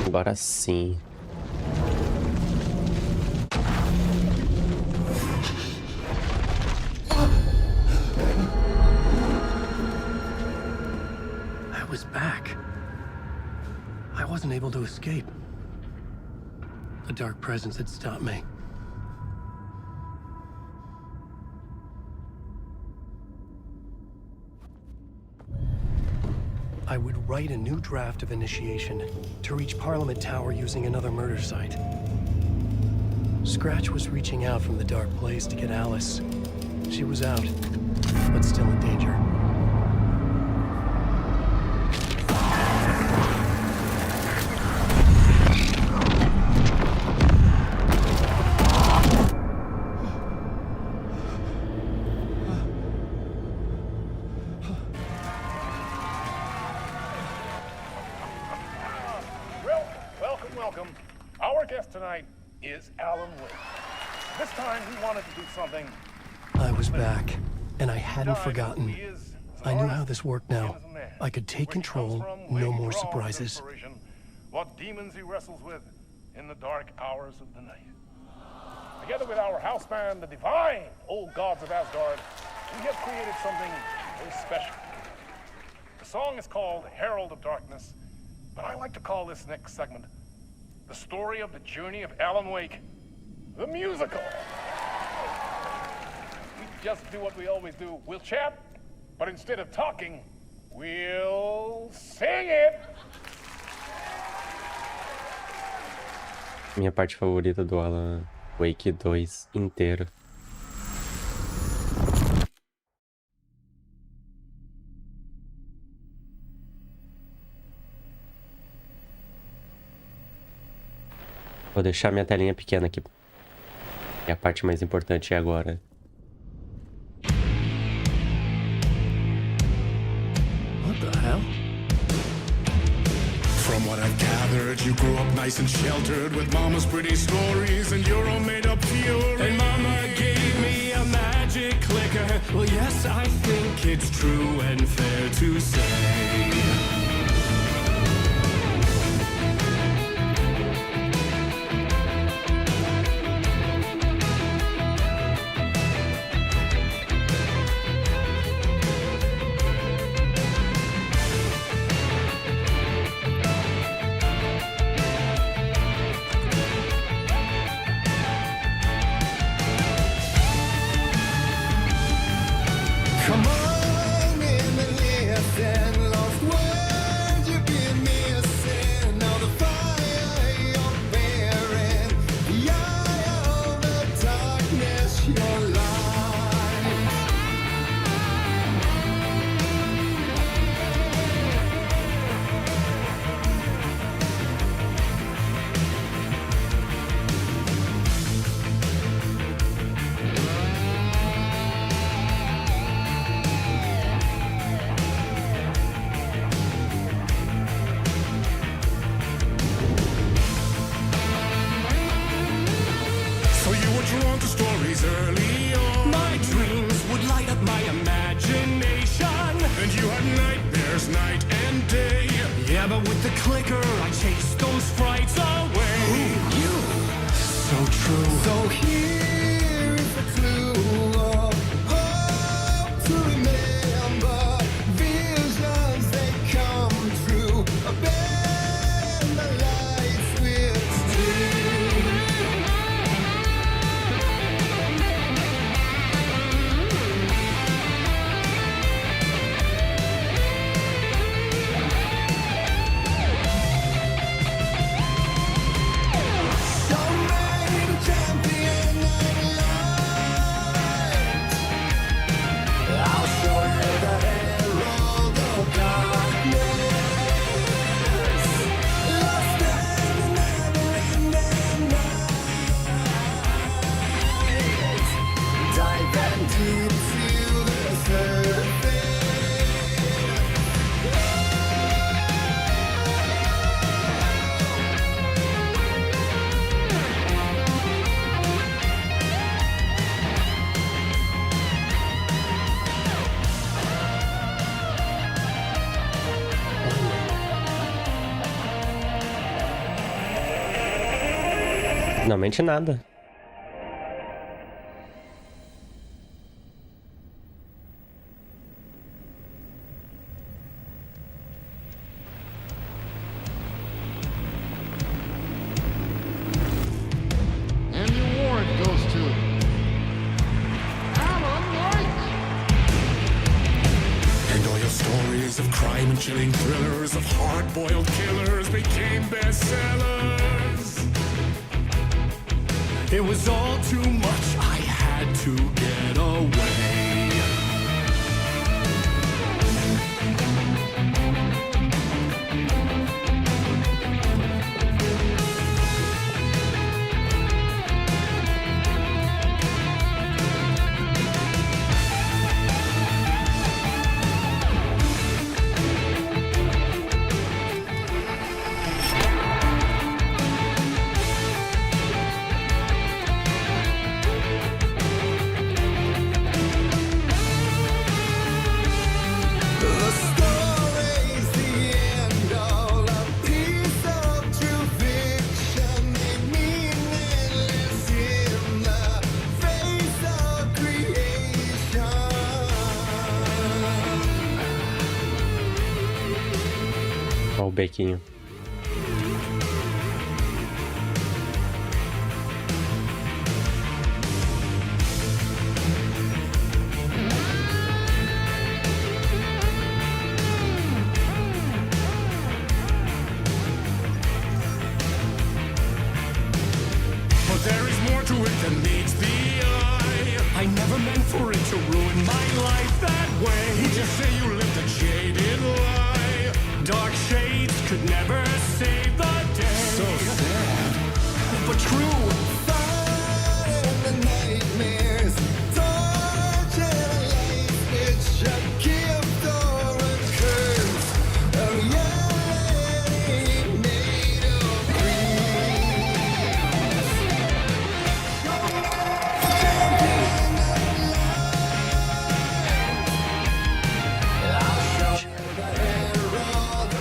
Agora sim. I was back. I wasn't able to escape. A dark presence had stopped me. I would write a new draft of initiation to reach Parliament Tower using another murder site. Scratch was reaching out from the dark place to get Alice. She was out, but still in danger. Welcome. Our guest tonight is Alan Wake. This time he wanted to do something. I was back, and I hadn't forgotten. I knew how this worked now. I could take control, no more surprises. What demons he wrestles with in the dark hours of the night. Together with our house band, the divine old gods of Asgard, we have created something very special. The song is called Herald of Darkness, but I like to call this next segment the story of the journey of Alan Wake, the musical. We just do what we always do. We'll chat, but instead of talking, we'll sing it. Minha parte favorita do Alan Wake 2 inteiro. Vou deixar minha telinha pequena aqui. E a parte mais importante é agora. What the hell? From what I've gathered, you grew up nice and sheltered with mama's pretty stories and your own made-up fury. And mama gave me a magic clicker. Well, yes, I think it's true and fair to say. Come on in and listen, lost words you've been missing. Now the fire you're bearing, the eye of the darkness, your light. So you were drawn to stories early on. My dreams would light up my imagination. And you had nightmares night and day. Yeah, but with the clicker, I chased those frights away. You, so true. So here is a clue of hope to remember. Visions they come true. Abandon the lights with steel. So many champions Não mente nada. And your warrant goes to Alan White. And all your stories of crime and chilling thrillers of hard-boiled killers became bestsellers. It was all too much, I had to get away. The story's the end, all a piece of true fiction, meaningless in the face of creation. Ó o bequinho. But there is more to it than meets the eye. I never meant for it to ruin my life that way. You just say you lived a jaded lie. Dark shades could never save the day. So sad. But true. Fighting the nightmares, torture life, it's a gift or a curse. A reality made of dreams. I'll show you the herald.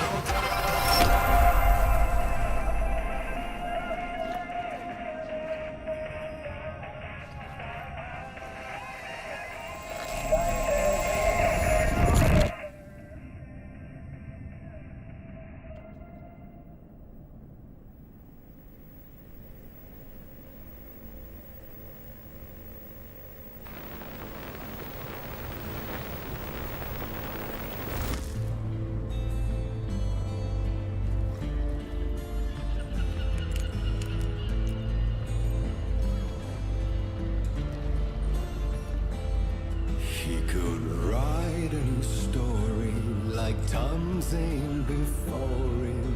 He could write a new story like Tom Zane before him,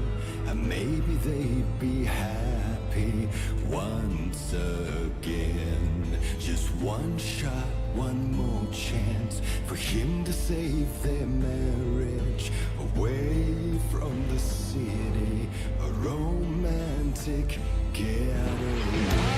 and maybe they'd be happy once again. Just one shot, one more chance for him to save their marriage away from the city, a romantic getaway.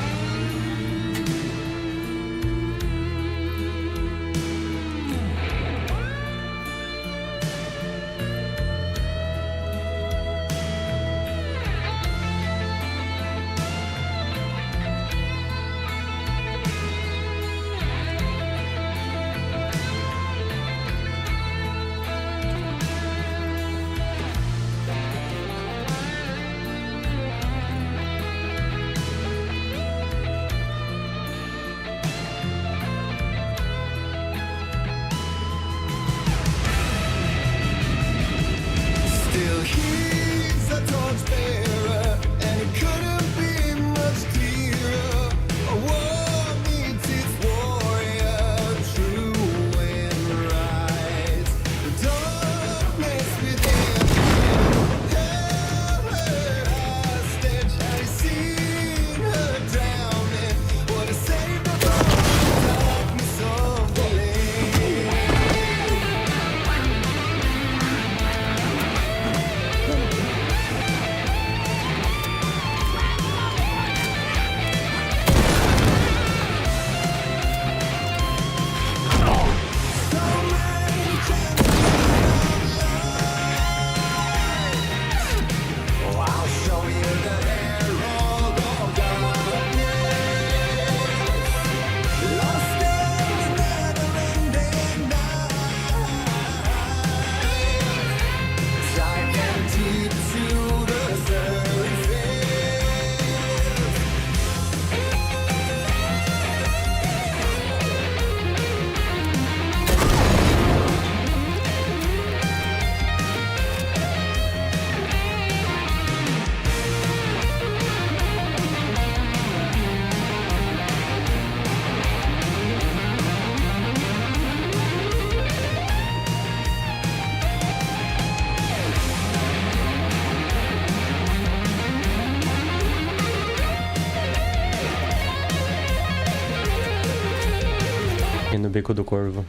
E no bico do corvo.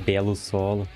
Belo solo.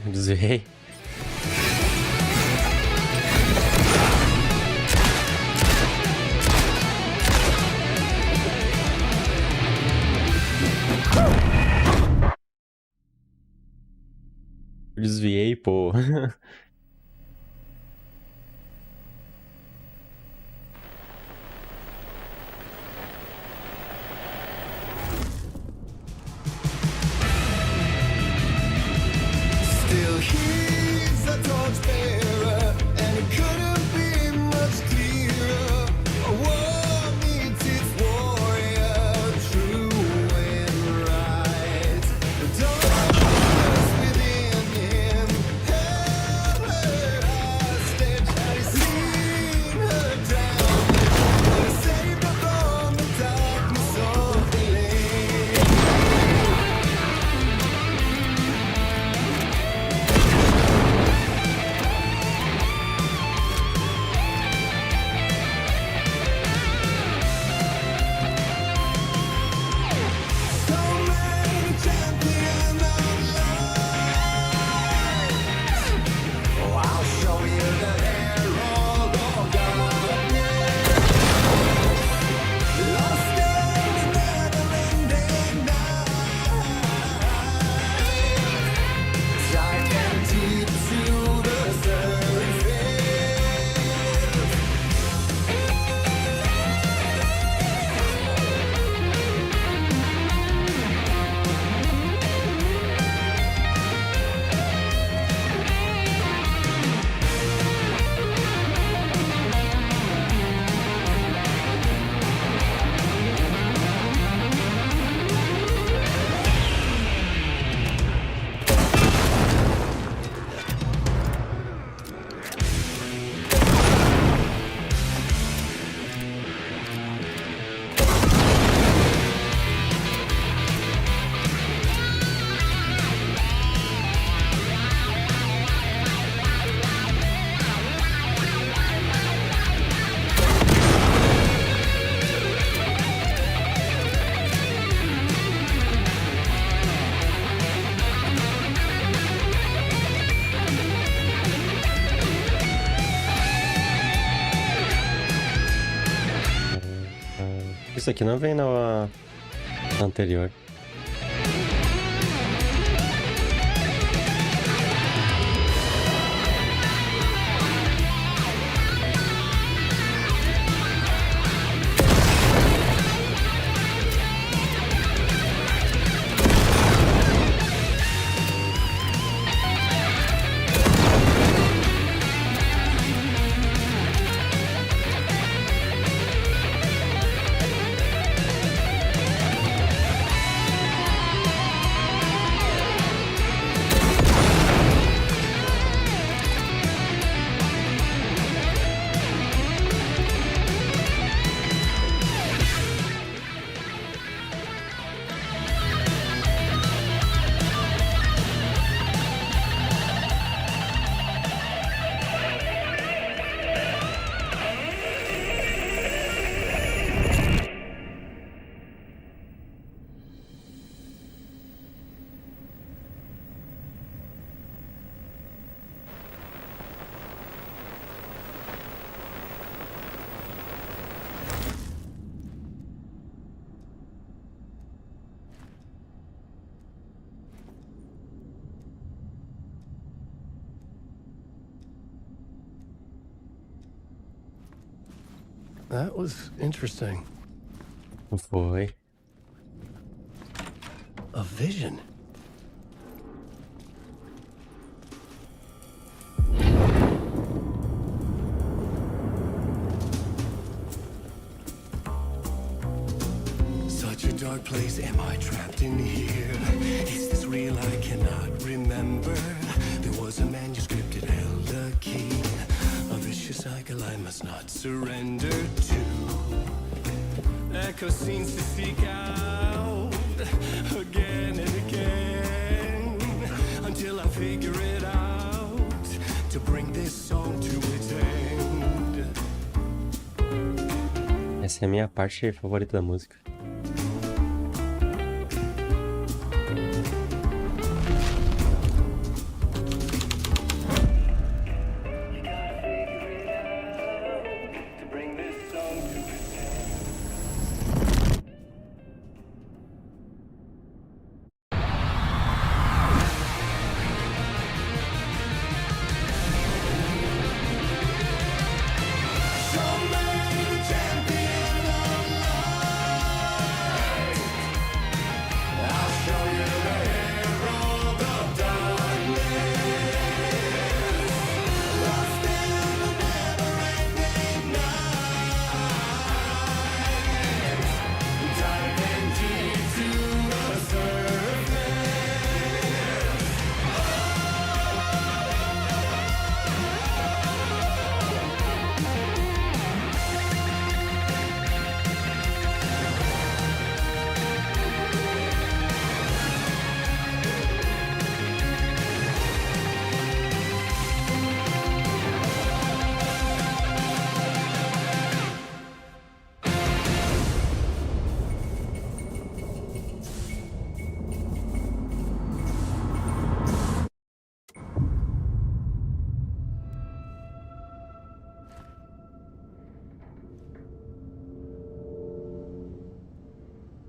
Desviei. Desviei, pô. Still he's a torchbearer, and it couldn't be much clearer. A war needs its warrior, true and right. The darkness within him, hell Isso aqui não vem na anterior. That was interesting. Foi. A vision. Such a dark place, am I trapped in here? Is this real? I cannot remember. There was a manuscript, it held a key. A vicious cycle I must not surrender to. Echo scenes to seek out again and again until I figure it out to bring this song to its end. Essa é a minha parte favorita da música.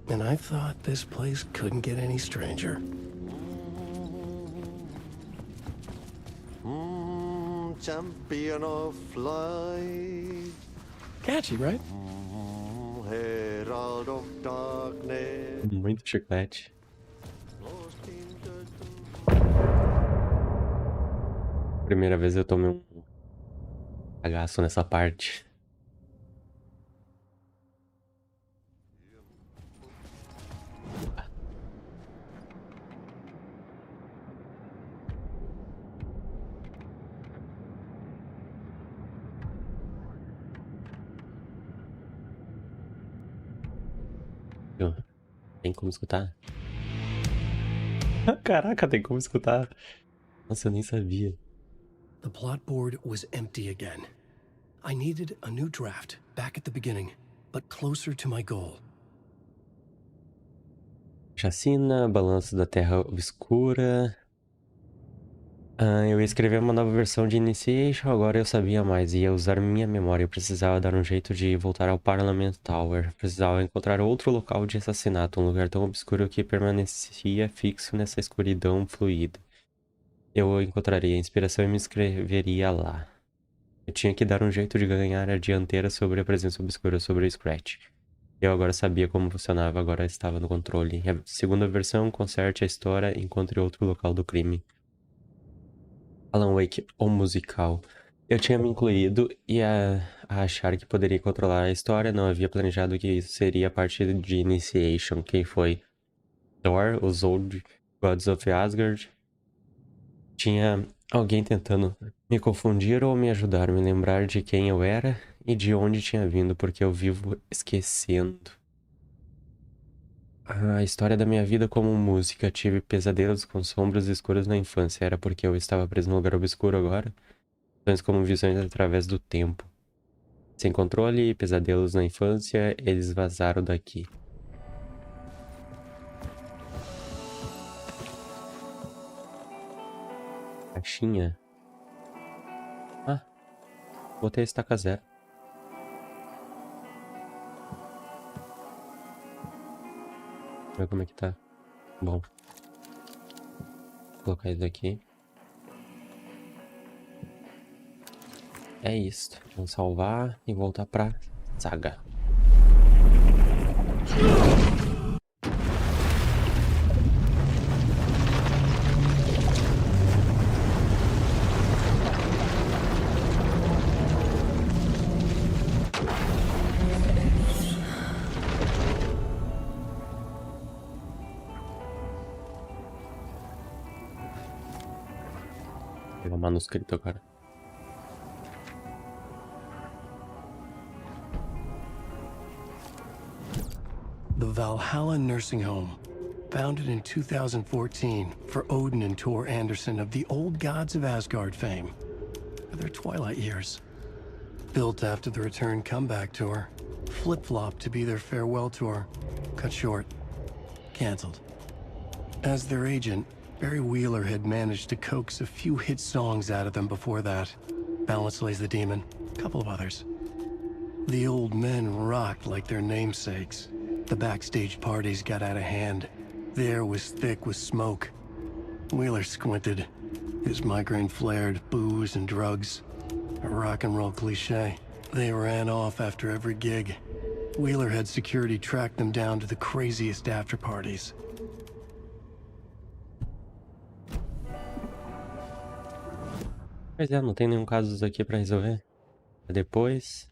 And I thought this place couldn't get any stranger. Champion of light, Catchy, right? herald of darkness. Muito chiclete. Lost in the Primeira vez eu tomei um cagaço nessa parte. Tem como escutar? Caraca, tem como escutar. Nossa, eu nem sabia. The plot board was empty again. I needed a new draft, back at the beginning, but closer to my goal. Chacina, balanço da terra obscura. Eu ia escrever uma nova versão de Initiation, agora eu sabia mais. Ia usar minha memória. Eu precisava dar um jeito de voltar ao Parliament Tower. Precisava encontrar outro local de assassinato. Um lugar tão obscuro que permanecia fixo nessa escuridão fluida. Eu encontraria a inspiração e me inscreveria lá. Eu tinha que dar um jeito de ganhar a dianteira sobre a presença obscura sobre o Scratch. Eu agora sabia como funcionava, agora estava no controle. A segunda versão, conserte a história e encontre outro local do crime. Alan Wake, o musical. Eu tinha me incluído e a achar que poderia controlar a história, não havia planejado que isso seria parte de Initiation. Quem foi? Thor, os Old Gods of Asgard? Tinha alguém tentando me confundir ou me ajudar, me lembrar de quem eu era e de onde tinha vindo, porque eu vivo esquecendo. A história da minha vida como música. Tive pesadelos com sombras escuras na infância. Era porque eu estava preso num lugar obscuro agora? Sonhos como visões através do tempo. Sem controle e pesadelos na infância, eles vazaram daqui. Caixinha. Ah, botei a estaca zero. Vamos ver como é que tá. Bom. Vou colocar isso aqui. É isso. Vamos salvar e voltar pra saga. Vou pegar o manuscrito agora. The Valhalla Nursing Home, founded in 2014 for Odin and Tor Anderson of the Old Gods of Asgard fame, for their twilight years. Built after the Return Comeback Tour, flip-flopped to be their farewell tour, cut short, canceled. As their agent, Barry Wheeler had managed to coax a few hit songs out of them before that. Balance Lays the Demon, a couple of others. The old men rocked like their namesakes. The backstage parties got out of hand. The air was thick with smoke. Wheeler squinted. His migraine flared, booze and drugs. A rock and roll cliche. They ran off after every gig. Wheeler had security track them down to the craziest after parties. Pois é, não tem nenhum caso aqui pra resolver. Depois...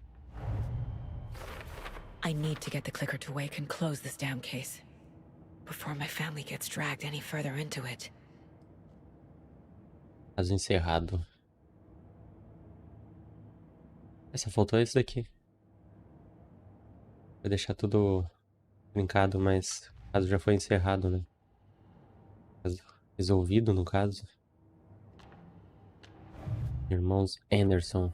I need to get the clicker to wake and close this damn case before my family gets dragged any further into it. Caso encerrado. Só faltou esse daqui. Vou deixar tudo brincado, mas o caso já foi encerrado, né? Caso resolvido, no caso. Irmãos Anderson.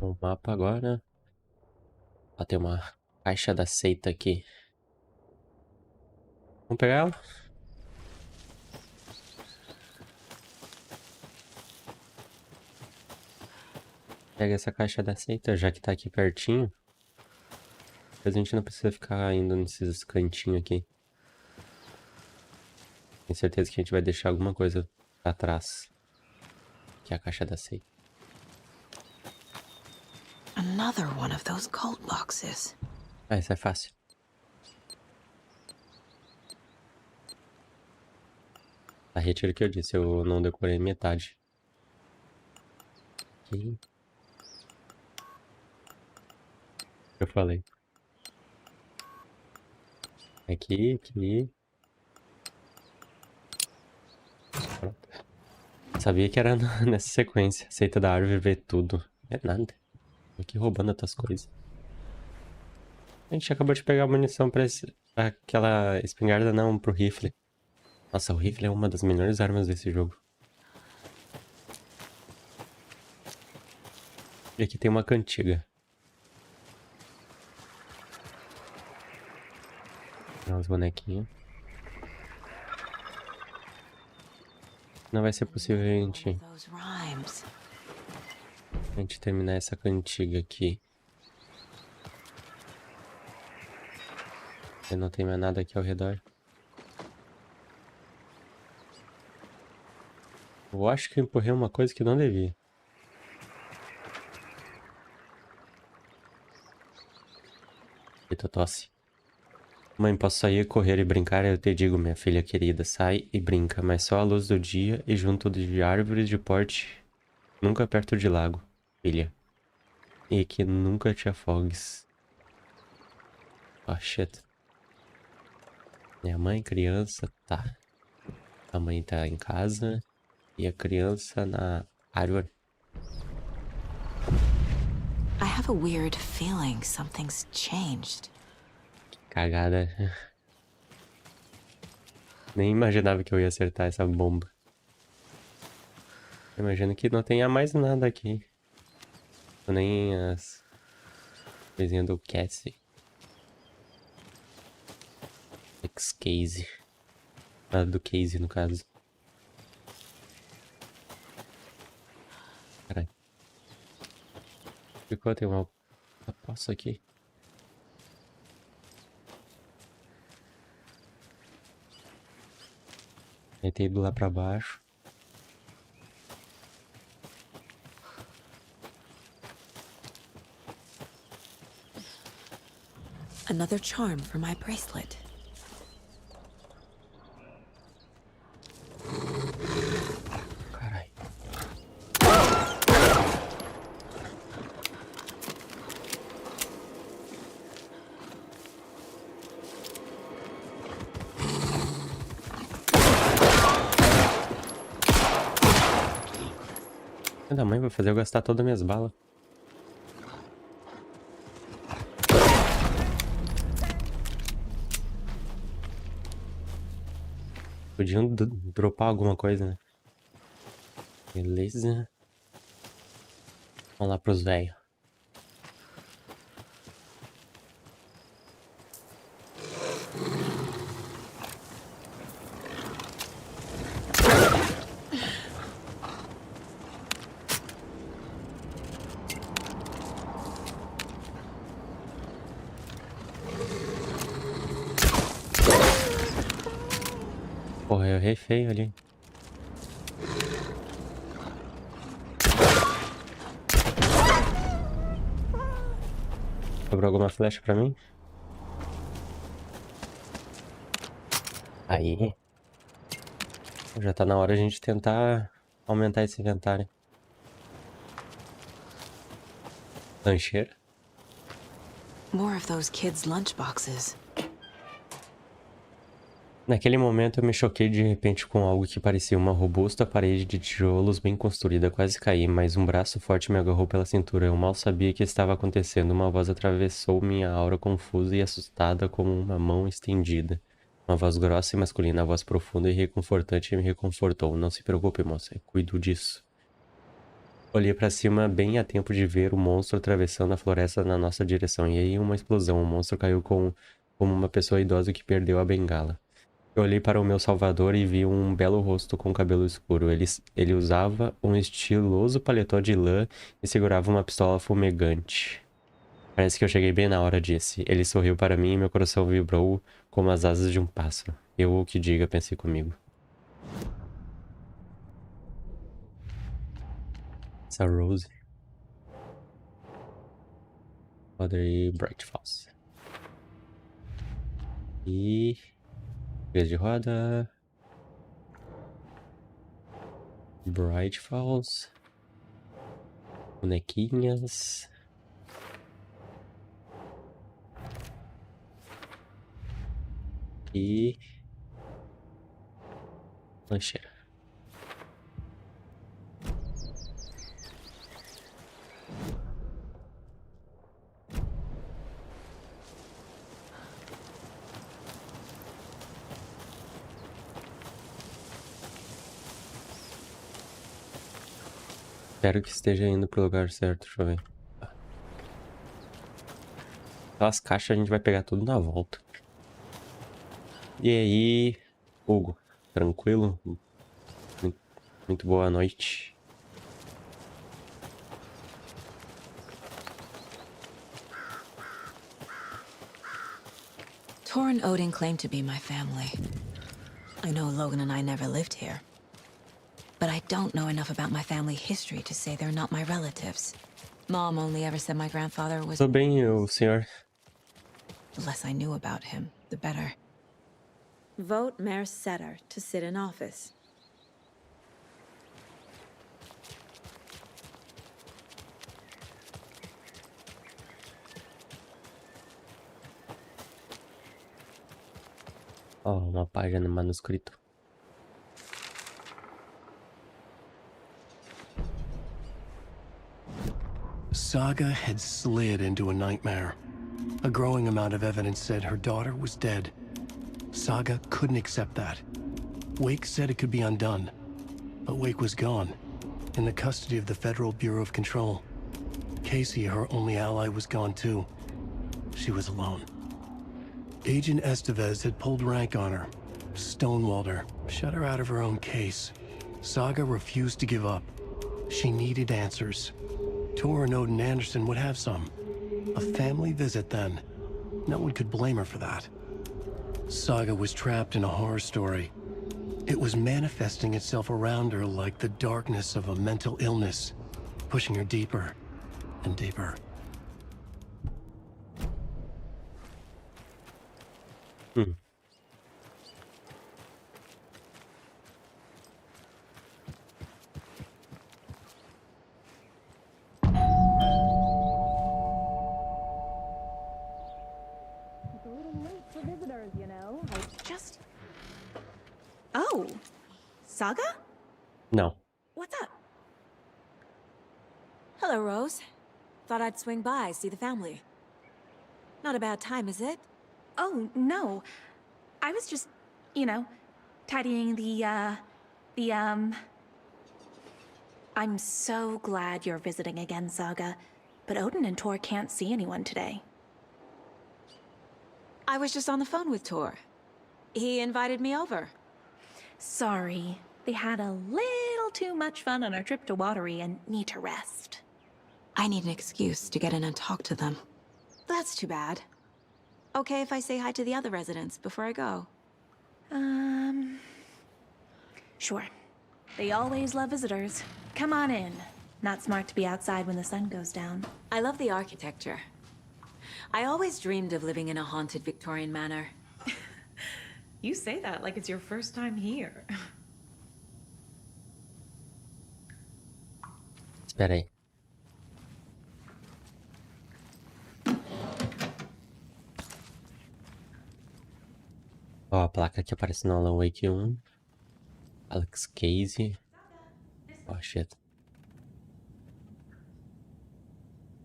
O mapa agora. Ó, tem uma caixa da seita aqui. Vamos pegar ela? Pega essa caixa da seita, já que tá aqui pertinho. Mas a gente não precisa ficar indo nesses cantinhos aqui. Tenho certeza que a gente vai deixar alguma coisa pra trás. Que é a caixa da seita. Another one of those cult boxes. Ah, isso é fácil. Tá, retiro o que eu disse, eu não decorei metade. Aqui. Eu falei. Aqui, aqui. Pronto. Sabia que era nessa sequência. Seita da árvore, ver tudo. É nada. Tô aqui roubando as tuas coisas. A gente acabou de pegar munição pra aquela espingarda, não, pro rifle. Nossa, o rifle é uma das melhores armas desse jogo. E aqui tem uma cantiga. Tem umas bonequinhas. Não vai ser possível Those rhymes. a gente terminar essa cantiga aqui. Eu não tem mais nada aqui ao redor. Eu acho que eu empurrei uma coisa que não devia. Eita, tosse. Mãe, posso sair, correr e brincar? Eu te digo, minha filha querida, sai e brinca, mas só à luz do dia e junto de árvores de porte, nunca perto de lago, filha. E que nunca te afogues. Oh, shit. Minha mãe, criança, tá. A mãe tá em casa e a criança na árvore. I have a weird feeling something's changed. Cagada. Nem imaginava que eu ia acertar essa bomba. Imagino que não tenha mais nada aqui. Nem as coisinhas do Cassie. Ex-Case. Ah, do Case, no caso. Caralho. Ficou, tem uma poça aqui. Deitei do lá pra baixo. Another charm for my bracelet. Caralho. Filho da mãe vai fazer eu gastar todas as minhas balas. Podiam dropar alguma coisa, né? Beleza. Vamos lá pros velhos. Porra, eu errei feio ali. Sobrou alguma flecha pra mim? Aí. Já tá na hora de a gente tentar aumentar esse inventário. Lancheira. More of those kids' lunchboxes. Naquele momento eu me choquei de repente com algo que parecia uma robusta parede de tijolos bem construída. Quase caí, mas um braço forte me agarrou pela cintura. Eu mal sabia o que estava acontecendo. Uma voz atravessou minha aura confusa e assustada como uma mão estendida. Uma voz grossa e masculina, a voz profunda e reconfortante me reconfortou. Não se preocupe, moça, eu cuido disso. Olhei para cima bem a tempo de ver o monstro atravessando a floresta na nossa direção. E aí uma explosão. O monstro caiu como uma pessoa idosa que perdeu a bengala. Eu olhei para o meu salvador e vi um belo rosto com cabelo escuro. Ele usava um estiloso paletó de lã e segurava uma pistola fumegante. Parece que eu cheguei bem na hora, disse. Ele sorriu para mim e meu coração vibrou como as asas de um pássaro. Eu o que diga, pensei comigo. Essa Rose. Padre Bright Falls. E... vez de roda. Bright Falls. Bonequinhas. E... lancheira. Espero que esteja indo pro lugar certo, deixa eu ver. Aquelas caixas a gente vai pegar tudo na volta. E aí, Hugo, tranquilo? Muito boa noite. Tor and Odin claim to be my family. I know Logan and I never lived here. But I don't know enough about my family history to say they're not my relatives. Mom only ever said my grandfather was... Tudo bem, o senhor? The less I knew about him, the better. Vote Mayor Setter to sit in office. Ó, uma página manuscrito. Saga had slid into a nightmare. A growing amount of evidence said her daughter was dead. Saga couldn't accept that. Wake said it could be undone. But Wake was gone, in the custody of the Federal Bureau of Control. Casey, her only ally, was gone too. She was alone. Agent Estevez had pulled rank on her, stonewalled her, shut her out of her own case. Saga refused to give up. She needed answers. Tor and Odin Anderson would have some. A family visit, then. No one could blame her for that. Saga was trapped in a horror story. It was manifesting itself around her like the darkness of a mental illness, pushing her deeper and deeper. Oh, Saga? Não. What's up? Hello, Rose. Thought I'd swing by, see the family. Not a bad time, is it? Oh, no. I was just, you know, tidying I'm so glad you're visiting again, Saga. But Odin and Tor can't see anyone today. I was just on the phone with Tor. He invited me over. Sorry. They had a little too much fun on our trip to Watery and need to rest. I need an excuse to get in and talk to them. That's too bad. Okay if I say hi to the other residents before I go? Sure. They always love visitors. Come on in. Not smart to be outside when the sun goes down. I love the architecture. I always dreamed of living in a haunted Victorian manor. You say that like it's your first time here. Espera aí. Ó, a placa que aparece no Alan Wake 1. Alex Casey. Oh, shit.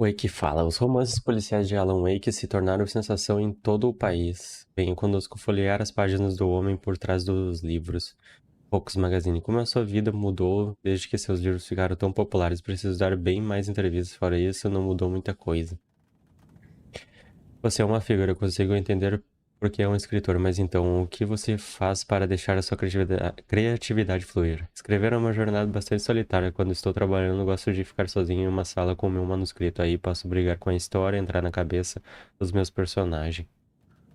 Wake fala, os romances policiais de Alan Wake se tornaram sensação em todo o país. Venha conosco folhear as páginas do homem por trás dos livros. Focus Magazine. Como a sua vida mudou desde que seus livros ficaram tão populares? Preciso dar bem mais entrevistas. Fora isso, não mudou muita coisa. Você é uma figura, consigo entender porque é um escritor, mas então, o que você faz para deixar a sua criatividade fluir? Escrever é uma jornada bastante solitária. Quando estou trabalhando, gosto de ficar sozinho em uma sala com o meu manuscrito. Aí posso brigar com a história, entrar na cabeça dos meus personagens.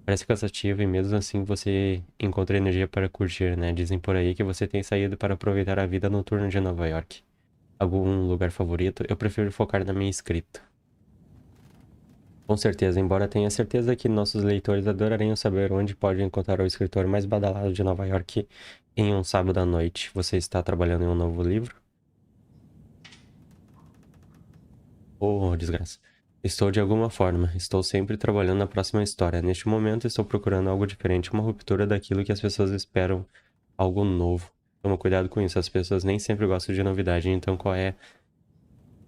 Parece cansativo e mesmo assim você encontra energia para curtir, né? Dizem por aí que você tem saído para aproveitar a vida noturna de Nova York. Algum lugar favorito? Eu prefiro focar na minha escrita. Com certeza, embora tenha certeza que nossos leitores adorariam saber onde pode encontrar o escritor mais badalado de Nova York em um sábado à noite. Você está trabalhando em um novo livro? Oh, desgraça. Estou de alguma forma. Estou sempre trabalhando na próxima história. Neste momento, estou procurando algo diferente, uma ruptura daquilo que as pessoas esperam, algo novo. Toma cuidado com isso, as pessoas nem sempre gostam de novidade. Então, qual é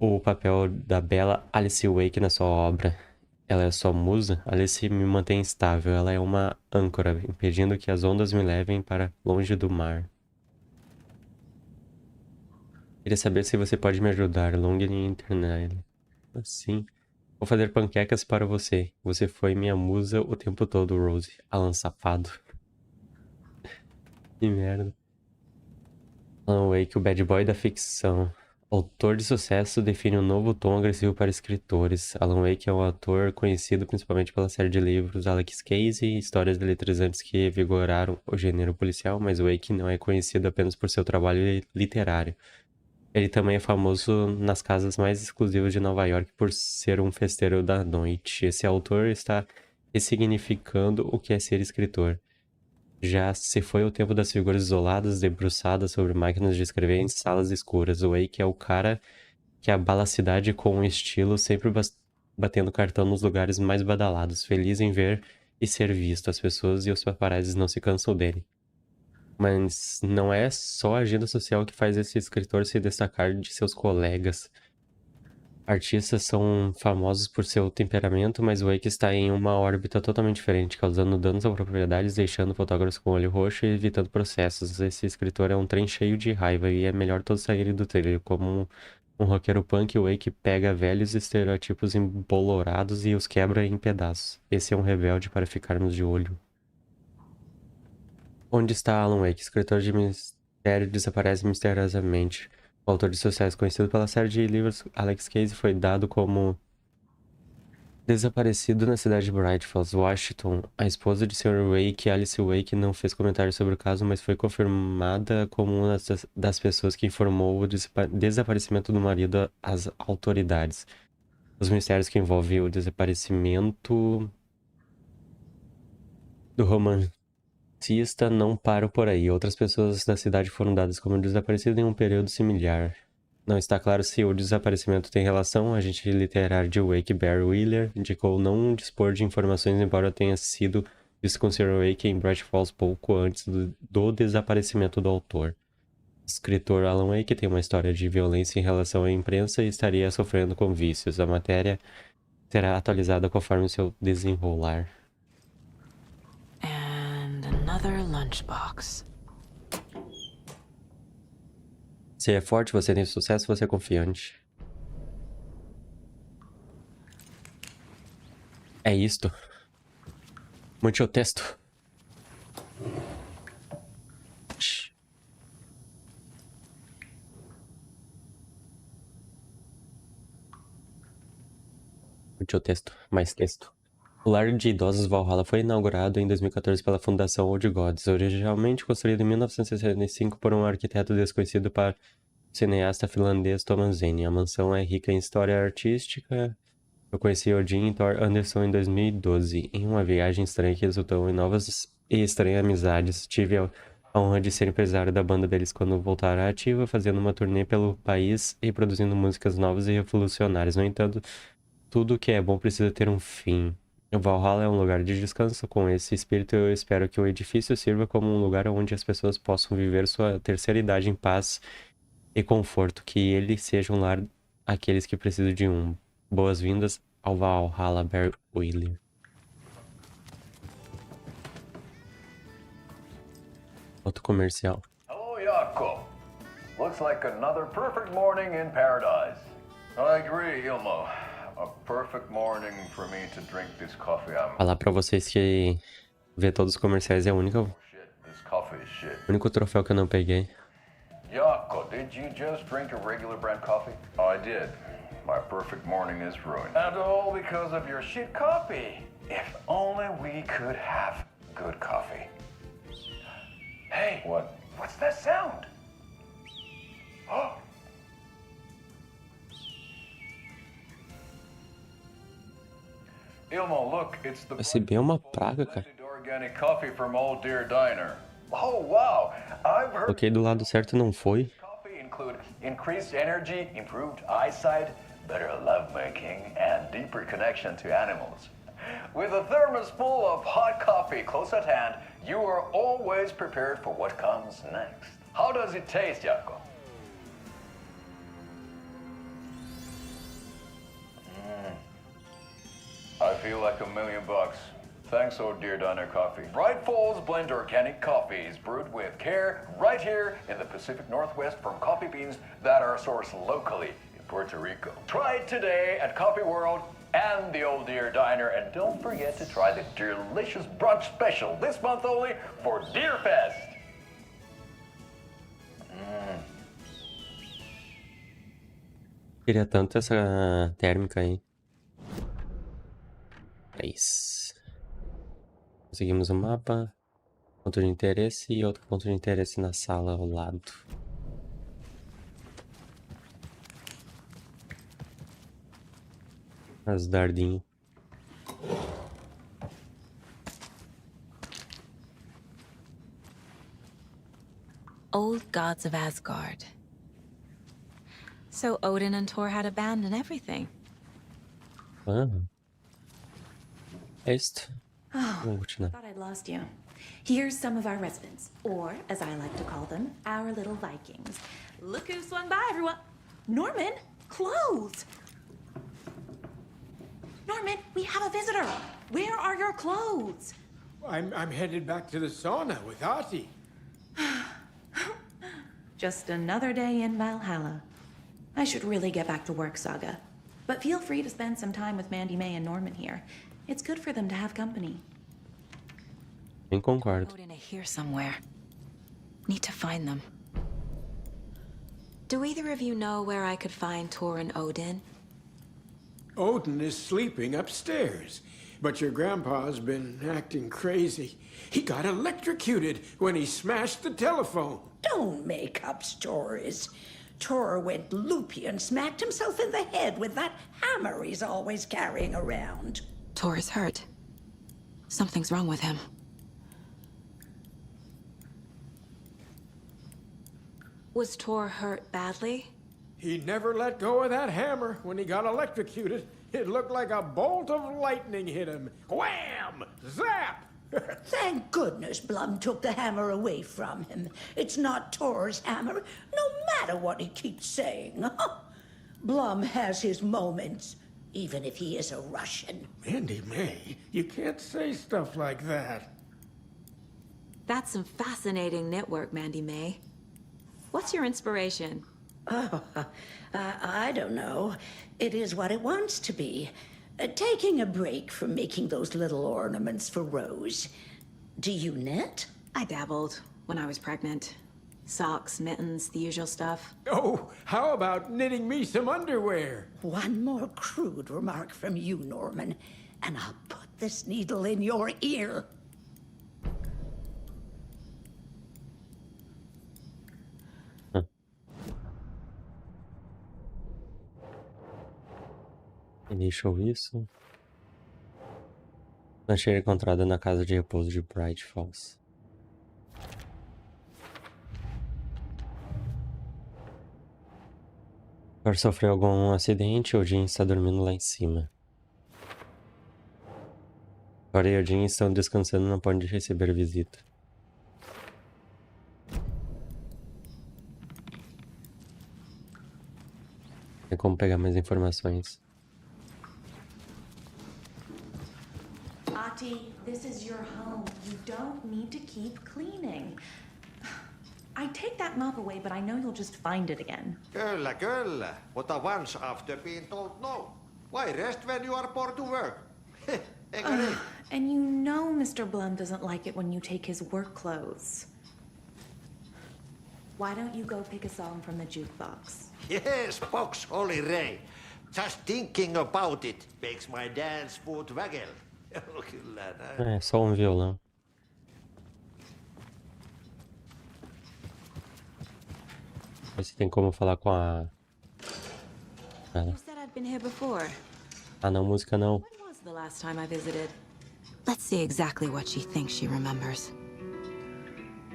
o papel da bela Alice Wake na sua obra? Ela é sua musa? Alice me mantém estável. Ela é uma âncora, impedindo que as ondas me levem para longe do mar. Queria saber se você pode me ajudar. Long internet. Assim. Vou fazer panquecas para você. Você foi minha musa o tempo todo, Rose. Alan safado. Que merda. Alan Wake, o bad boy da ficção. Autor de sucesso, define um novo tom agressivo para escritores. Alan Wake é um autor conhecido principalmente pela série de livros Alex Casey, histórias eletrizantes que vigoraram o gênero policial, mas Wake não é conhecido apenas por seu trabalho literário. Ele também é famoso nas casas mais exclusivas de Nova York por ser um festeiro da noite. Esse autor está ressignificando o que é ser escritor. Já se foi o tempo das figuras isoladas, debruçadas sobre máquinas de escrever em salas escuras. O Wake é o cara que abala a cidade com um estilo, sempre batendo cartão nos lugares mais badalados, feliz em ver e ser visto. As pessoas e os paparazzis não se cansam dele. Mas não é só a agenda social que faz esse escritor se destacar de seus colegas. Artistas são famosos por seu temperamento, mas Wake está em uma órbita totalmente diferente, causando danos a propriedades, deixando fotógrafos com olho roxo e evitando processos. Esse escritor é um trem cheio de raiva e é melhor todos saírem do trilho. Como um roqueiro punk, Wake pega velhos estereótipos embolorados e os quebra em pedaços. Esse é um rebelde para ficarmos de olho. Onde está Alan Wake? Escritor de mistério desaparece misteriosamente. O autor de Sociais, conhecido pela série de livros Alex Casey, foi dado como desaparecido na cidade de Bright Falls, Washington. A esposa de Sr. Wake, Alice Wake, não fez comentários sobre o caso, mas foi confirmada como uma das pessoas que informou o desaparecimento do marido às autoridades. Os mistérios que envolvem o desaparecimento do romancista não param por aí. Outras pessoas da cidade foram dadas como desaparecidas em um período similar. Não está claro se o desaparecimento tem relação. A agente literário de Wake, Barry Wheeler, indicou não dispor de informações, embora tenha sido visto com Sr. Wake em Bright Falls pouco antes do desaparecimento do autor. O escritor Alan Wake tem uma história de violência em relação à imprensa e estaria sofrendo com vícios. A matéria será atualizada conforme o seu desenrolar. Another lunchbox. Você é forte, você tem sucesso, você é confiante. É isto. Muito texto. Muito texto, mais texto. O lar de idosos Valhalla foi inaugurado em 2014 pela Fundação Old Gods, originalmente construído em 1965 por um arquiteto desconhecido para o cineasta finlandês Thomas Zane. A mansão é rica em história artística. Eu conheci Odin e Thor Anderson em 2012, em uma viagem estranha que resultou em novas e estranhas amizades. Tive a honra de ser empresário da banda deles quando voltaram à ativa, fazendo uma turnê pelo país e produzindo músicas novas e revolucionárias. No entanto, tudo que é bom precisa ter um fim. O Valhalla é um lugar de descanso. Com esse espírito, eu espero que o edifício sirva como um lugar onde as pessoas possam viver sua terceira idade em paz e conforto. Que ele seja um lar àqueles que precisam de um. Boas-vindas ao Valhalla, Barry Wheeler. Outro comercial. Hello, Jaakko. Looks like another perfect morning in paradise. I agree, Ilmo. A perfect morning for me to drink this coffee. Falar pra vocês que ver todos os comerciais é o único troféu que eu não peguei. Jaakko, did you just drink a regular brand coffee? I did. My perfect morning is ruined. And all because of your shit coffee. If only we could have good coffee. Hey, what? What's that sound? Oh. Ilmo, look, it's the Recebi uma praga, cara. organic coffee from Old Deer Diner. Oh, wow. I've heard Coloquei do lado certo e não foi. coffee include increased energy, improved eyesight, better lovemaking, and deeper connection to animals. With a thermos full of hot coffee close at hand, you are always prepared for what comes next. How does it taste, Jaakko? I feel like $1 million. Thanks, Old Deer Diner Coffee. Bright Falls blend organic coffees brewed with care right here in the Pacific Northwest from coffee beans that are sourced locally in Puerto Rico. Try it today at Coffee World and the Old Deer Diner, and don't forget to try the delicious brunch special this month only for Deer Fest. Queria tanto essa térmica aí. 3. Conseguimos o mapa. Ponto de interesse e outro ponto de interesse na sala ao lado. As dardinho. Old gods of Asgard. So Odin and Thor had a band and everything. Ah. É isto. Oh, Última. thought I'd lost you. Here's some of our residents, or as I like to call them, our little Vikings. Look who swung by, everyone. Norman, clothes. Norman, we have a visitor. Where are your clothes? I'm headed back to the sauna with Artie. Just another day in Valhalla. I should really get back to work, Saga. But feel free to spend some time with Mandy May and Norman here. It's good for them to have company. Nem concordo. Odin are here somewhere. Need to find them. Do either of you know where I could find Thor and Odin? Odin is sleeping upstairs, but your grandpa's been acting crazy. He got electrocuted when he smashed the telephone. Don't make up stories. Thor went loopy and smacked himself in the head with that hammer he's always carrying around. Thor is hurt. Something's wrong with him. Was Thor hurt badly? He never let go of that hammer when he got electrocuted. It looked like a bolt of lightning hit him. Wham! Zap! Thank goodness Blum took the hammer away from him. It's not Thor's hammer, no matter what he keeps saying. Blum has his moments, even if he is a Russian. Mandy May, you can't say stuff like that. That's some fascinating network, Mandy May. What's your inspiration? Oh, I don't know. It is what it wants to be. Taking a break from making those little ornaments for Rose. Do you knit? I dabbled when I was pregnant. Socks, mittens, the usual stuff. Oh, how about knitting me some underwear? One more crude remark from you, Norman, and I'll put this needle in your ear. Initial isso. Lancheira encontrada na casa de repouso de Bright Falls. Thor sofreu algum acidente e Odin está dormindo lá em cima. Thor e Odin estão descansando na ponte de receber visita. Tem como pegar mais informações. Ati, this is your home. You don't need to keep cleaning. I take that mop away, but I know you'll just find it again. Kyllä, kyllä. Mutta once after being told no. Why rest when you are born to work? Eikö niin? And you know Mr. Blum doesn't like it when you take his work clothes. Why don't you go pick a song from the jukebox? Yes, box Holy Ray. Just thinking about it makes my dance foot waggle. Kyllä näin. É, só um violão. Ver se tem como falar com a... ela. You said I'd been here before. Ah, não, música não. When was the last time I visited? Let's see exactly what she thinks she remembers.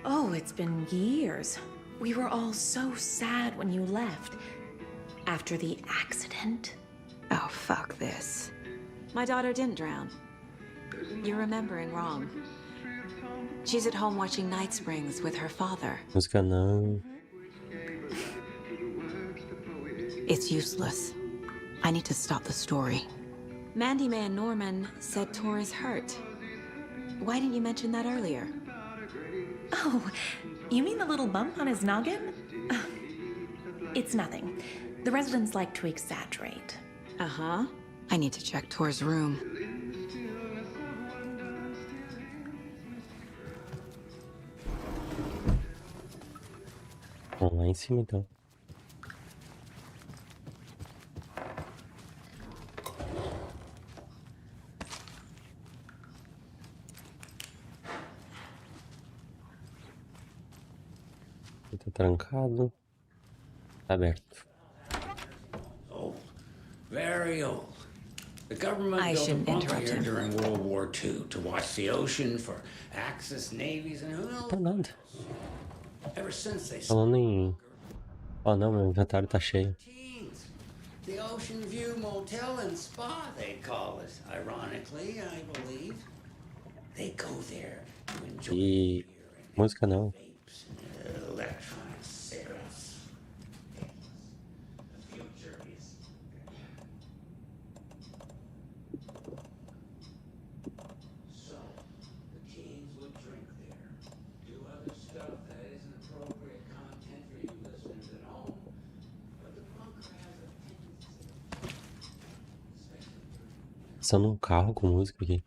Oh, it's been years. We were all so sad when you left. After the accident. Oh, fuck this. My daughter didn't drown. You're remembering wrong. She's at home watching Night Springs with her father. Música não. It's useless. I need to stop the story. Mandy May and Norman said Thor is hurt. Why didn't you mention that earlier? Oh, you mean the little bump on his noggin? It's nothing. The residents like to exaggerate. Uh-huh. I need to check Thor's room. Vamos lá em cima então. Tá trancado. Tá aberto. Old. Very old. The government I built a shouldn't bunker interrupt here him. during World War II to watch the ocean for Axis navies and who Tá knows. nada. Ever since they Falando em... Oh não, meu inventário tá cheio. teens. The Ocean View Motel and Spa, they call it. Ironically, I believe. They go there to enjoy E... música não. vapes and electronic cigarettes. The future is... So, the teens would drink there, do other stuff that isn't appropriate content for you listeners at home. But the bunker has a tendency, especially during Passando um carro com música aqui.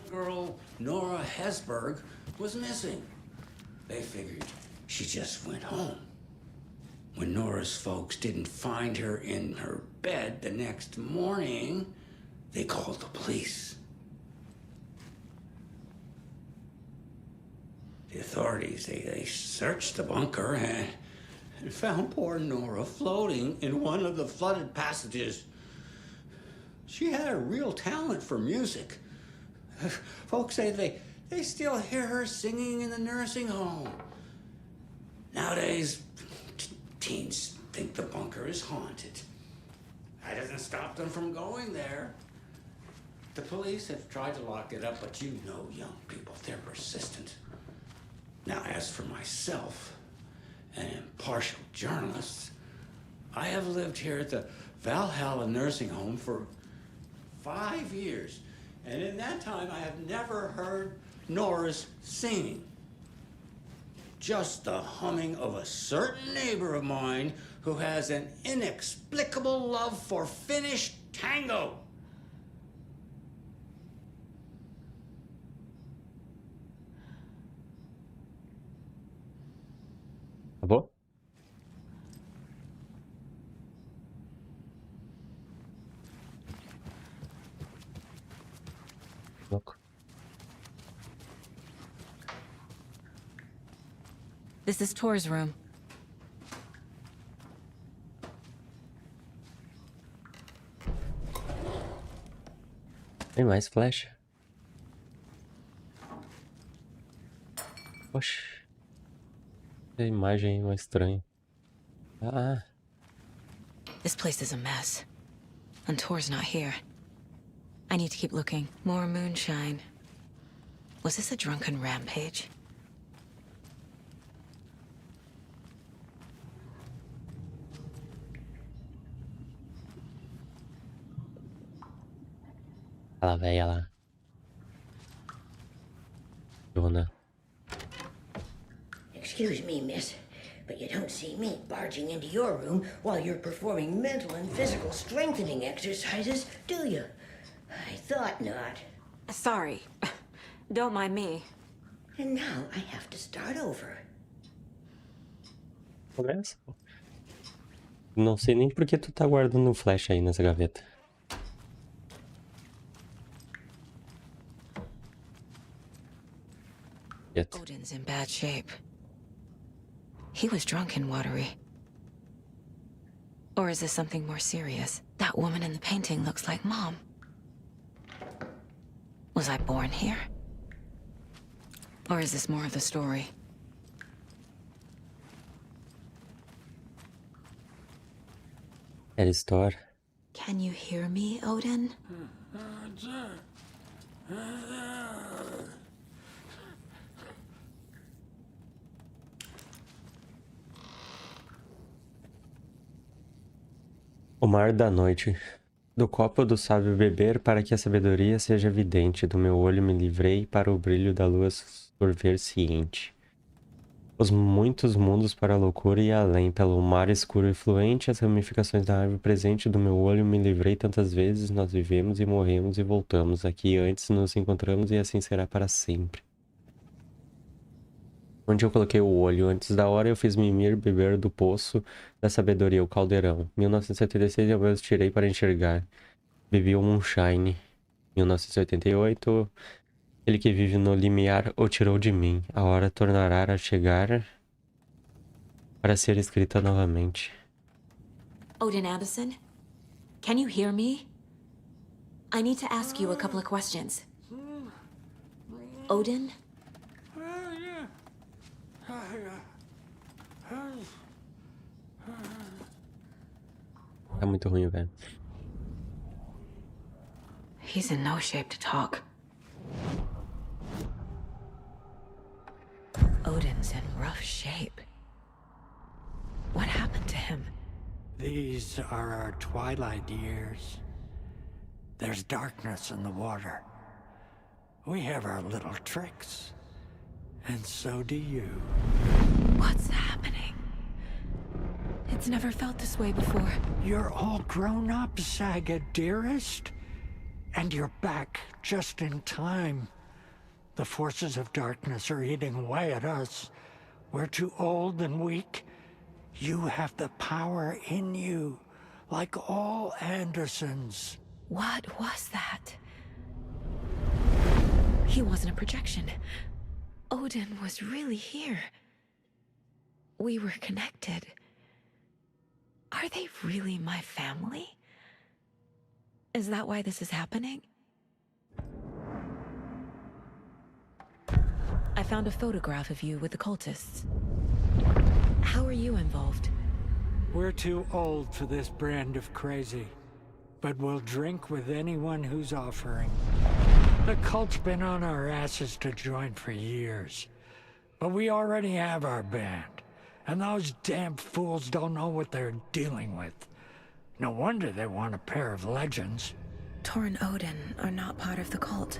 girl Nora Hesberg was missing. They figured she just went home. When Nora's folks didn't find her in her bed the next morning, they called the police. The authorities, they searched the bunker and found poor Nora floating in one of the flooded passages. She had a real talent for music. Folks say they still hear her singing in the nursing home. Nowadays, teens think the bunker is haunted. That doesn't stop them from going there. The police have tried to lock it up, but you know young people, they're persistent. Now, as for myself, an impartial journalist, I have lived here at the Valhalla nursing home for 5 years. And in that time, I have never heard Nora's singing. Just the humming of a certain neighbor of mine who has an inexplicable love for Finnish tango. Acabou? Louco. This is Tor's room. Tem mais flecha? Oxe. Que imagem mais estranha. Ah, This place is a mess. And Tor's not here. I need to keep looking. More moonshine. Was this a drunken rampage? aquela velha lá. Dona. Excuse me, miss, but you don't see me barging into your room while you're performing mental and physical strengthening exercises, do you? I thought not. Sorry. Don't mind me. And now I have to start over. Começa. Não sei nem por que tu tá guardando flecha aí nessa gaveta. Yet. Odin's in bad shape. He was drunk and watery. Or is this something more serious? That woman in the painting looks like Mom. Was I born here? Or is this more of the story? Era história. Can you hear me, Odin? O mar da noite. Do copo do sábio beber para que a sabedoria seja evidente. Do meu olho me livrei para o brilho da lua sorver ciente. Os muitos mundos para a loucura e além, pelo mar escuro e fluente, as ramificações da árvore presente do meu olho me livrei tantas vezes, nós vivemos e morremos e voltamos. Aqui antes nos encontramos e assim será para sempre. Onde eu coloquei o olho, antes da hora eu fiz mimir beber do poço da sabedoria, o caldeirão. 1976 eu mesmo tirei para enxergar. Bebi o moonshine. 1988. Ele que vive no limiar o tirou de mim. A hora tornará a chegar para ser escrita novamente. Odin Anderson? Can you hear me? I need to ask you a couple of questions. Odin? Tá muito ruim, velho. He's in no shape to talk. Odin's in rough shape. What happened to him? These are our twilight years. There's darkness in the water. We have our little tricks. And so do you. What's happening? It's never felt this way before. You're all grown up, Saga, dearest. And you're back just in time. The forces of darkness are eating away at us. We're too old and weak. You have the power in you, like all Andersons. What was that? He wasn't a projection. Odin was really here. We were connected. Are they really my family? Is that why this is happening? I found a photograph of you with the cultists. How are you involved? We're too old for this brand of crazy, but we'll drink with anyone who's offering. The cult's been on our asses to join for years, but we already have our band, and those damn fools don't know what they're dealing with. No wonder they want a pair of legends. Tor and Odin are not part of the cult.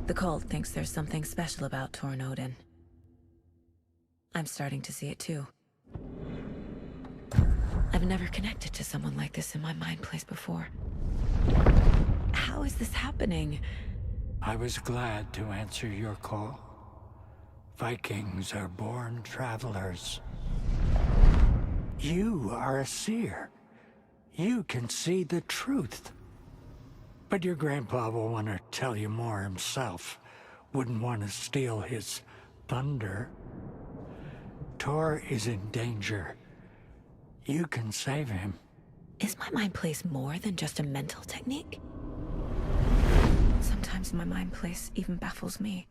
The cult thinks there's something special about Tor and Odin. I'm starting to see it too. I've never connected to someone like this in my mind place before. How is this happening? I was glad to answer your call. Vikings are born travelers. You are a seer. You can see the truth. But your grandpa will want to tell you more himself. Wouldn't want to steal his thunder. Tor is in danger. You can save him. Is my mind place more than just a mental technique? Sometimes my mind place even baffles me.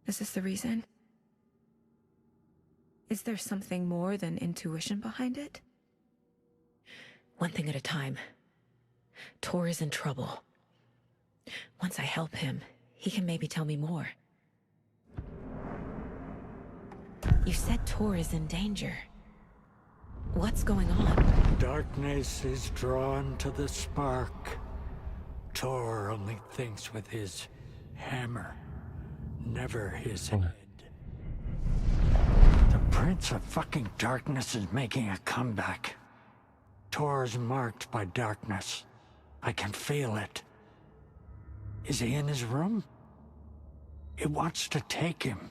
Is this the reason? Is there something more than intuition behind it? One thing at a time. Tor is in trouble. Once I help him, he can maybe tell me more. You said Tor is in danger. What's going on? Darkness is drawn to the spark. Tor only thinks with his hammer, never his head. The Prince of fucking Darkness is making a comeback. Tor's marked by darkness. I can feel it. Is he in his room? It wants to take him,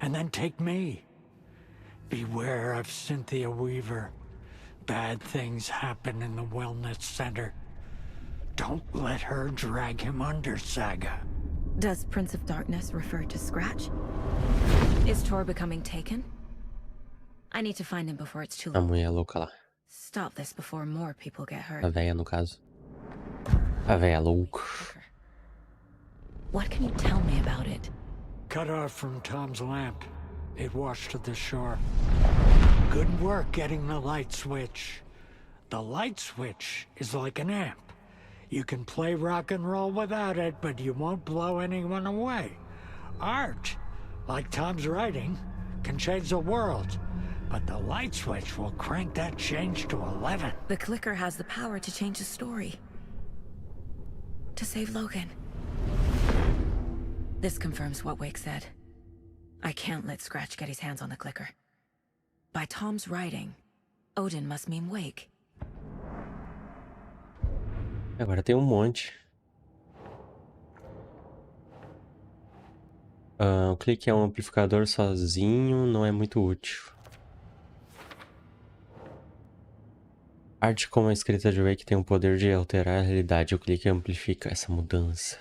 and then take me. Beware of Cynthia Weaver. Bad things happen in the wellness center. Don't let her drag him under, Saga. Does Prince of Darkness refer to Scratch? Is Tor becoming taken? I need to find him before it's too A late. mulher louca lá. Stop this before more people get hurt. A véia, no caso. A véia louca. What can you tell me about it? Cut off from Tom's lamp. It washed to the shore. Good work getting the light switch. The light switch is like an amp. You can play rock and roll without it, but you won't blow anyone away. Art, like Tom's writing, can change the world. But the light switch will crank that change to 11. The clicker has the power to change the story. To save Logan. This confirms what Wake said. I can't let Scratch get his hands on the clicker. By Tom's writing, Odin must mean Wake. Agora tem monte. O clique é um amplificador sozinho, não é muito útil. Arte como a escrita de Wake tem o poder de alterar a realidade. O clique amplifica essa mudança.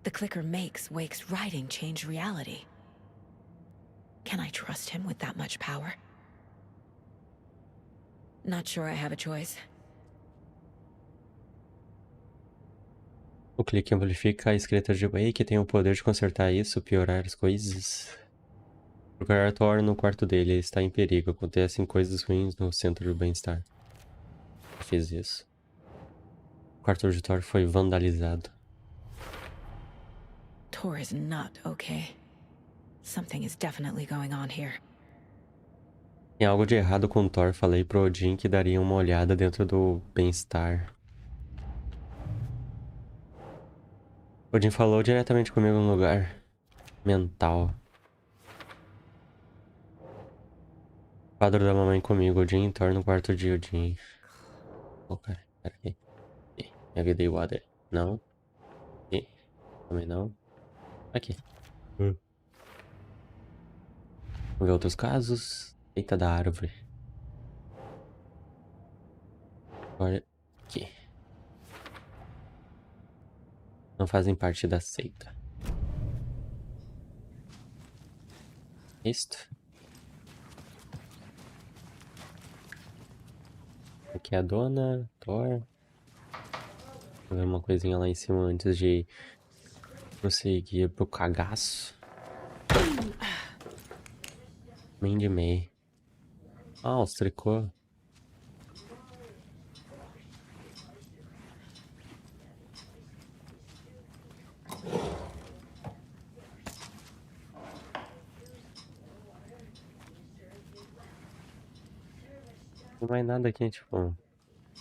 The clicker makes Wake's writing change reality. Can I trust him with that much power? Not sure I have a choice. O clique amplifica a escrita de Wake tem o poder de consertar isso, piorar as coisas. Procurar Thor no quarto dele, ele está em perigo. Acontecem coisas ruins no centro do bem-estar. Fiz isso. O quarto de Thor foi vandalizado. Thor is not okay. Something is definitely going on here. Tem algo de errado com Thor. Falei pro Odin que daria uma olhada dentro do bem-estar. Odin falou diretamente comigo no lugar mental. Quadro da mamãe comigo. Odin e Thor no quarto de Odin. Oh, cara. Pera aí. Everyday Water. Não. Aqui. Também não. Aqui. Vamos ver outros casos. Eita da árvore. Olha aqui. Não fazem parte da seita. Isto. Aqui é a dona, Thor. Vou ver uma coisinha lá em cima antes de prosseguir pro cagaço. Mandy May. Ah, os tricô. Não vai nada aqui, tipo...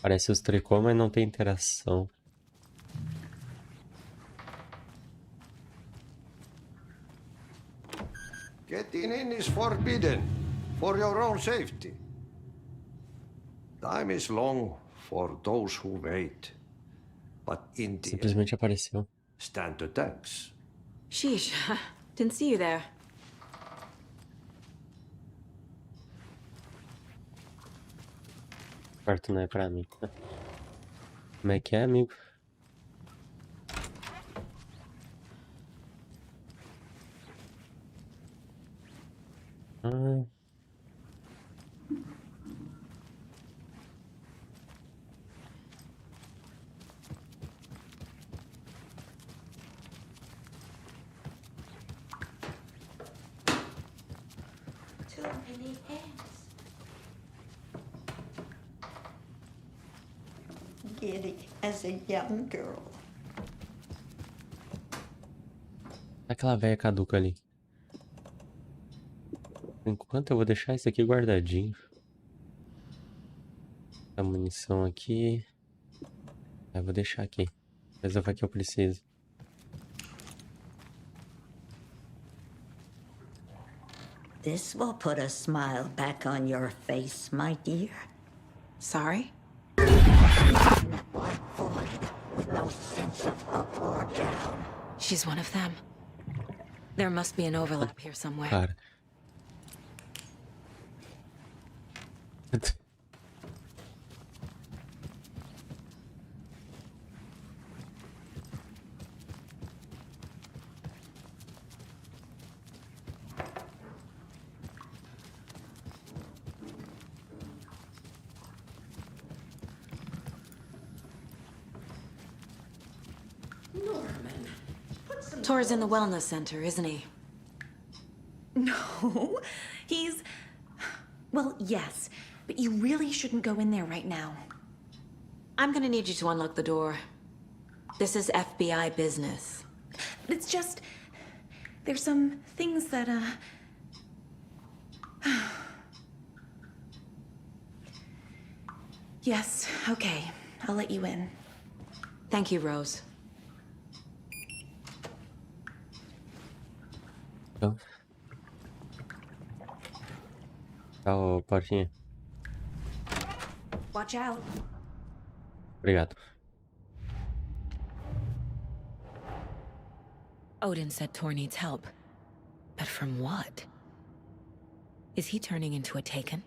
Parece os tricô, mas não tem interação. Getting in is forbidden, for your own safety. Time is long for those who wait. But in the Simplesmente apareceu. stand to thanks. Sheesh. Didn't see you there. Quarto não é pra mim. Como é que é, amigo? Ah. Too many hands. Giddy as a young girl. Aquela velha caduca ali. Enquanto eu vou deixar isso aqui guardadinho. A munição aqui. Eu vou deixar aqui. Mas vai que eu preciso. This will put a smile back on your face, my dear. Sorry? No sense of up or down. She's one of them. There must be an overlap here somewhere. Cara. Tor's in the wellness center, isn't he? No, he's... Well, yes, but you really shouldn't go in there right now. I'm gonna need you to unlock the door. This is FBI business. It's just... There's some things that, Yes, okay. I'll let you in. Thank you, Rose. Então. Tchau, portinha. Watch out. Obrigado. Odin said Tor needs help. But from what? Is he turning into a Taken?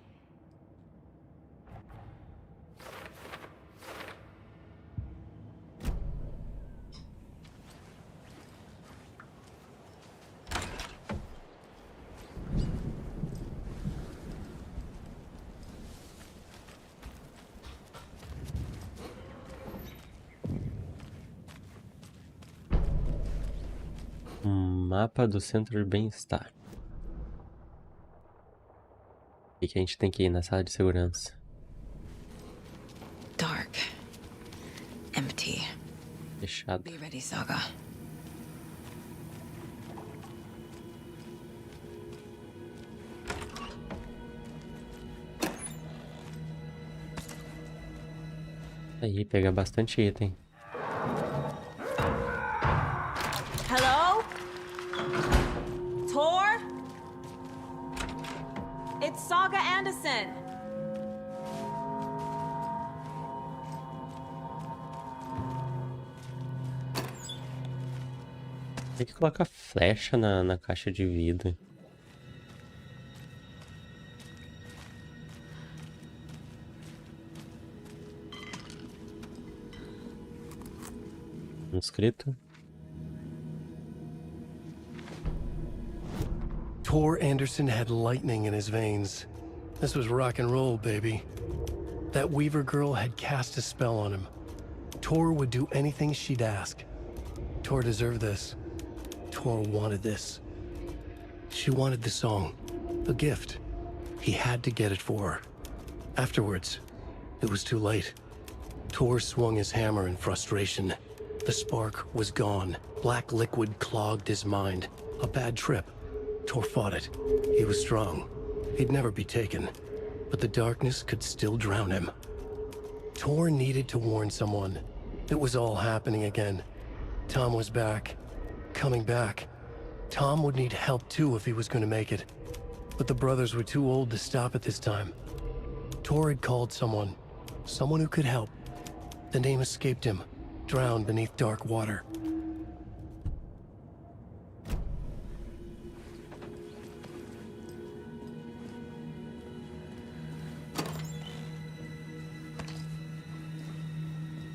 Mapa do centro de bem-estar. E que a gente tem que ir na sala de segurança. Dark. Empty. Fechado. Be ready, Saga. Aí, pegar bastante item. Hello? Tor? It's Saga Anderson. Tem que colocar flecha na caixa de vida. Inscrito. Tor Anderson had lightning in his veins. This was rock and roll, baby. That Weaver girl had cast a spell on him. Tor would do anything she'd ask. Tor deserved this. Tor wanted this. She wanted the song, a gift. He had to get it for her. Afterwards, it was too late. Tor swung his hammer in frustration. The spark was gone. Black liquid clogged his mind. A bad trip. Tor fought it. He was strong. He'd never be taken. But the darkness could still drown him. Tor needed to warn someone. It was all happening again. Tom was back. Coming back. Tom would need help too if he was going to make it. But the brothers were too old to stop it this time. Tor had called someone. Someone who could help. The name escaped him. Drowned beneath dark water.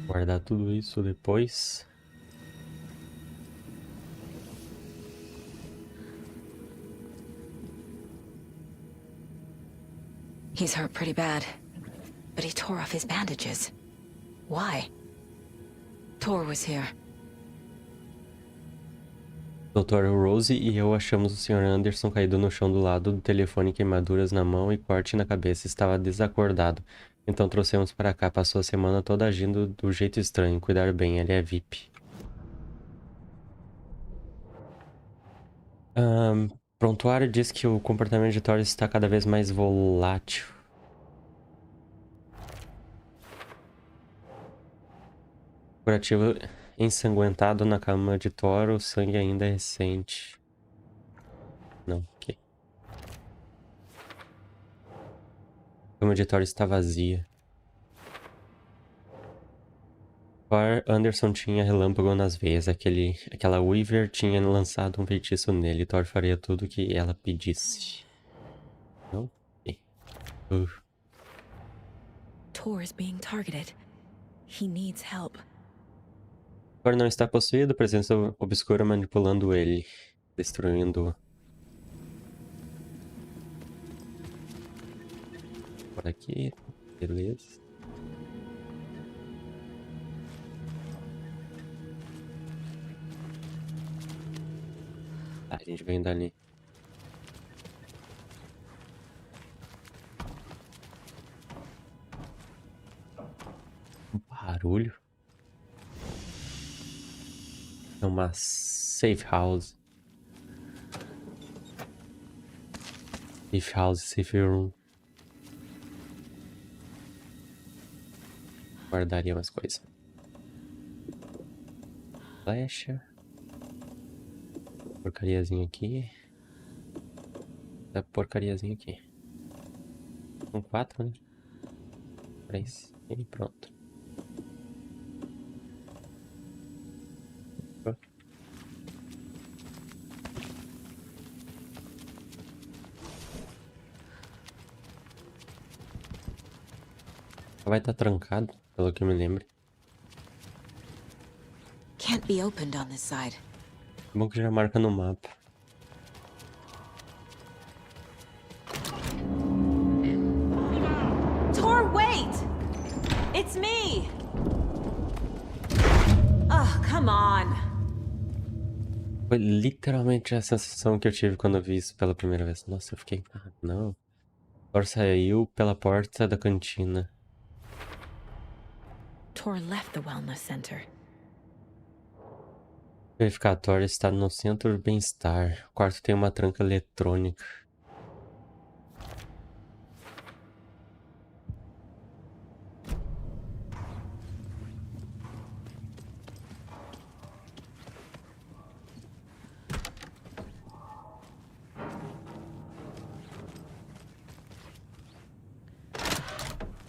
Guardar tudo isso depois. He's hurt pretty bad, but he tore off his bandages. Why? Tor was here. Dr. Rose e eu achamos o Sr. Anderson caído no chão do lado do telefone, queimaduras na mão e corte na cabeça. Estava desacordado. Então trouxemos para cá. Passou a semana toda agindo do jeito estranho. Cuidar bem, ele é VIP. Prontuário diz que o comportamento de Tor está cada vez mais volátil. Curativo ensanguentado na cama de Tor, o sangue ainda é recente. Não, ok. A cama de Tor está vazia. Thor Anderson tinha relâmpago nas veias. Aquela Weaver tinha lançado um feitiço nele. Thor faria tudo o que ela pedisse. Não? Okay. Tor is being targeted. He needs help. Thor não está possuído, presença obscura manipulando ele, destruindo-o. Por aqui, beleza. A gente vem dali. Barulho. É uma safe house. Safe house, safe room. Guardaria umas coisas. Flecha. Porcariazinha aqui. Da porcariazinha aqui. São 4, né? 3. E pronto. Vai estar trancado, pelo que eu me lembro. Can't be opened on this side. Bom que já marca no mapa. Tor, wait! It's me! Oh, come on. Foi literalmente a sensação que eu tive quando eu vi isso pela primeira vez. Nossa, eu fiquei... Ah, não. Thor saiu pela porta da cantina. Tor left the wellness center. O verificatório está no centro do bem-estar. O quarto tem uma tranca eletrônica.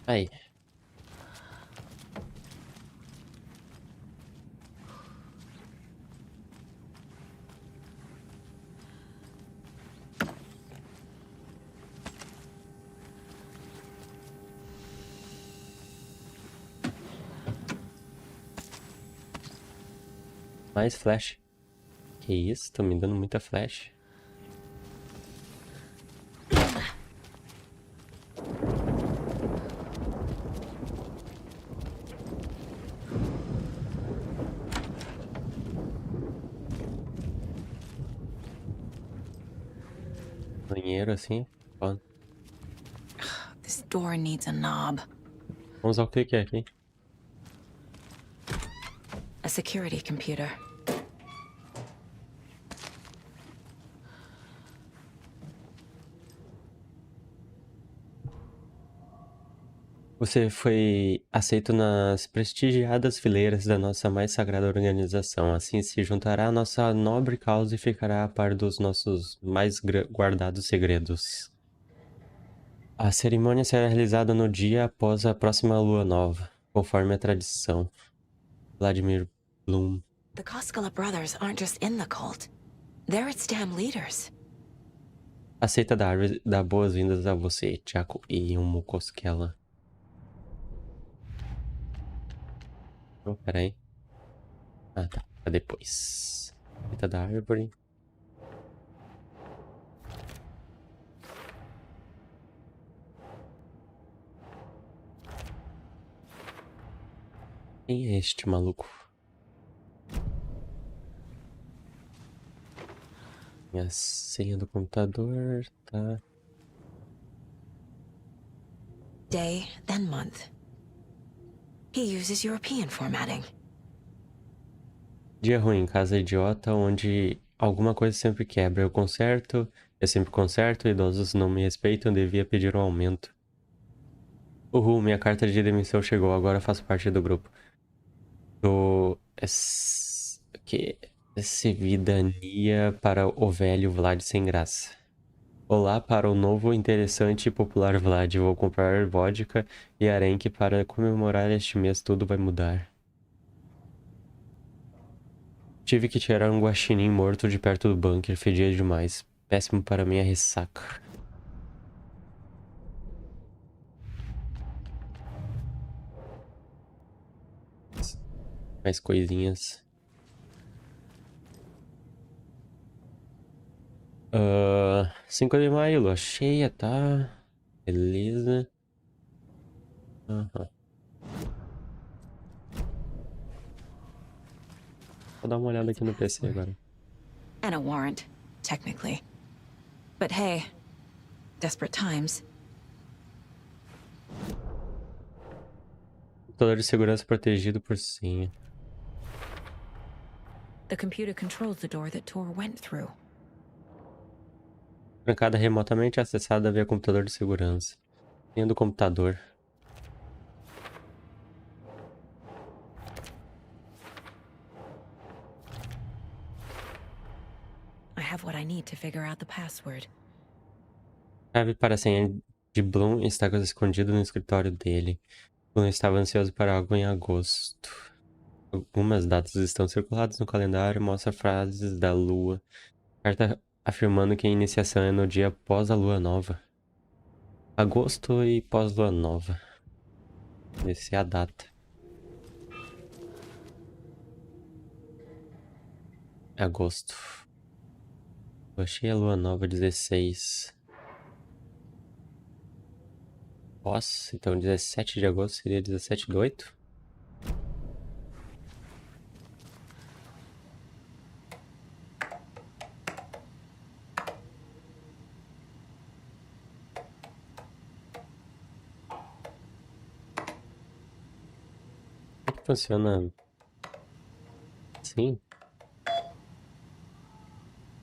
Aí. Mais flash. Que isso? Tô me dando muita flash. Banheiro assim. Ó. This door needs a knob. Vamos ao que é aqui. A security computer. Você foi aceito nas prestigiadas fileiras da nossa mais sagrada organização. Assim se juntará à nossa nobre causa e ficará a par dos nossos mais guardados segredos. A cerimônia será realizada no dia após a próxima lua nova, conforme a tradição. Vladimir Bloom. The Koskela brothers aren't just in the cult. They're its damn leaders. Aceita dar boas-vindas a você, Tiago e um Koskela. Oh, peraí. Ah, tá. Pra depois. Aceita da árvore. Quem é este maluco? Minha senha do computador, tá? Day, then month. He uses European formatting. Dia ruim, casa idiota, onde alguma coisa sempre quebra. Eu sempre conserto, idosos não me respeitam, devia pedir um aumento. Uhul, minha carta de demissão chegou, agora faço parte do grupo. Esse vidania para o velho Vlad sem graça. Olá para o novo, interessante e popular Vlad. Vou comprar vodka e arenque para comemorar este mês. Tudo vai mudar. Tive que tirar um guaxinim morto de perto do bunker. Fedia demais. Péssimo para minha ressaca. Mais coisinhas. 5 de maio, lua cheia, tá? Beleza. Aham. Vou dar uma olhada aqui no PC agora. And a warrant, technically. But hey, desperate times. Computador de segurança protegido por senha. The computer controls the door that Tor went through. Trancada remotamente acessada via computador de segurança. Senha do computador. I have what I need to figure out the password. Chave para a senha de Bloom está escondido no escritório dele. Bloom estava ansioso para algo em agosto. Algumas datas estão circuladas no calendário, mostra frases da lua. Carta afirmando que a iniciação é no dia após a lua nova. Agosto e pós-lua nova. Essa é a data. Agosto. Eu achei a lua nova 16. Pós, então 17 de agosto seria 17 de 8? Funciona assim?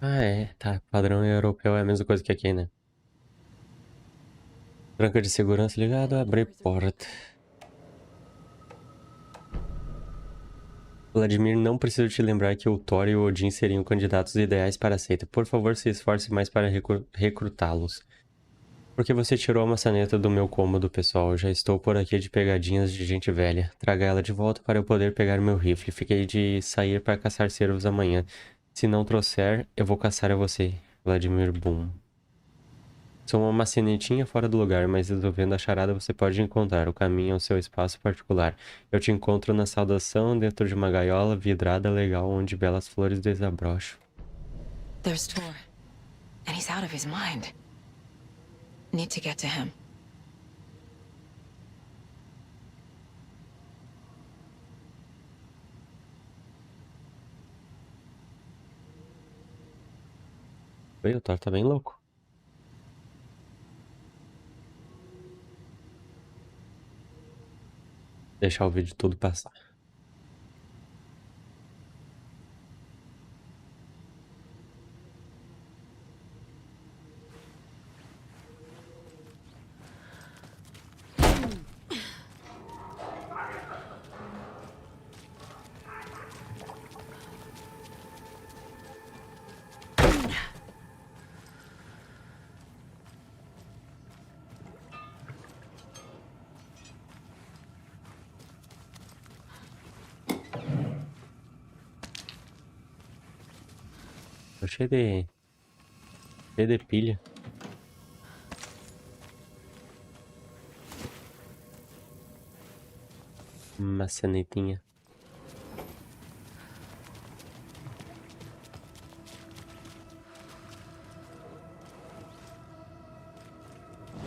Ah, é. Tá. Padrão europeu é a mesma coisa que aqui, né? Tranca de segurança ligado, abre porta. Vladimir, não preciso te lembrar que o Thor e o Odin seriam candidatos ideais para a seita. Por favor, se esforce mais para recrutá-los. Porque você tirou a maçaneta do meu cômodo, pessoal. Já estou por aqui de pegadinhas de gente velha. Traga ela de volta para eu poder pegar meu rifle. Fiquei de sair para caçar cervos amanhã. Se não trouxer, eu vou caçar a você. Vladimir Boom. Sou uma maçanetinha fora do lugar, mas resolvendo a charada você pode encontrar o caminho ao seu espaço particular. Eu te encontro na saudação dentro de uma gaiola vidrada legal onde belas flores desabrocham. There's Tor, and he's out of his mind. Need to get to him. Oi, o Thor tá bem louco. Deixar o vídeo todo passar. Tô cheio de pilha. Maçanetinha.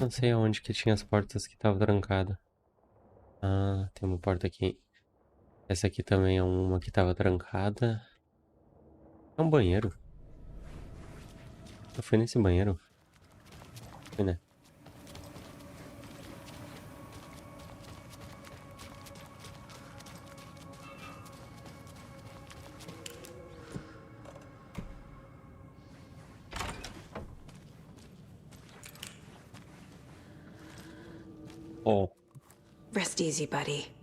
Não sei aonde que tinha as portas que estavam trancadas. Ah, tem uma porta aqui. Essa aqui também é uma que estava trancada. É um banheiro. Eu fui nesse banheiro. Fui, né? Oh. Rest easy, buddy.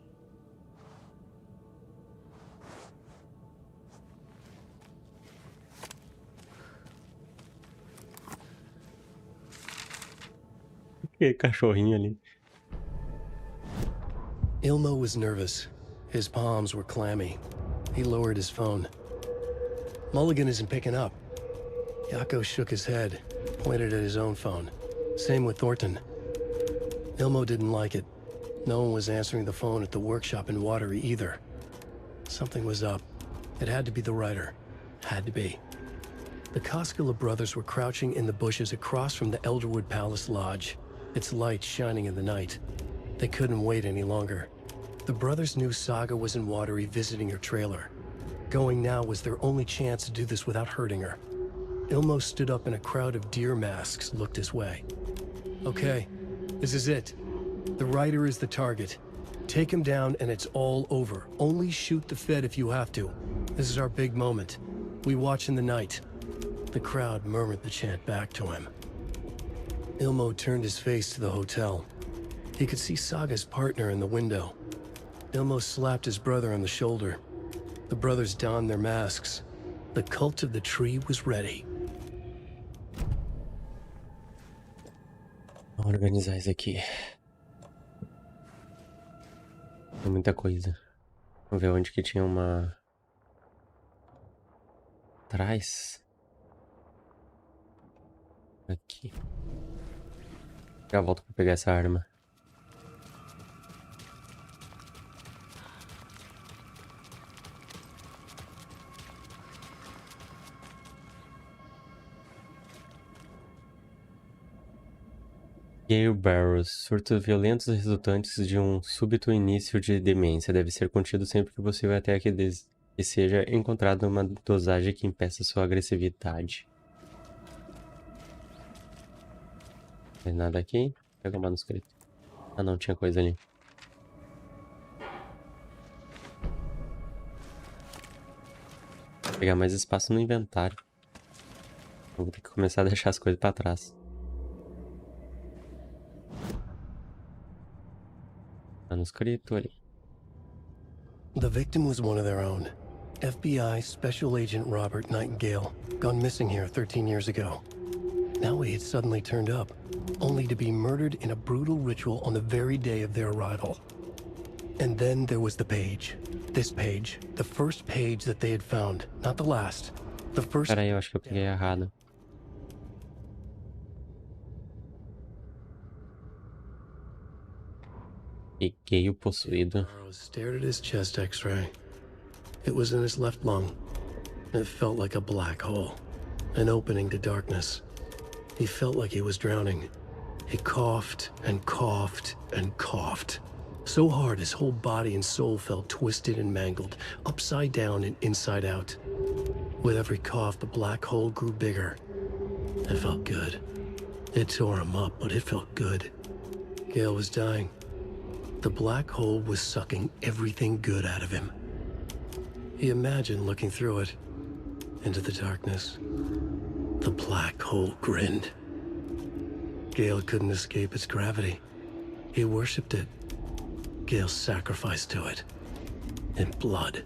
Que cachorrinho ali. Ilmo was nervous. His palms were clammy. He lowered his phone. Mulligan isn't picking up. Yako shook his head, pointed at his own phone. Same with Thornton. Ilmo didn't like it. No one was answering the phone at the workshop in Watery either. Something was up. It had to be the writer. Had to be. The Koskela brothers were crouching in the bushes across from the Elderwood Palace Lodge, its light shining in the night. They couldn't wait any longer. The brothers knew Saga was in Watery visiting her trailer. Going now was their only chance to do this without hurting her. Ilmo stood up and a crowd of deer masks looked his way. Okay, this is it. The writer is the target. Take him down and it's all over. Only shoot the Fed if you have to. This is our big moment. We watch in the night. The crowd murmured the chant back to him. Ilmo turned his face to the hotel. He could see Saga's partner in the window. Ilmo slapped his brother on the shoulder. The brothers donned their masks. The cult of the tree was ready. Vamos organizar isso aqui. É muita coisa. Vamos ver onde que tinha uma... Atrás. Aqui. Já volto pra pegar essa arma. Gale Barrows. Surtos violentos resultantes de um súbito início de demência. Deve ser contido sempre que possível até que seja encontrado uma dosagem que impeça sua agressividade. Não tem nada aqui. Pega o manuscrito. Ah não, tinha coisa ali. Pegar mais espaço no inventário. Eu vou ter que começar a deixar as coisas pra trás. Manuscrito ali. The victim was one of their own. FBI Special Agent Robert Nightingale, gone missing here 13 years ago. Now he had suddenly turned up, only to be murdered in a brutal ritual on the very day of their arrival. And then there was the page. This page, the first page that they had found, not the last. The first... Pera aí, eu acho que eu peguei errado. Peguei o possuído. Stared at his chest x-ray. It was in his left lung. It felt like a black hole, an opening to darkness. He felt like he was drowning. He coughed and coughed and coughed. So hard his whole body and soul felt twisted and mangled, upside down and inside out. With every cough, the black hole grew bigger. It felt good. It tore him up, but it felt good. Gale was dying. The black hole was sucking everything good out of him. He imagined looking through it, into the darkness. The black hole grinned. Gale couldn't escape its gravity. He worshipped it. Gale sacrificed to it. In blood.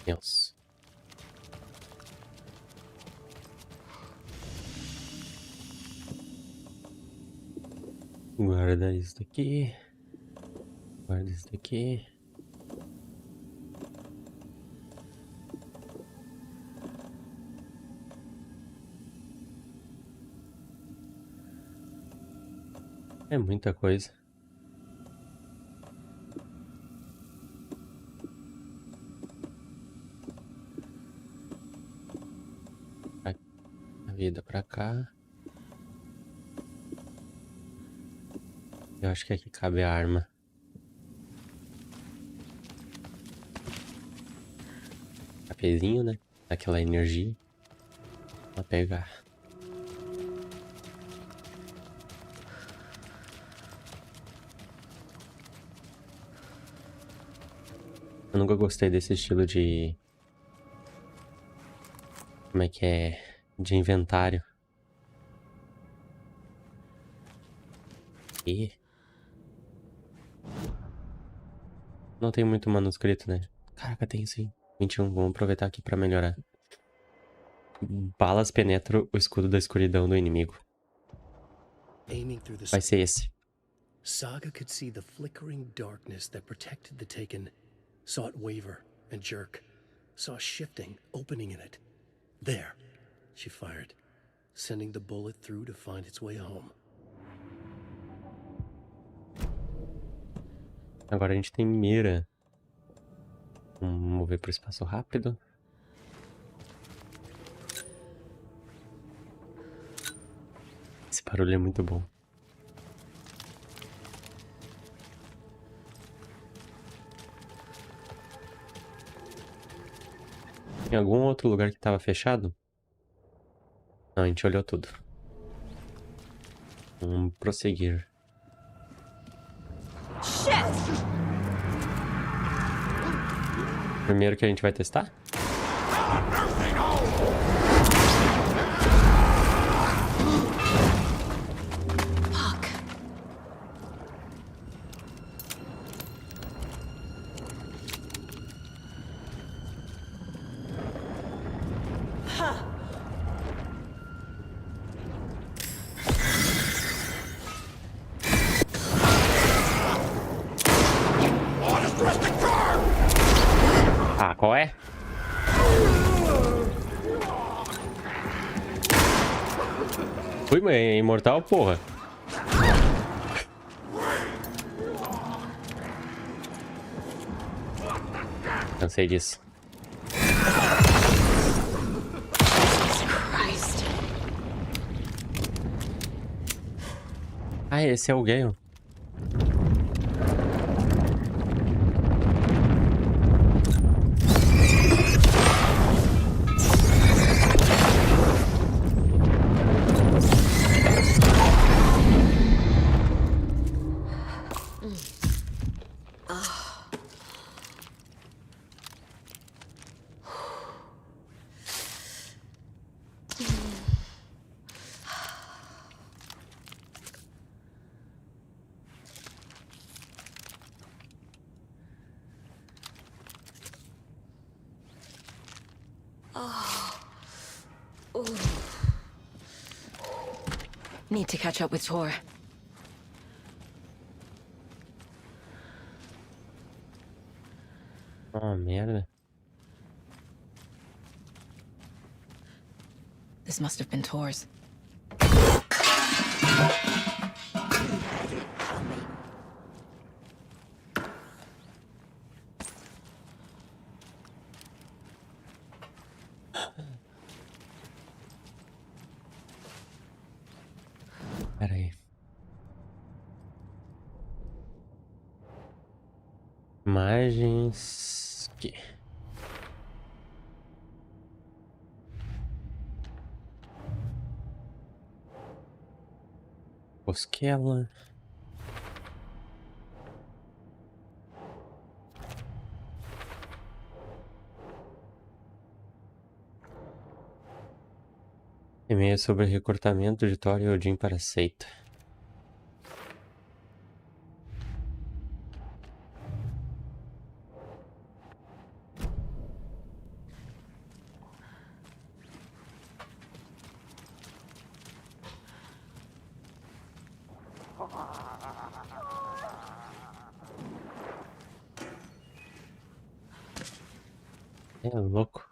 Deus. Guarda isso daqui. Guarda isso daqui. É muita coisa. A vida pra cá. Eu acho que aqui cabe a arma. Cafezinho, né? Aquela energia. Pra pegar. Eu nunca gostei desse estilo de... Como é que é? De inventário. E... Não tem muito manuscrito, né? Caraca, tem sim. 21, vamos aproveitar aqui pra melhorar. Balas penetram o escudo da escuridão do inimigo. Vai ser esse. Saga could see the flickering darkness that protected the Taken. Saw it waver and jerk. Saw a shifting opening in it. There, she fired, sending the bullet through to find its way home. Agora a gente tem mira. Vamos mover pro espaço rápido. Esse barulho é muito bom. Tem algum outro lugar que tava fechado? Não, a gente olhou tudo. Vamos prosseguir. Primeiro que a gente vai testar? Ah, qual é? Ui, mas é imortal, porra. Cansei disso. Ah, esse é o Gale. Need to catch up with Tor. Oh, merda. This must have been Tor's. Pera aí. Imagens... Aqui. Bosquela. E-mail sobre recrutamento de Thor e Odin para a seita. É louco.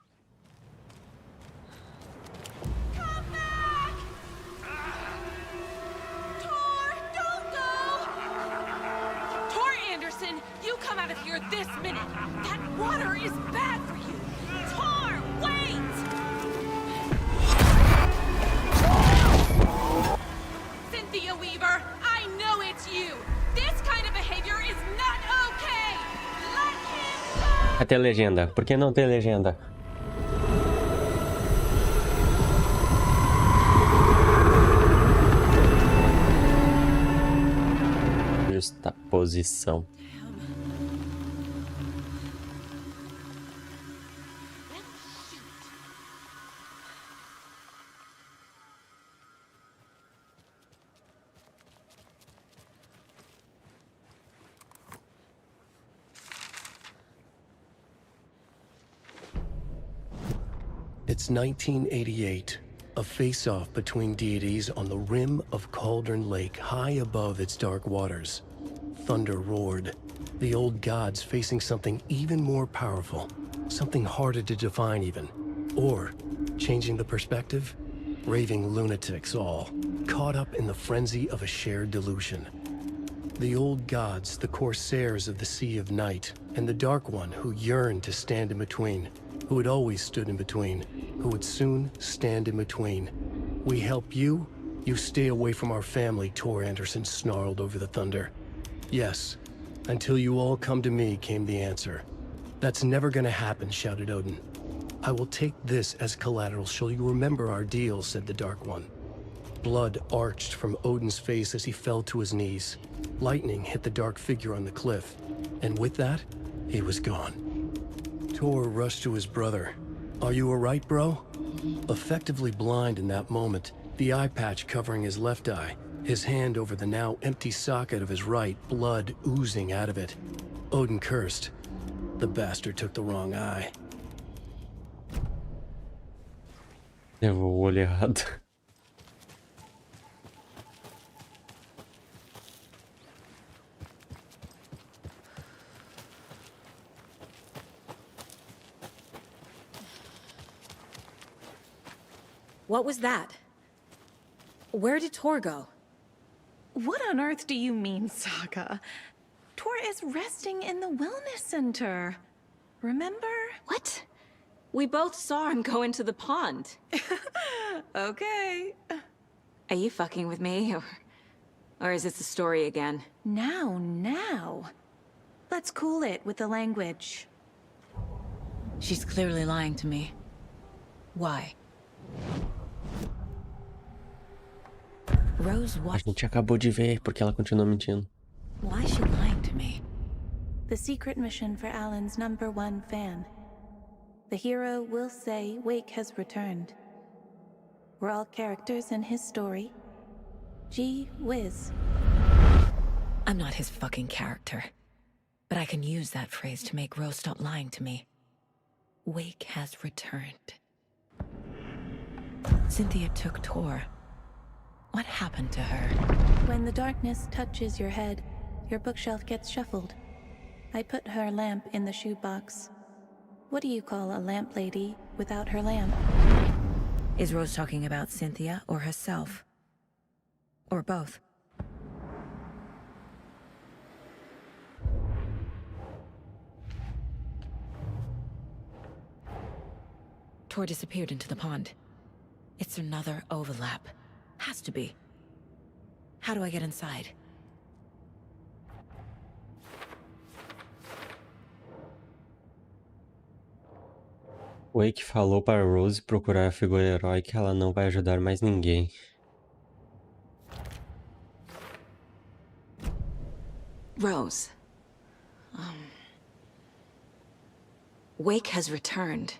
You come out of here this minute! That water is bad for you! Tor, wait! Cynthia Weaver, I know it's you! This kind of behavior is not okay! Let him go! Até legenda. Por que não tem legenda? Justaposição. It's 1988, a face-off between deities on the rim of Cauldron Lake, high above its dark waters. Thunder roared, the old gods facing something even more powerful, something harder to define even. Or, changing the perspective, raving lunatics all, caught up in the frenzy of a shared delusion. The old gods, the corsairs of the Sea of Night, and the Dark One who yearned to stand in between, who had always stood in between, who would soon stand in between. We help you, you stay away from our family, Tor Anderson snarled over the thunder. Yes, until you all come to me, came the answer. That's never gonna happen, shouted Odin. I will take this as collateral, shall you remember our deal, said the Dark One. Blood arched from Odin's face as he fell to his knees. Lightning hit the dark figure on the cliff, and with that, he was gone. Tor rushed to his brother. Are you alright, bro? Effectively blind in that moment, the eye patch covering his left eye, his hand over the now empty socket of his right, blood oozing out of it. Odin cursed. The bastard took the wrong eye. Levou o olho errado. What was that? Where did Tor go? What on earth do you mean, Saga? Tor is resting in the wellness center. Remember? What? We both saw him go into the pond. Okay. Are you fucking with me, or is this the story again? Now. Let's cool it with the language. She's clearly lying to me. Why? Rose, A what? gente acabou de ver porque ela continua mentindo. Why is she lying to me? The secret mission for Alan's #1 fan. The hero will say Wake has returned. We're all characters in his story. Gee whiz. I'm not his fucking character. But I can use that phrase to make Rose stop lying to me. Wake has returned. Cynthia took Tor. What happened to her? When the darkness touches your head, your bookshelf gets shuffled. I put her lamp in the shoebox. What do you call a lamp lady without her lamp? Is Rose talking about Cynthia or herself? Or both? Tor disappeared into the pond. It's another overlap. Has to be. How do I get inside? Wake falou para Rose procurar a figura heróica, ela não vai ajudar mais ninguém. Rose. Wake has returned.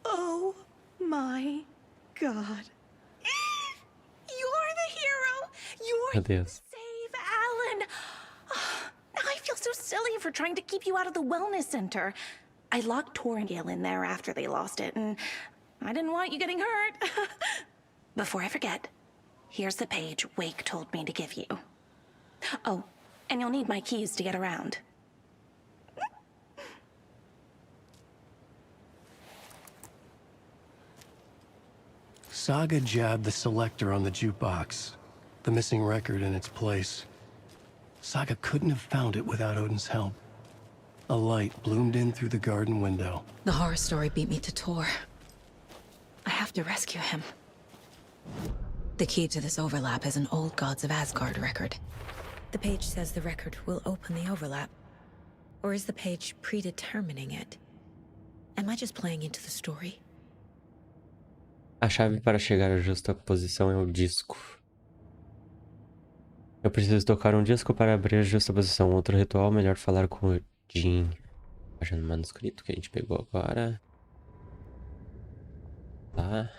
Oh my God. You're the hero! You're Meu Deus. Save Alan! I feel so silly for trying to keep you out of the wellness center. I locked Tor and Gale in there after they lost it, and I didn't want you getting hurt. Before I forget, here's the page Wake told me to give you. Oh, and you'll need my keys to get around. Saga jabbed the selector on the jukebox, the missing record in its place. Saga couldn't have found it without Odin's help. A light bloomed in through the garden window. The horror story beat me to Tor. I have to rescue him. The key to this overlap is an old Gods of Asgard record. The page says the record will open the overlap. Or is the page predetermining it? Am I just playing into the story? A chave para chegar à justa posição é o disco. Eu preciso tocar um disco para abrir a justa posição. Outro ritual, melhor falar com o Jean. Página no manuscrito que a gente pegou agora. Tá.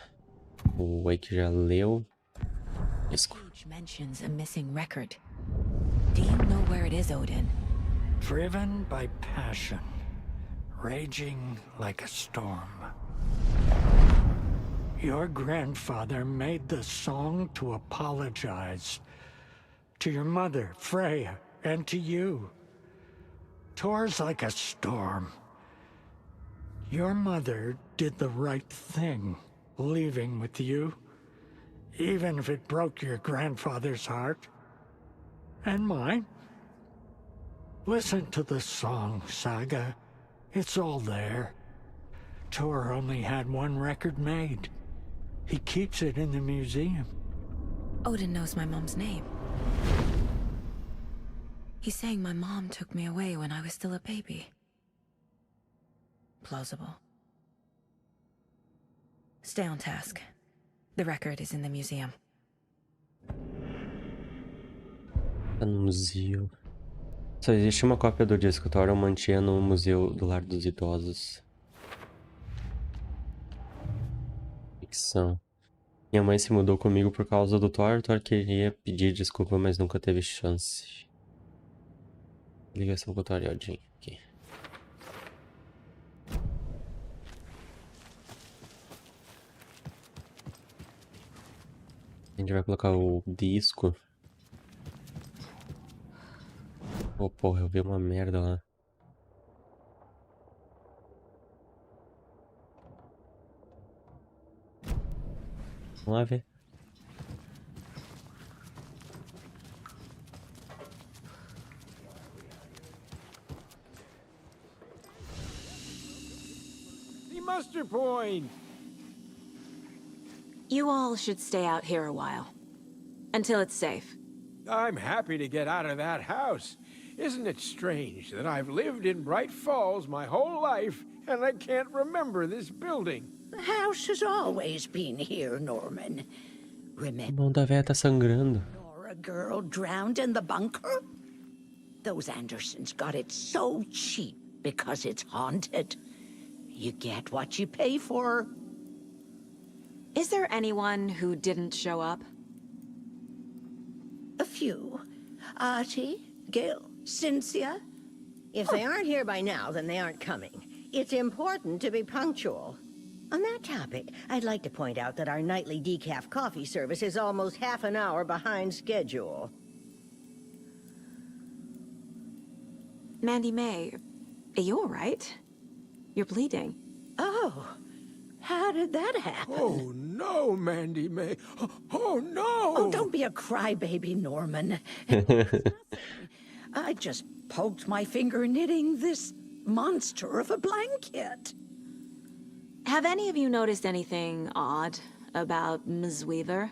O Wake já leu. Disco. Page mentions a missing record. Do you know where it is, Odin? Driven by passion, raging like a storm. Your grandfather made the song to apologize. To your mother, Freya, and to you. Tor's like a storm. Your mother did the right thing, leaving with you. Even if it broke your grandfather's heart. And mine. Listen to the song, Saga. It's all there. Tor only had one record made. He keeps it in the museum. Odin knows my mom's name. He's saying my mom took me away when I was still a baby. Plausible. Stay on task. The record is in the museum. Tá no museu. Só existe uma cópia do disco. Thor mantinha no museu do Lar dos Idosos. Ficção. Minha mãe se mudou comigo por causa do Thor. Thor queria pedir desculpa, mas nunca teve chance. Ligação com o Thor e Odin. Aqui. A gente vai colocar o disco. Oh, porra, eu vi uma merda lá. Vamos lá ver. The muster point! You all should stay out here a while. Until it's safe. I'm happy to get out of that house. Isn't it strange that I've lived in Bright Falls my whole life and I can't remember this building? The house has always been here, Norman. A Remember mão da véia tá sangrando. a girl drowned in the bunker? Those Andersons got it so cheap because it's haunted. You get what you pay for. Is there anyone who didn't show up? A few. Artie, Gil, Cynthia. If they aren't here by now, then they aren't coming. It's important to be punctual. On that topic, I'd like to point out that our nightly decaf coffee service is almost half an hour behind schedule. Mandy May, are you all right? You're bleeding. Oh, how did that happen? Oh, no, Mandy May. Oh, no! Oh, don't be a crybaby, Norman. I just poked my finger knitting this monster of a blanket. Have any of you noticed anything odd about Ms. Weaver?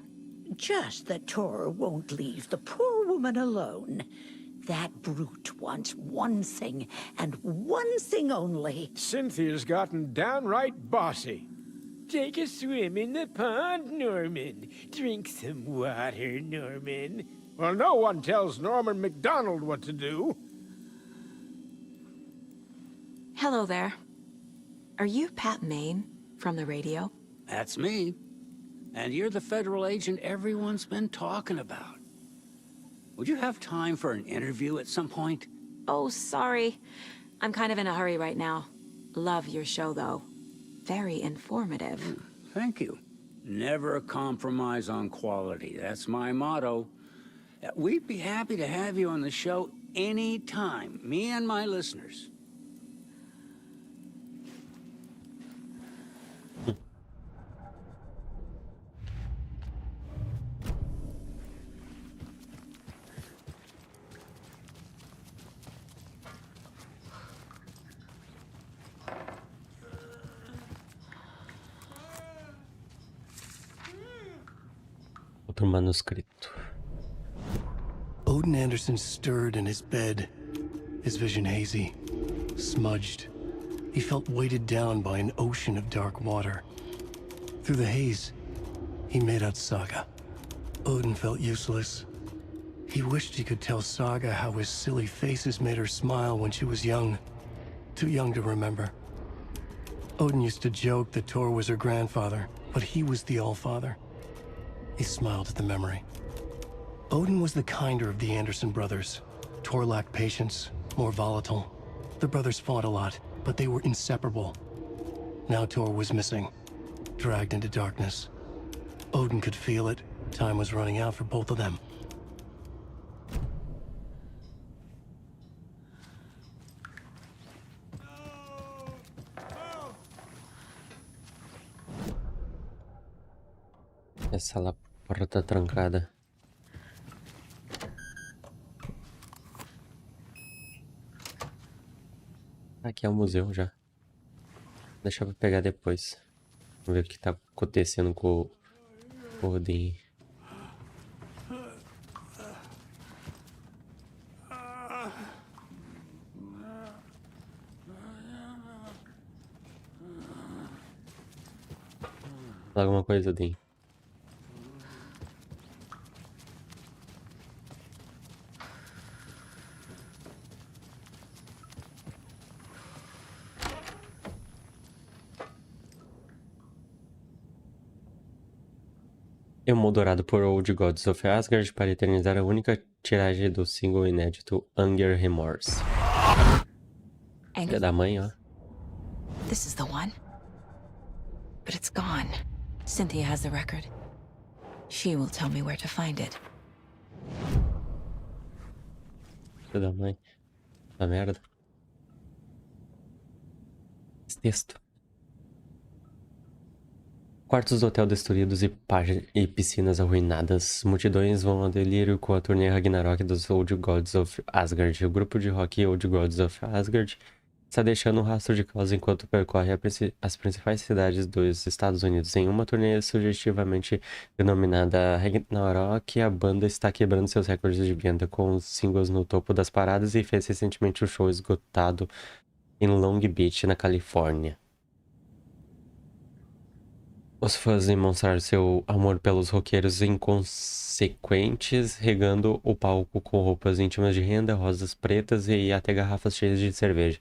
Just that Tor won't leave the poor woman alone. That brute wants one thing, and one thing only. Cynthia's gotten downright bossy. Take a swim in the pond, Norman. Drink some water, Norman. Well, no one tells Norman MacDonald what to do. Hello there. Are you Pat Maine from the radio? That's me. And you're the federal agent everyone's been talking about. Would you have time for an interview at some point? Oh, sorry. I'm kind of in a hurry right now. Love your show, though. Very informative. Thank you. Never compromise on quality. That's my motto. We'd be happy to have you on the show anytime, me and my listeners. Outro manuscrito. Odin Anderson stirred in his bed, his vision hazy, smudged. He felt weighted down by an ocean of dark water. Through the haze, he made out Saga. Odin felt useless. He wished he could tell Saga how his silly faces made her smile when she was young. Too young to remember. Odin used to joke that Tor was her grandfather, but he was the Allfather. He smiled at the memory. Odin was the kinder of the Anderson brothers. Tor lacked patience, more volatile. The brothers fought a lot, but they were inseparable. Now Tor was missing, dragged into darkness. Odin could feel it. Time was running out for both of them. Essa porta trancada. Aqui é o museu já. Deixa eu pegar depois. Vamos ver o que tá acontecendo com o Odin. Fala alguma coisa, Odin. E o moldurado por Old Gods of Asgard para eternizar a única tiragem do single inédito Anger Remorse. Filha da mãe, ó. This is the one. But it's gone. Cynthia has the record. She will tell me where to find it. Filha da mãe. A merda. Esse texto. Quartos do hotel destruídos e piscinas arruinadas. Multidões vão ao delírio com a turnê Ragnarok dos Old Gods of Asgard. O grupo de rock Old Gods of Asgard está deixando um rastro de caos enquanto percorre as principais cidades dos Estados Unidos. Em uma turnê sugestivamente denominada Ragnarok, a banda está quebrando seus recordes de venda com os singles no topo das paradas e fez recentemente um show esgotado em Long Beach, na Califórnia. Os fãs demonstraram seu amor pelos roqueiros inconsequentes, regando o palco com roupas íntimas de renda, rosas pretas e até garrafas cheias de cerveja.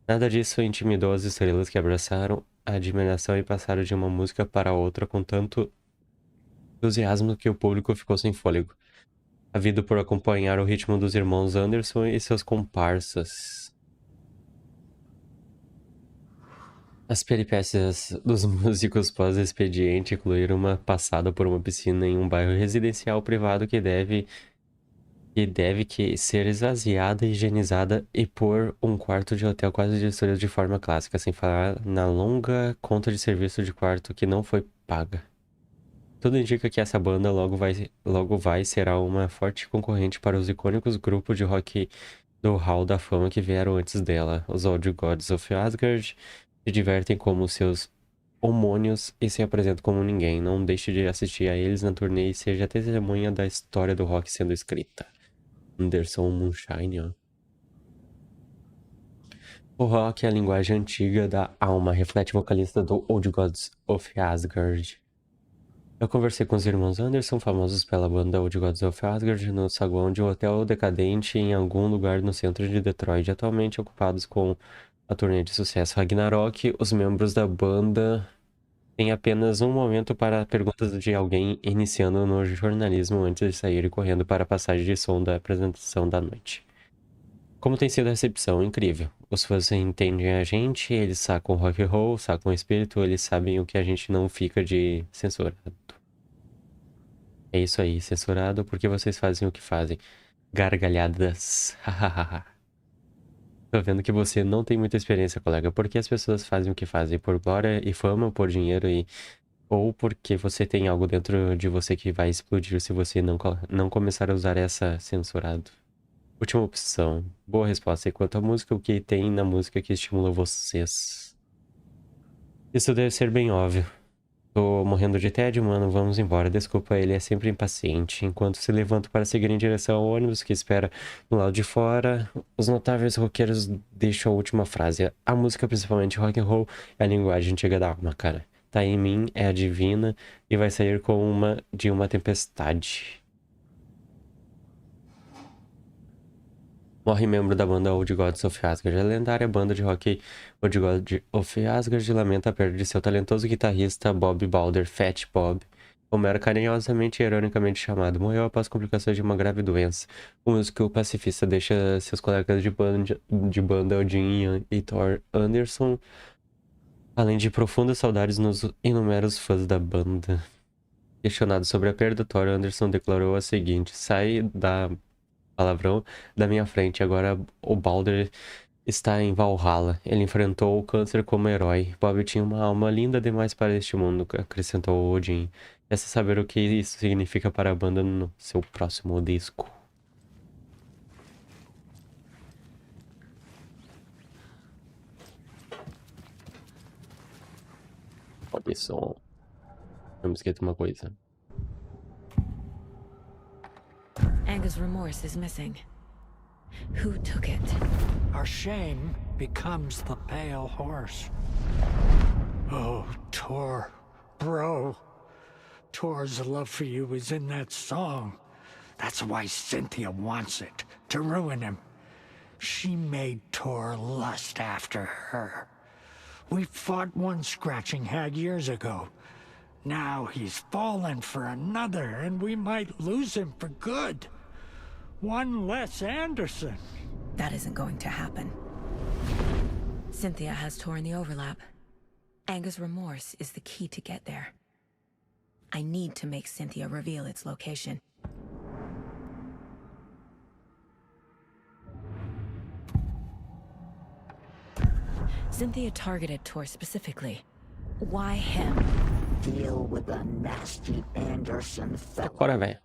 Nada disso intimidou as estrelas que abraçaram a admiração e passaram de uma música para outra com tanto entusiasmo que o público ficou sem fôlego, ávido por acompanhar o ritmo dos irmãos Anderson e seus comparsas. As peripécias dos músicos pós-expediente incluíram uma passada por uma piscina em um bairro residencial privado que deve ser esvaziada, higienizada e por um quarto de hotel quase destruído de forma clássica, sem falar na longa conta de serviço de quarto que não foi paga. Tudo indica que essa banda logo vai será uma forte concorrente para os icônicos grupos de rock do Hall da Fama que vieram antes dela. Os Old Gods of Asgard se divertem como seus homônios e se apresentam como ninguém. Não deixe de assistir a eles na turnê e seja testemunha da história do rock sendo escrita. Anderson Moonshine, ó. O rock é a linguagem antiga da alma, reflete o vocalista do Old Gods of Asgard. Eu conversei com os irmãos Anderson, famosos pela banda Old Gods of Asgard, no saguão de um hotel decadente em algum lugar no centro de Detroit, atualmente ocupados com a turnê de sucesso Ragnarok. Os membros da banda têm apenas um momento para perguntas de alguém iniciando no jornalismo antes de sair correndo para a passagem de som da apresentação da noite. Como tem sido a recepção? Incrível. Os fãs entendem a gente, eles sacam rock and roll, sacam o espírito, eles sabem o que a gente não fica de censurado. É isso aí, censurado porque vocês fazem o que fazem. Gargalhadas. Hahaha. Tô vendo que você não tem muita experiência, colega. Por que as pessoas fazem o que fazem? Por glória e fama, por dinheiro e... Ou porque você tem algo dentro de você que vai explodir se você não começar a usar essa censurado. Última opção. Boa resposta. E quanto à música, o que tem na música que estimula vocês? Isso deve ser bem óbvio. Tô morrendo de tédio, mano. Vamos embora. Desculpa, ele é sempre impaciente. Enquanto se levanta para seguir em direção ao ônibus que espera no lado de fora, os notáveis roqueiros deixam a última frase. A música, principalmente rock and roll, é a linguagem antiga da alma, cara. Tá em mim, é a divina e vai sair de uma tempestade. Morre membro da banda Old Gods of Asgard. A lendária banda de rock Old Gods of Asgard lamenta a perda de seu talentoso guitarrista Bob Balder, Fat Bob, como era carinhosamente e ironicamente chamado. Morreu após complicações de uma grave doença. O músico pacifista deixa seus colegas de banda Odin e Thor Anderson, além de profundas saudades nos inúmeros fãs da banda. Questionado sobre a perda, Thor Anderson declarou a seguinte: sai da palavrão da minha frente, agora o Balder está em Valhalla. Ele enfrentou o câncer como herói. Bob tinha uma alma linda demais para este mundo, acrescentou Odin. Resta saber o que isso significa para a banda no seu próximo disco. Olha só. Eu me esqueci de uma coisa. Angus' remorse is missing. Who took it? Our shame becomes the pale horse. Oh, Tor, bro. Tor's love for you is in that song. That's why Cynthia wants it, to ruin him. She made Tor lust after her. We fought one scratching hag years ago. Now he's fallen for another, and we might lose him for good. One less Anderson. That isn't going to happen. Cynthia has Tor in the overlap. Angus' remorse is the key to get there. I need to make Cynthia reveal its location. Cynthia targeted Tor specifically. Why him? Deal with the nasty Anderson fellow. Bora, velho.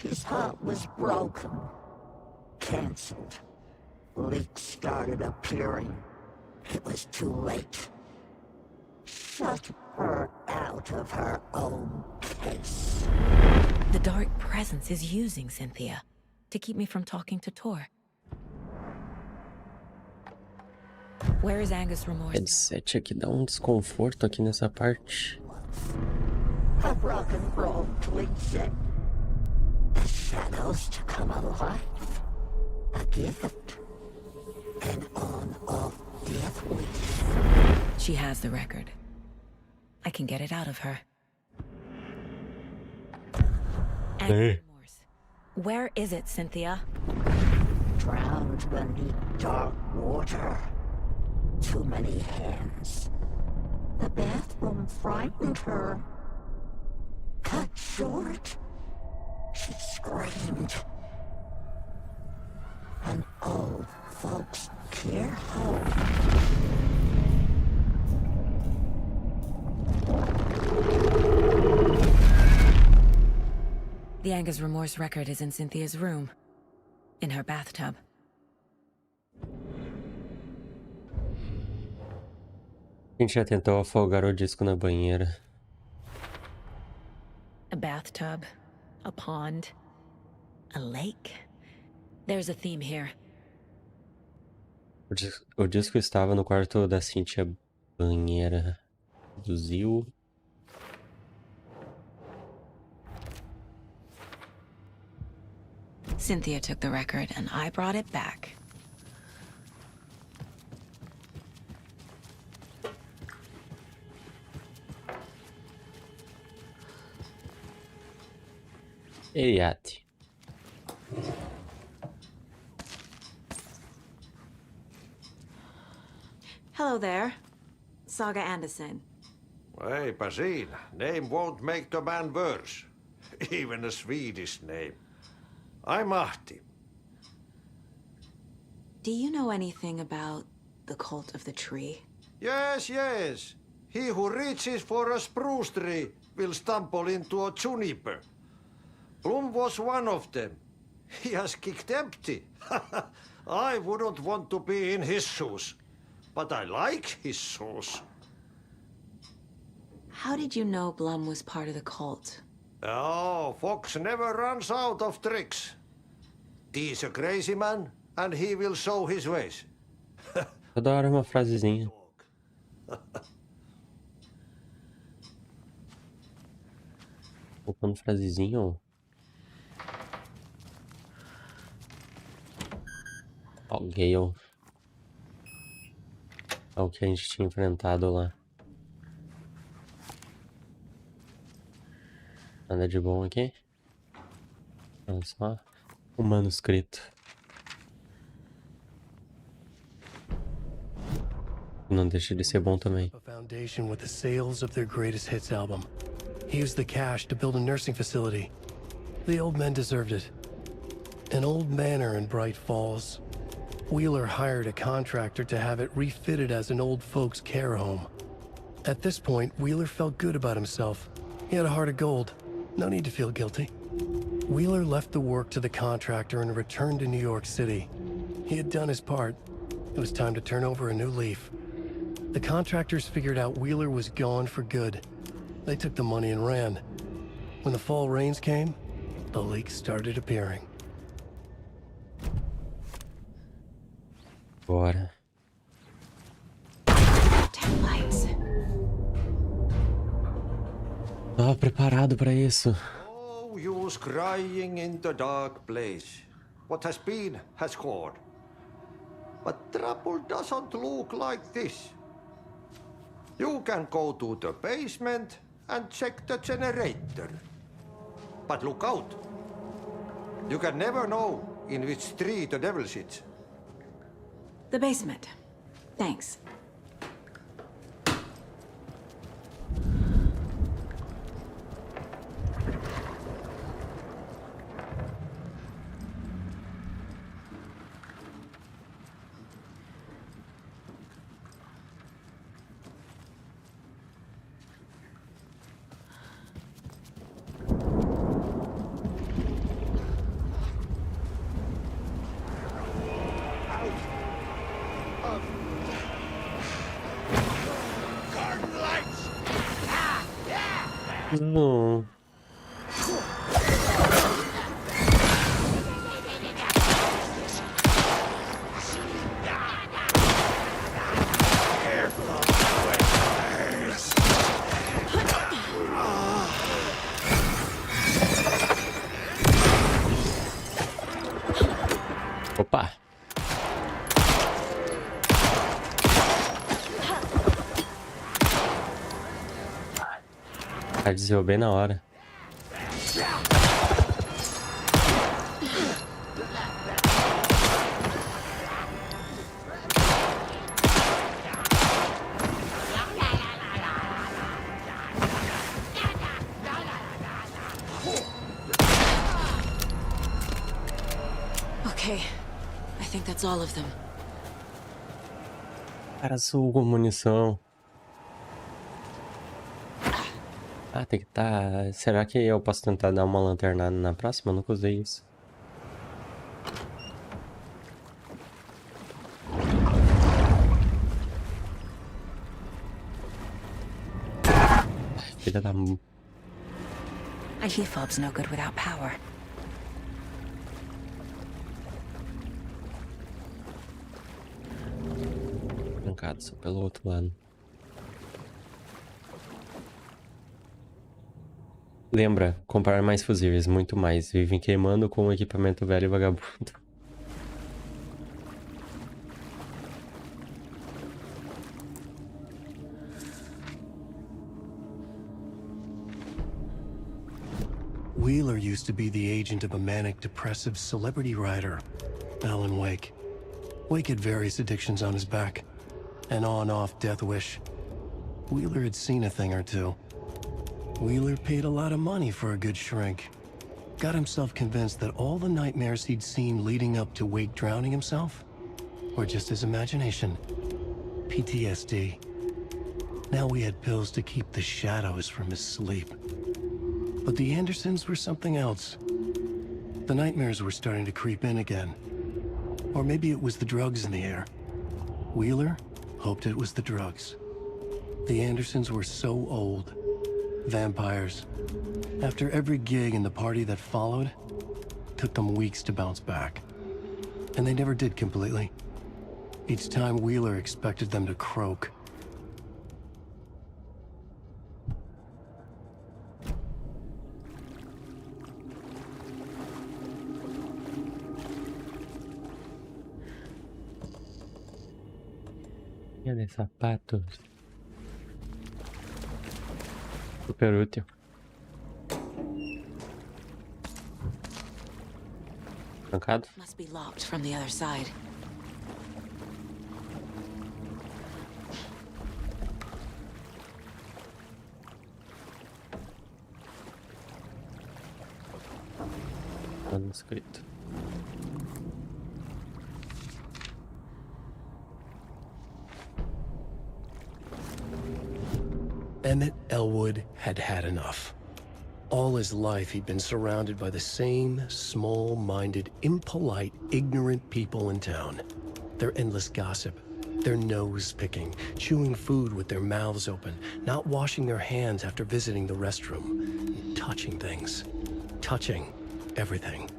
His heart was broken. Cancelled. Leaks started appearing. It was too late. Shut her out of her own case. The dark presence is using Cynthia to keep me from talking to Tor. Where is Angus' remorse? Headset aqui dá desconforto aqui nessa parte. A rock and roll twin. The shadows to come alive. A gift. An on-off death wish. She has the record. I can get it out of her. Angus' remorse. Where is it, Cynthia? Drowned beneath dark water. Too many hands. the bathroom frightened her. Cut short, she screamed. An old folks care home. The Anger's remorse record is in Cynthia's room. In her bathtub. Cynthia tentou afogar o disco na banheira. A bathtub. A pond. A lake. There's a theme here. O disco estava no quarto da Cynthia. Banheira. Produziu. Cynthia took the record and I brought it back. Eliate. Hello there. Saga Anderson. Hey, Basin, name won't make the man worse. Even a Swedish name. I'm Ahti. Do you know anything about the cult of the tree? Yes, yes. He who reaches for a spruce tree will stumble into a juniper. Blum was one of them. He has kicked empty. I wouldn't want to be in his shoes. But I like his shoes. How did you know Blum was part of the cult? Oh, Fox never runs out of tricks. He's a crazy man, and he will show his ways. Toda hora uma frasezinha. Colocando frasezinha, ó. Ó, o Gale. É o que a gente tinha enfrentado lá. Nada de bom aqui. Olha só. O manuscrito. Não deixa de ser bom também. A foundation with the sales of their greatest hits album. He used the cash to build a nursing facility. The old men deserved it. An old manor in Bright Falls. Wheeler hired a contractor to have it refitted as an old folks' care home. At this point, Wheeler felt good about himself. He had a heart of gold. No need to feel guilty. Wheeler left the work to the contractor and returned to New York City. He had done his part. It was time to turn over a new leaf. The contractors figured out Wheeler was gone for good. They took the money and ran. When the fall rains came, the leaks started appearing. Bora. Taillights. Tava preparado pra isso. Oh, you was crying in the dark place. What has been has gone. But trouble doesn't look like this. You can go to the basement and check the generator. But look out. You can never know in which tree the devil sits. The basement. Thanks. Não. Opa. Desviou bem na hora. think that's all of them. Cara, suco, munição. Ah, tem que tá... Será que eu posso tentar dar uma lanternada na próxima? Eu nunca usei isso. Filha da... I hear fob's no good without power. Trancado, só pelo outro lado. Lembra, comprar mais fusíveis, muito mais. Vivem queimando com um equipamento velho e vagabundo. Wheeler used to be the agent of a manic-depressive celebrity writer, Alan Wake. Wake had various addictions on his back. An on-off death wish. Wheeler had seen a thing or two. Wheeler paid a lot of money for a good shrink. Got himself convinced that all the nightmares he'd seen leading up to Wake drowning himself were just his imagination. PTSD. Now we had pills to keep the shadows from his sleep. But the Andersons were something else. The nightmares were starting to creep in again. Or maybe it was the drugs in the air. Wheeler hoped it was the drugs. The Andersons were so old. Vampires. After every gig and the party that followed, took them weeks to bounce back. And they never did completely. Each time Wheeler expected them to croak. Cadê sapatos? Super útil. Trancado? Must be locked from the other side. Manuscrito. Emmett Elwood had had enough. All his life, he'd been surrounded by the same small-minded, impolite, ignorant people in town. Their endless gossip, their nose-picking, chewing food with their mouths open, not washing their hands after visiting the restroom, touching things, touching everything.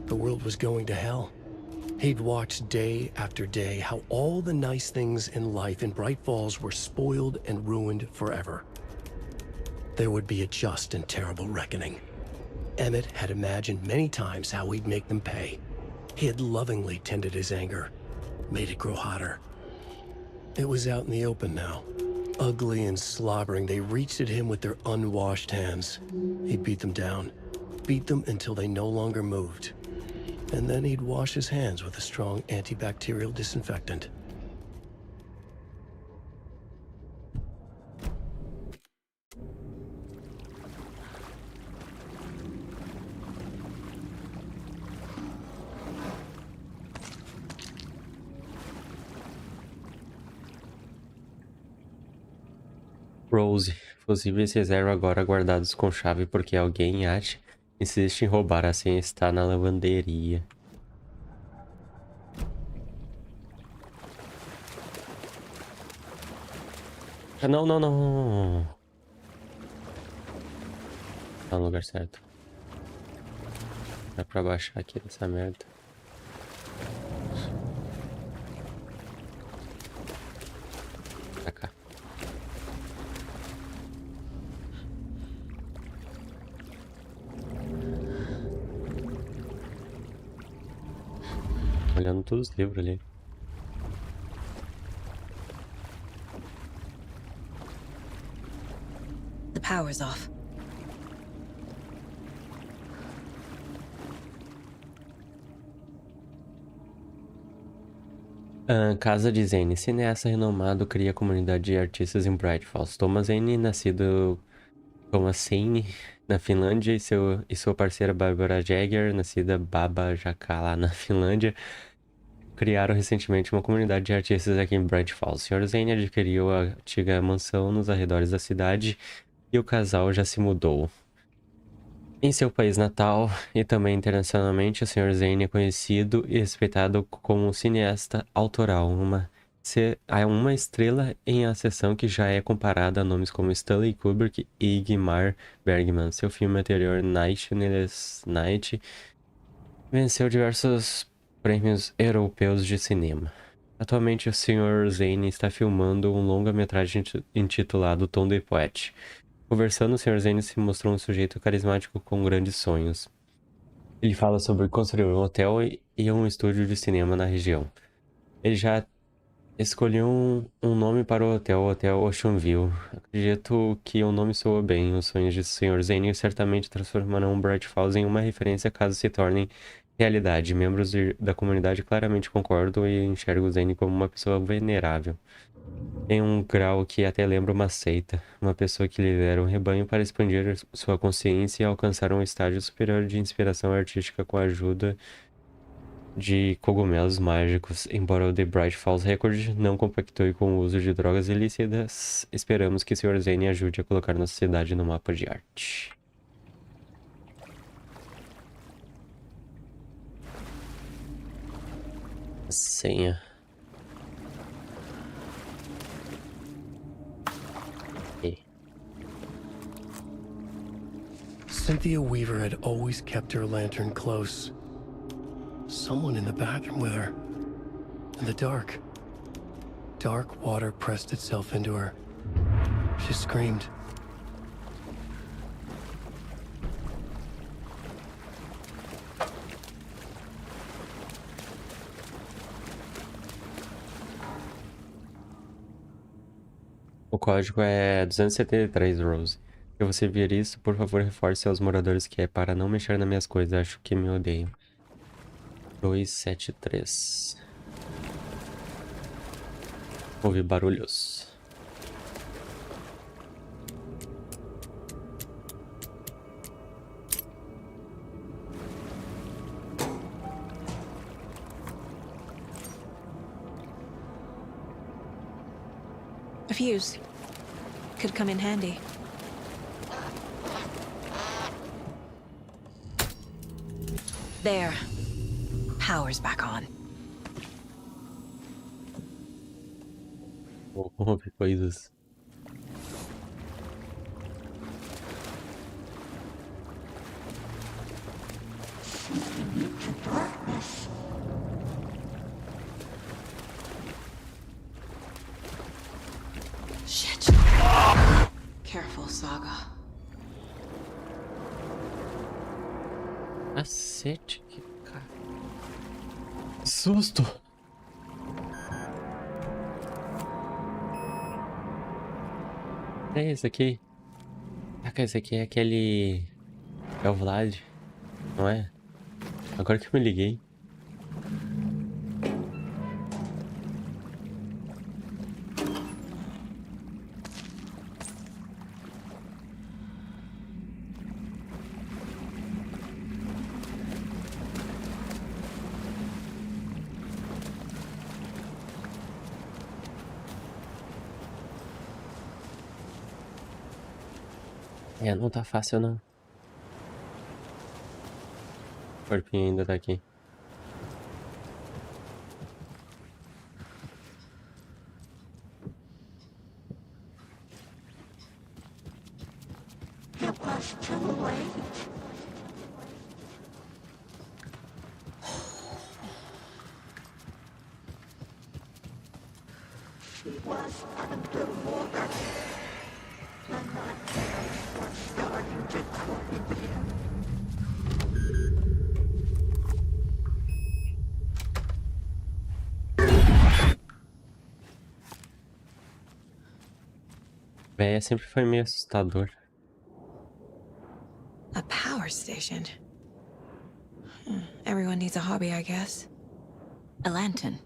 The world was going to hell. He'd watched day after day how all the nice things in life in Bright Falls were spoiled and ruined forever. There would be a just and terrible reckoning. Emmett had imagined many times how he'd make them pay. He had lovingly tended his anger, made it grow hotter. It was out in the open now. Ugly and slobbering, they reached at him with their unwashed hands. He'd beat them down, beat them until they no longer moved. And then he'd wash his hands with a strong antibacterial disinfectant. Rose, fusíveis reserva agora guardados com chave porque alguém insiste em roubar, assim está na lavanderia. Ah, não, não, não. Tá no lugar certo. Dá pra baixar aqui dessa merda. Pra cá. Olhando todos os livros ali. The power's off. Casa de Zane, cineasta renomado, cria comunidade de artistas em Bright Falls. Thomas Zane, nascido Thomas Zane, na Finlândia, e sua parceira Barbara Jagger, nascida Baba Jakala, na Finlândia, criaram recentemente uma comunidade de artistas aqui em Bright Falls. O Sr. Zane adquiriu a antiga mansão nos arredores da cidade e o casal já se mudou. Em seu país natal e também internacionalmente, o Sr. Zane é conhecido e respeitado como um cineasta autoral, uma estrela em ascensão que já é comparada a nomes como Stanley Kubrick e Ingmar Bergman. Seu filme anterior, Nightless Night, venceu diversos prêmios europeus de cinema. Atualmente, o Sr. Zane está filmando um longa-metragem intitulado Tom the Poet. Conversando, o Sr. Zane se mostrou um sujeito carismático com grandes sonhos. Ele fala sobre construir um hotel e um estúdio de cinema na região. Ele já escolheu um nome para o Hotel Ocean View. Acredito que o nome soa bem. Os sonhos de Sr. Zane certamente transformarão Bright Falls em uma referência caso se tornem realidade. Membros da comunidade claramente concordam e enxergam Zane como uma pessoa venerável. Em um grau que até lembra uma seita, uma pessoa que lidera um rebanho para expandir sua consciência e alcançar um estágio superior de inspiração artística com a ajuda de cogumelos mágicos. Embora o The Bright Falls Record não compactue com o uso de drogas ilícitas, esperamos que Sr. Zane ajude a colocar nossa cidade no mapa de arte. Senha. Cynthia Weaver had always kept her lantern close. Someone in the bathroom with her. In the dark. Dark water pressed itself into her. She screamed. O código é 273, Rose. Se você vir isso, por favor, reforce aos moradores que é para não mexer nas minhas coisas. Acho que me odeiam. 273. Ouvi barulhos. A fuse. Could come in handy. There. Power's back on. Vou ouvir coisas. Shit. Careful, Saga. Cacete, que cara. Que susto! É esse aqui? Caraca, esse aqui é aquele... É o Vlad, não é? Agora que eu me liguei. É, não tá fácil não. O corpinho ainda tá aqui. It was too late. She was underwater. And my parents were starting to creep in. Véia sempre foi meio assustador. A power station. Everyone needs a hobby, I guess. A lantern.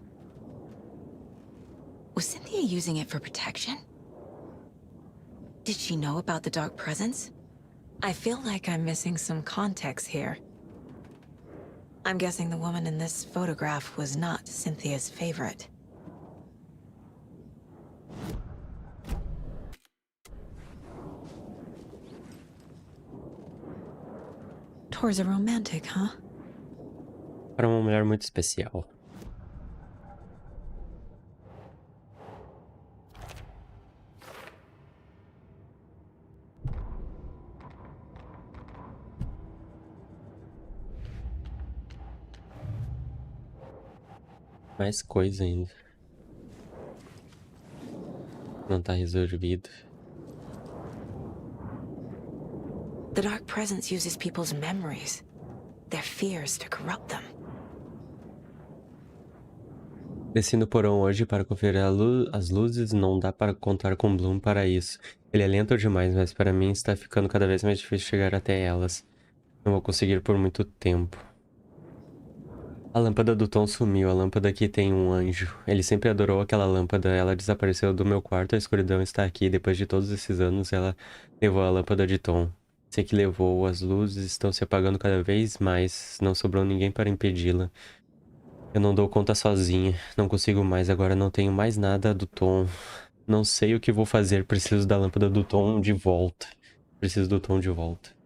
Was Cynthia using it for protection? Did she know about the dark presence? I feel like I'm missing some context here. I'm guessing the woman in this photograph was not Cynthia's favorite. Tor's a romantic, huh? Para uma mulher muito especial. Mais coisa ainda. Não tá resolvido. The Dark Presence uses people's memories, their fears to corrupt them. Desci no porão hoje para conferir as luzes. Não dá para contar com Bloom para isso. Ele é lento demais, mas para mim está ficando cada vez mais difícil chegar até elas. Não vou conseguir por muito tempo. A lâmpada do Tom sumiu. A lâmpada aqui tem um anjo. Ele sempre adorou aquela lâmpada. Ela desapareceu do meu quarto. A escuridão está aqui. Depois de todos esses anos, ela levou a lâmpada de Tom. Sei que levou. As luzes estão se apagando cada vez mais. Não sobrou ninguém para impedi-la. Eu não dou conta sozinha. Não consigo mais. Agora não tenho mais nada do Tom. Não sei o que vou fazer. Preciso da lâmpada do Tom de volta. Preciso do Tom de volta.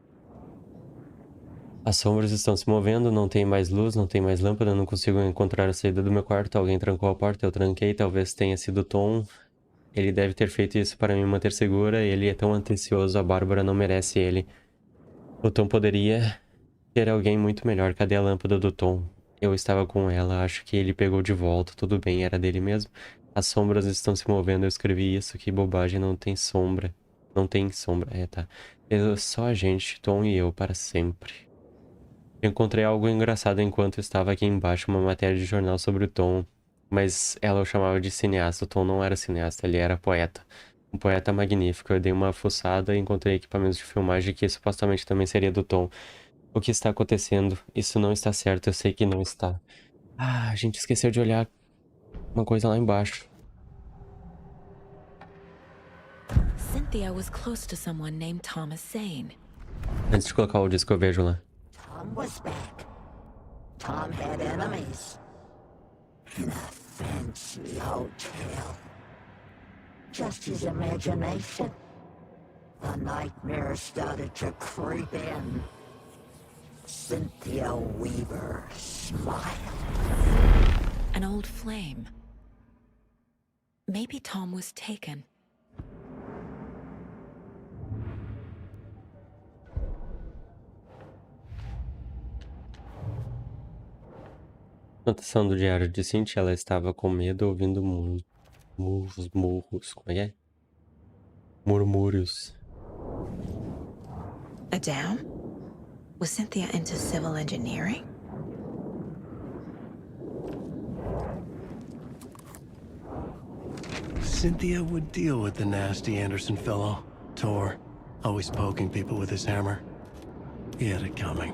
As sombras estão se movendo. Não tem mais luz. Não tem mais lâmpada. Não consigo encontrar a saída do meu quarto. Alguém trancou a porta. Eu tranquei. Talvez tenha sido Tom. Ele deve ter feito isso para me manter segura. Ele é tão atencioso. A Bárbara não merece ele. O Tom poderia ter alguém muito melhor. Cadê a lâmpada do Tom? Eu estava com ela. Acho que ele pegou de volta. Tudo bem, era dele mesmo. As sombras estão se movendo. Eu escrevi isso. Que bobagem. Não tem sombra. Não tem sombra. É, tá. Só a gente, Tom e eu, para sempre. Encontrei algo engraçado enquanto estava aqui embaixo. Uma matéria de jornal sobre o Tom. Mas ela o chamava de cineasta. O Tom não era cineasta. Ele era poeta. Um poeta magnífico. Eu dei uma fuçada e encontrei equipamentos de filmagem que supostamente também seria do Tom. O que está acontecendo? Isso não está certo. Eu sei que não está. Ah, a gente esqueceu de olhar uma coisa lá embaixo. Cynthia was close to someone named Thomas Zane. Antes de colocar o disco, eu vejo lá. Tom was back. Tom had enemies. In a fancy hotel. Just his imagination. The nightmare started to creep in. Cynthia Weaver smiled. An old flame. Maybe Tom was taken. Anotação do diário de Cynthia. Ela estava com medo ouvindo murros. Como é? Murmúrios. A dam? Was Cynthia into civil engineering? Cynthia would deal with the nasty Anderson fellow. Tor, always poking people with his hammer. He had it coming.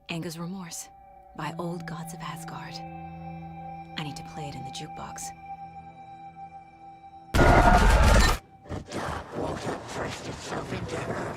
Anga's Remorse by Old Gods of Asgard. I need to play it in the jukebox. The dark water pressed itself into her.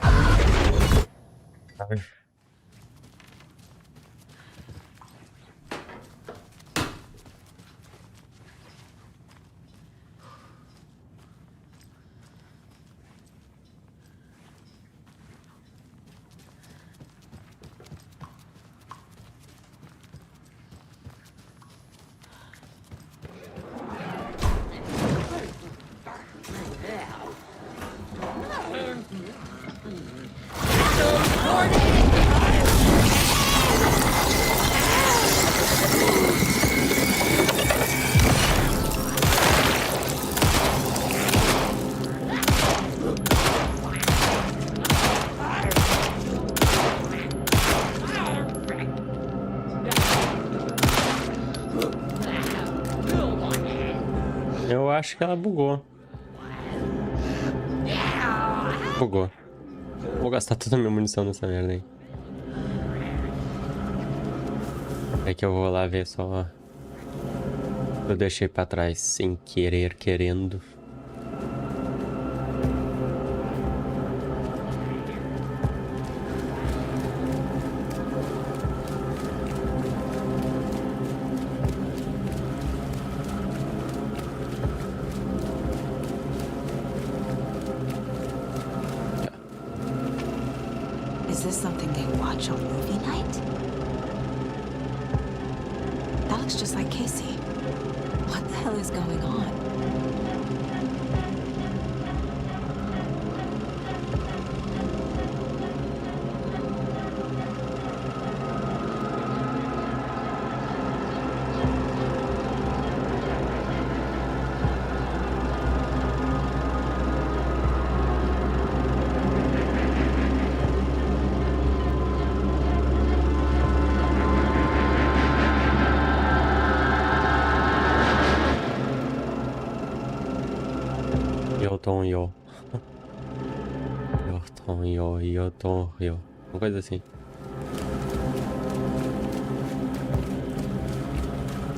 Eu acho que ela bugou. Bugou. Vou gastar toda a minha munição nessa merda aí. É que eu vou lá ver só Eu deixei pra trás sem querer, querendo. Is this something they watch on movie night? That looks just like Casey. What the hell is going on? Yotonyo. Yotonyo, Yotonyo. Uma coisa assim.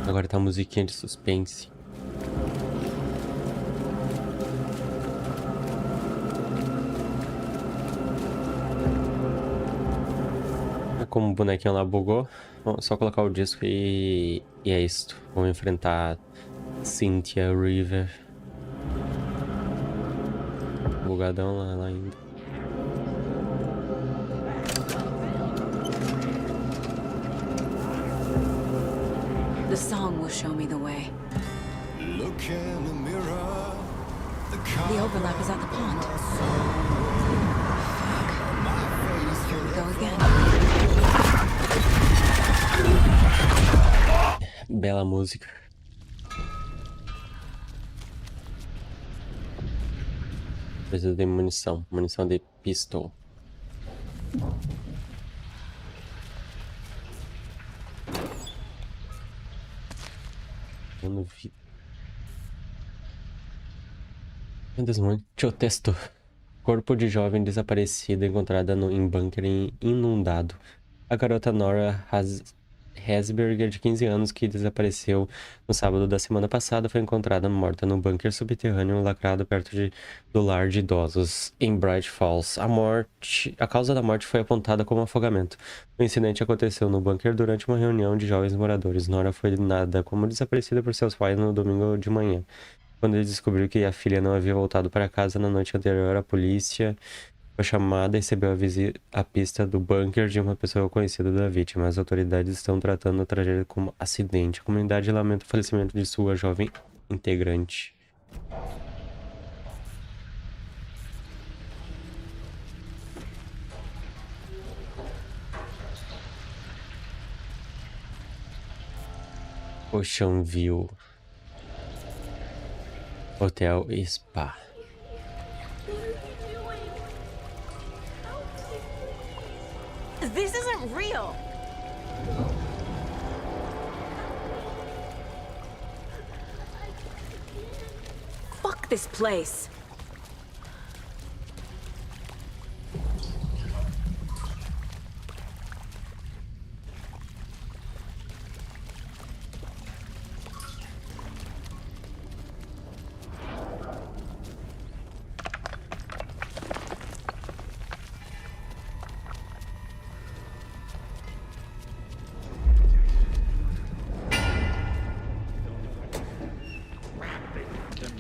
Agora tá a musiquinha de suspense. Como o bonequinho lá bugou, só colocar o disco e é isso. Vamos enfrentar Cynthia River. Bugadão lá ainda. The song will show me the way. Look in the mirror. The overlap is at the pond. Here we go again. Bela música. Preciso de munição. Munição de pistol. Eu não vi. Meu Deus, muito texto. Corpo de jovem desaparecida encontrada em bunker inundado. A garota Nora Hasberger, de 15 anos, que desapareceu no sábado da semana passada, foi encontrada morta no bunker subterrâneo lacrado perto do lar de idosos, em Bright Falls. A causa da morte foi apontada como afogamento. O incidente aconteceu no bunker durante uma reunião de jovens moradores. Nora foi dada como desaparecida por seus pais no domingo de manhã. Quando ele descobriu que a filha não havia voltado para casa na noite anterior, a polícia foi chamada e recebeu a pista do bunker de uma pessoa conhecida da vítima. As autoridades estão tratando a tragédia como acidente. A comunidade lamenta o falecimento de sua jovem integrante. Ocean View Hotel e Spa. This isn't real. Fuck this place.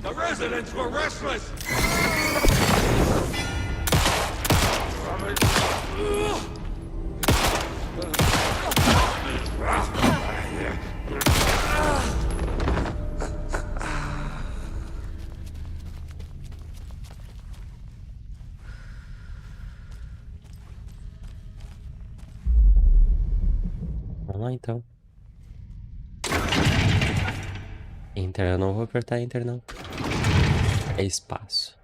The residents were restless. Vamos lá então. Enter, eu não vou apertar Enter não. É espaço.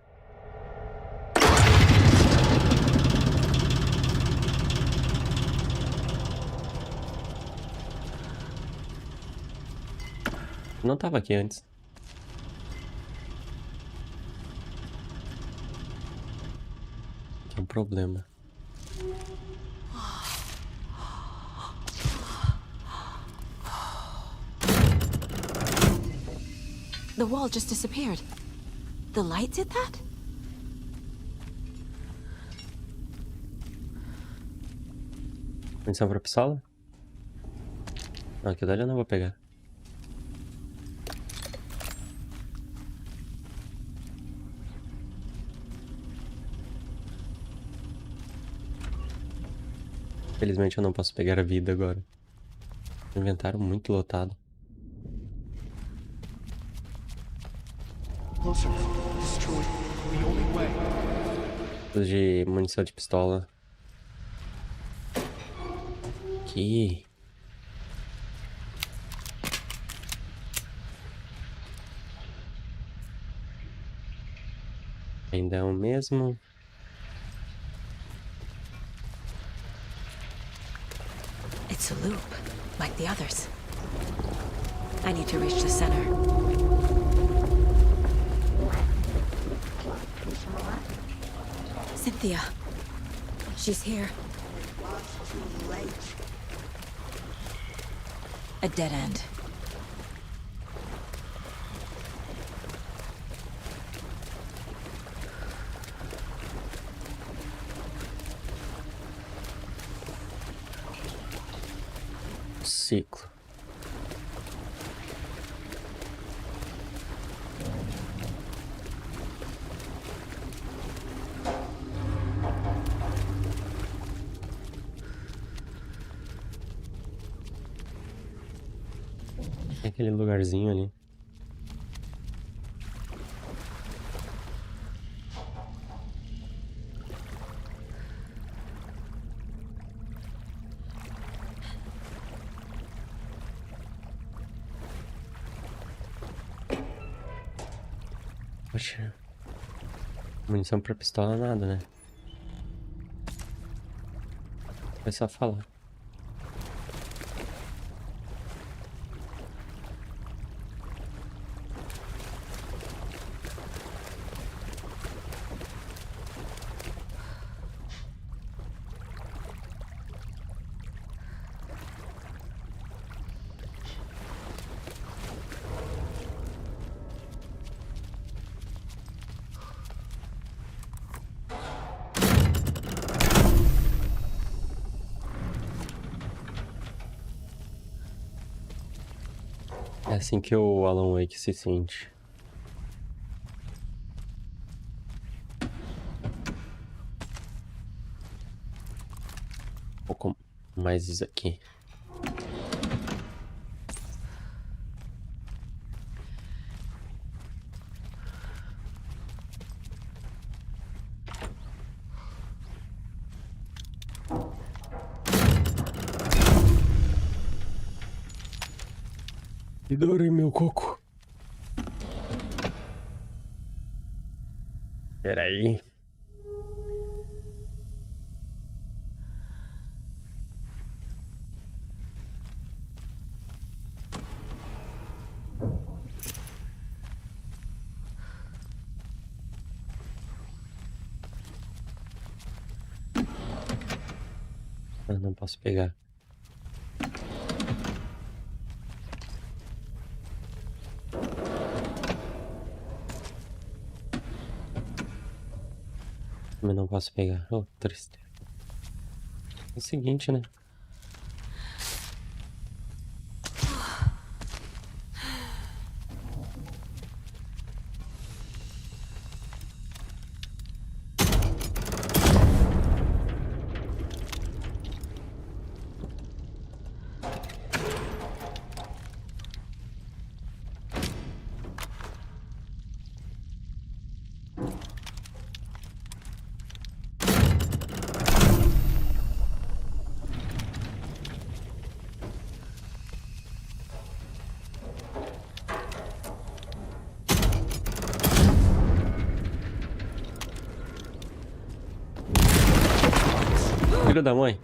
Não tava aqui antes. Que é um problema. The wall just disappeared. The lights did that? Munição pra pistola? Não, aquilo ali eu não vou pegar. Infelizmente eu não posso pegar a vida agora. Inventário muito lotado. Preciso de munição de pistola. Aqui. Ainda é o mesmo. It's a loop, like the others. I need to reach the center. Cynthia. She's here. A dead end. Ciclo. Tem aquele lugarzinho ali. Poxa. Munição pra pistola nada, né? Foi só falar. É assim que o Alan Wake se sente. Um pouco mais isso aqui. Adorei meu coco. Peraí. Eu não posso pegar. Também não posso pegar. Oh, triste. É o seguinte, né? Filho da mãe.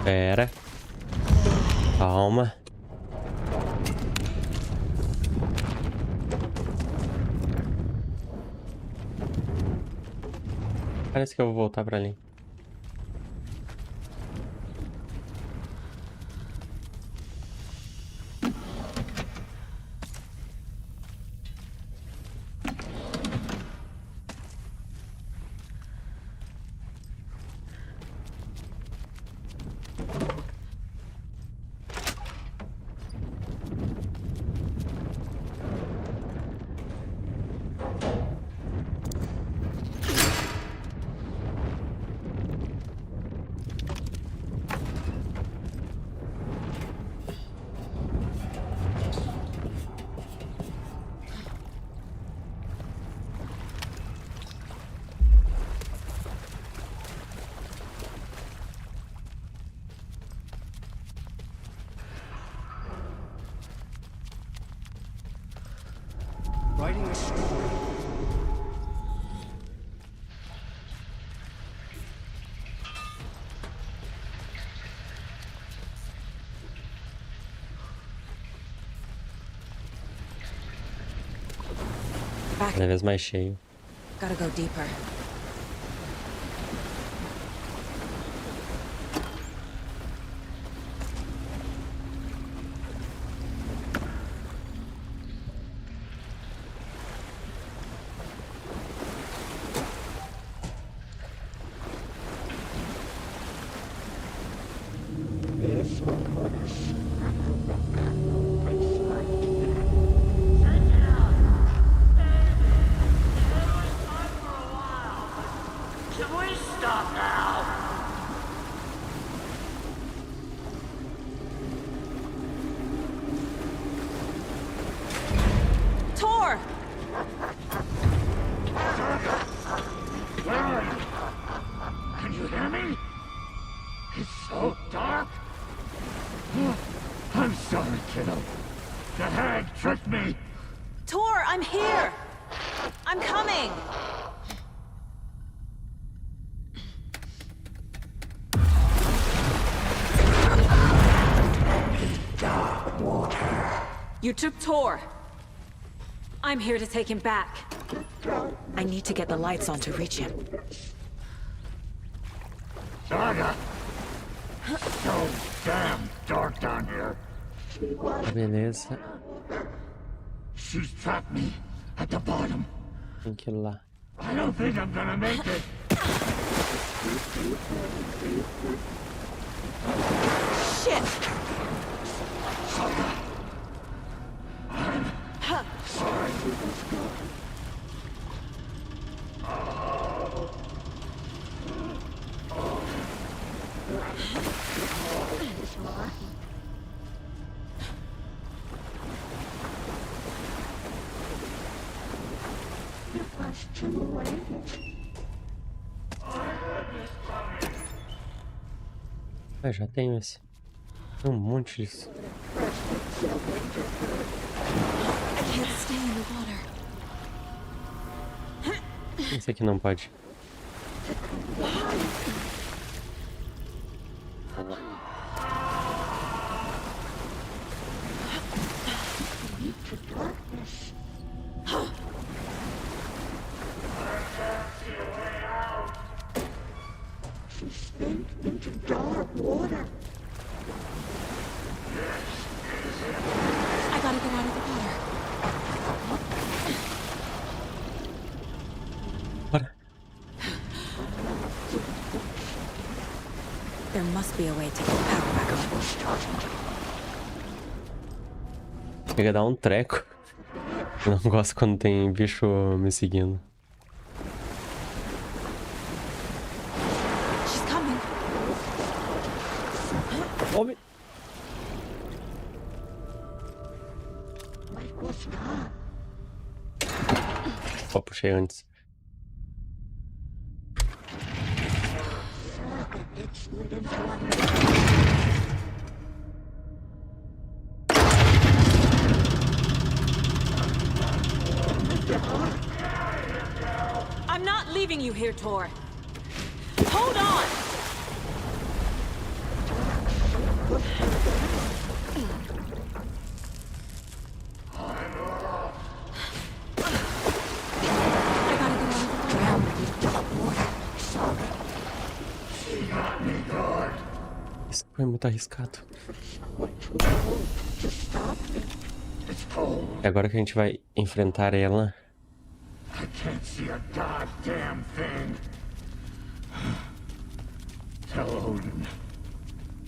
Pera. Calma. parece que eu vou voltar pra ali. Writing a story. Cada vez mais cheio. Gotta go deeper. Can we stop now? Tor! Can you hear me? It's so dark. I'm sorry, kiddo. The hag tricked me. Tor, I'm here! I'm coming! Dark water. You took Tor. I'm here to take him back. I need to get the lights on to reach him. Saga. So damn dark down here. Beleza. She's trapped me at the bottom. Tem que ir lá. I don't think I'm gonna make it. Shit! Saga. I'm sorry. Ah, já tenho esse. Tem um monte disso. I can't stay in the water. Esse aqui não pode. Into dark water. I gotta get out of the water. Bora. There must be a way to get the power back on. Chega a dar um treco. Eu não gosto quando tem bicho me seguindo. She's coming. Homem. Só puxei antes. I'm not leaving you here, Tor. Hold on! Foi muito arriscado. É agora que a gente vai enfrentar ela. I can't see a goddamn thing. Tell Odin.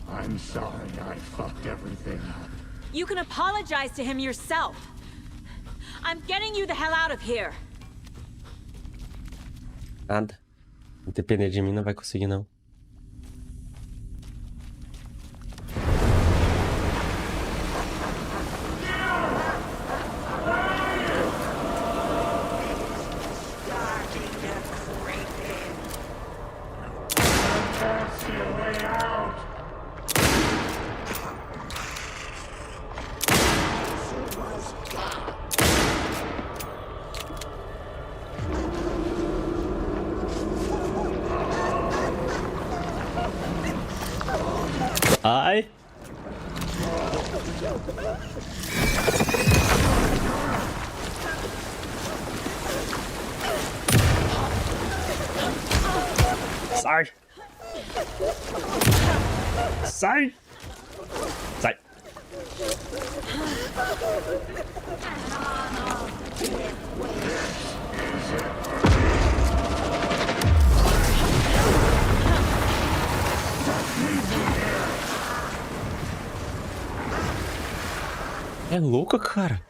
I'm sorry I fucked everything up. You can apologize to him yourself. I'm getting you the hell out of here. Nada. Depender de mim não vai conseguir, não. Ai! Sai! Sai! Sai! É louca, cara.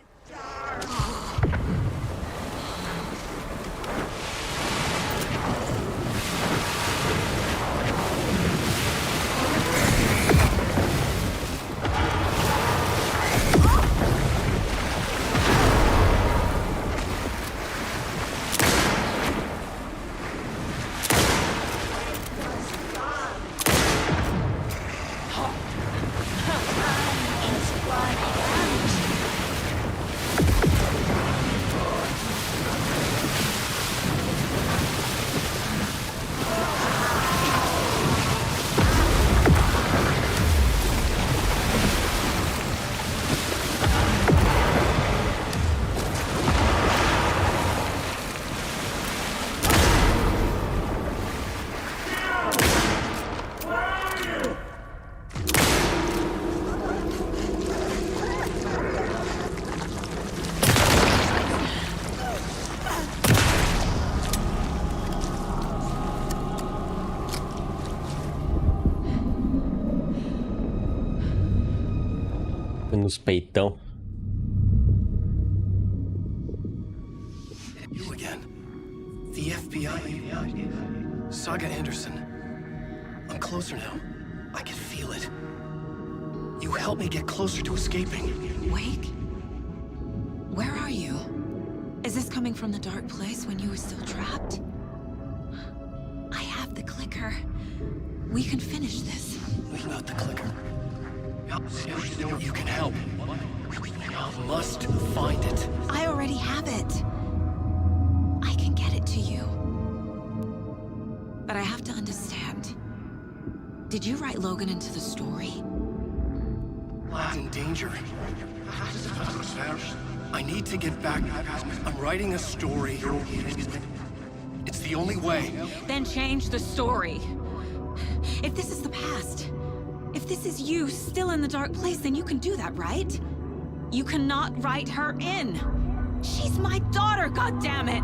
Nos peitão. You again. The FBI. Saga Anderson. I'm closer now. I can feel it. You helped me get closer to escaping. Wake? Where are you? Is this coming from the dark place when you were still trapped? I have the clicker. We can finish this. Without the clicker. You can help. I must find it. I already have it. I can get it to you. But I have to understand. Did you write Logan into the story? He's in danger. I need to get back. I'm writing a story. It's the only way. Then change the story. If this is the past, if this is you still in the dark place, then you can do that, right? You cannot write her in. She's my daughter, goddammit!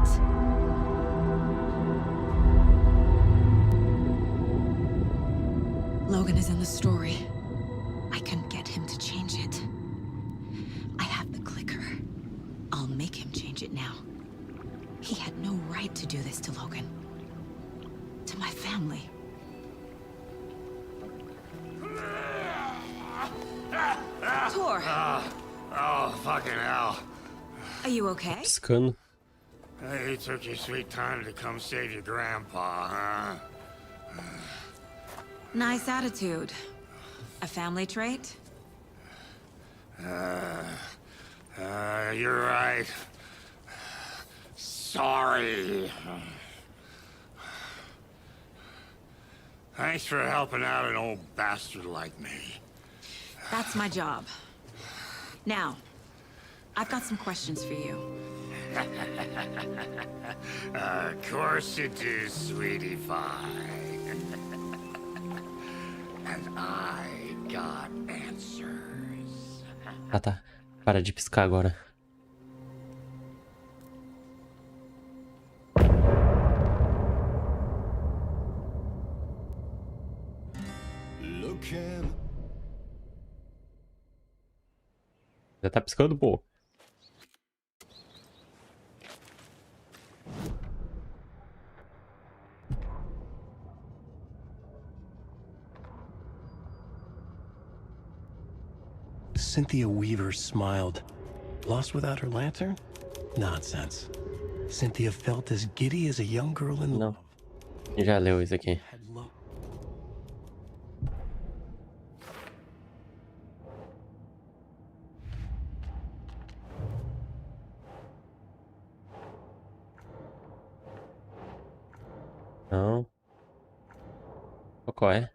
Logan is in the story. I can get him to change it. I have the clicker. I'll make him change it now. He had no right to do this to Logan. To my family. Tor! Oh, fucking hell. Are you okay? Piscando. Hey, you took your sweet time to come save your grandpa, huh? Nice attitude. A family trait? You're right. Sorry. Thanks for helping out an old bastard like me. That's my job. Now, I've got some questions for you. Of course you do, sweetie pie. And I got answers. Ah, tá. Para de piscar agora. Já tá piscando, pô. Cynthia Weaver smiled. Lost without her lantern? Nonsense. Cynthia felt as giddy as a young girl in love. Já leu isso aqui. Não. Qual é?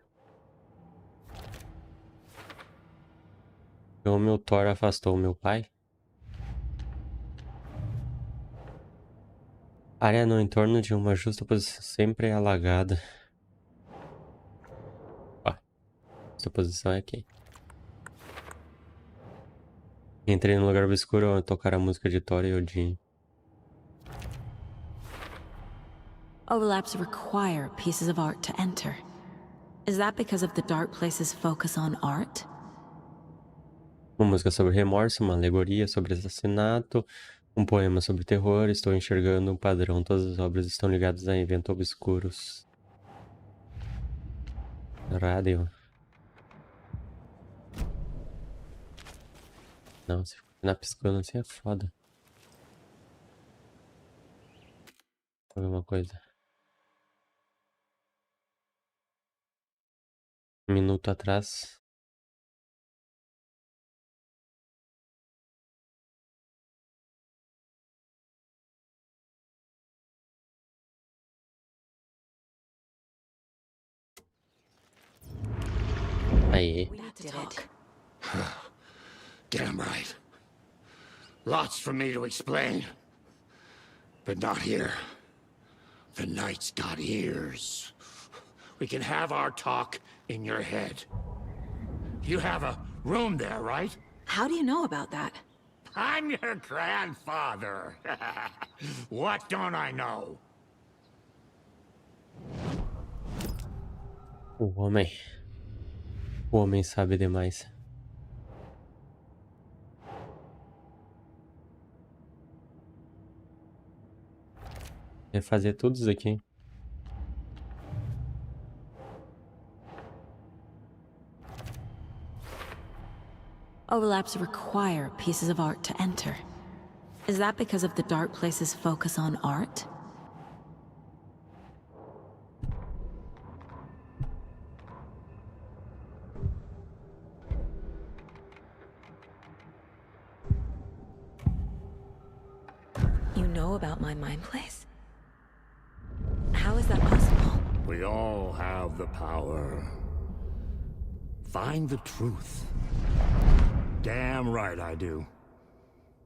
O meu Thor afastou o meu pai. A área no entorno de uma justa posição sempre é alagada. Ó, essa posição é aqui. Entrei no lugar obscuro ao tocar a música de Thor e Odin. Overlaps require pieces of art to enter. Is that because of the dark place's focus on art? Uma música sobre remorso, uma alegoria sobre assassinato, um poema sobre terror. Estou enxergando um padrão. Todas as obras estão ligadas a eventos obscuros. Rádio. Não, se ficar piscando assim é foda. Vou ver uma coisa. Um minuto atrás. Aí. Damn right. Lots for me to explain. But not here. The night's got ears. We can have our talk in your head. You have a room there, right? How do you know about that? I'm your grandfather. What don't I know? O homem. O homem sabe demais. Refazer tudo isso aqui. Overlaps require pieces of art to enter. Is that because of the dark place's focus on art? You know about my mind place? How is that possible? We all have the power. Find the truth. Damn right I do.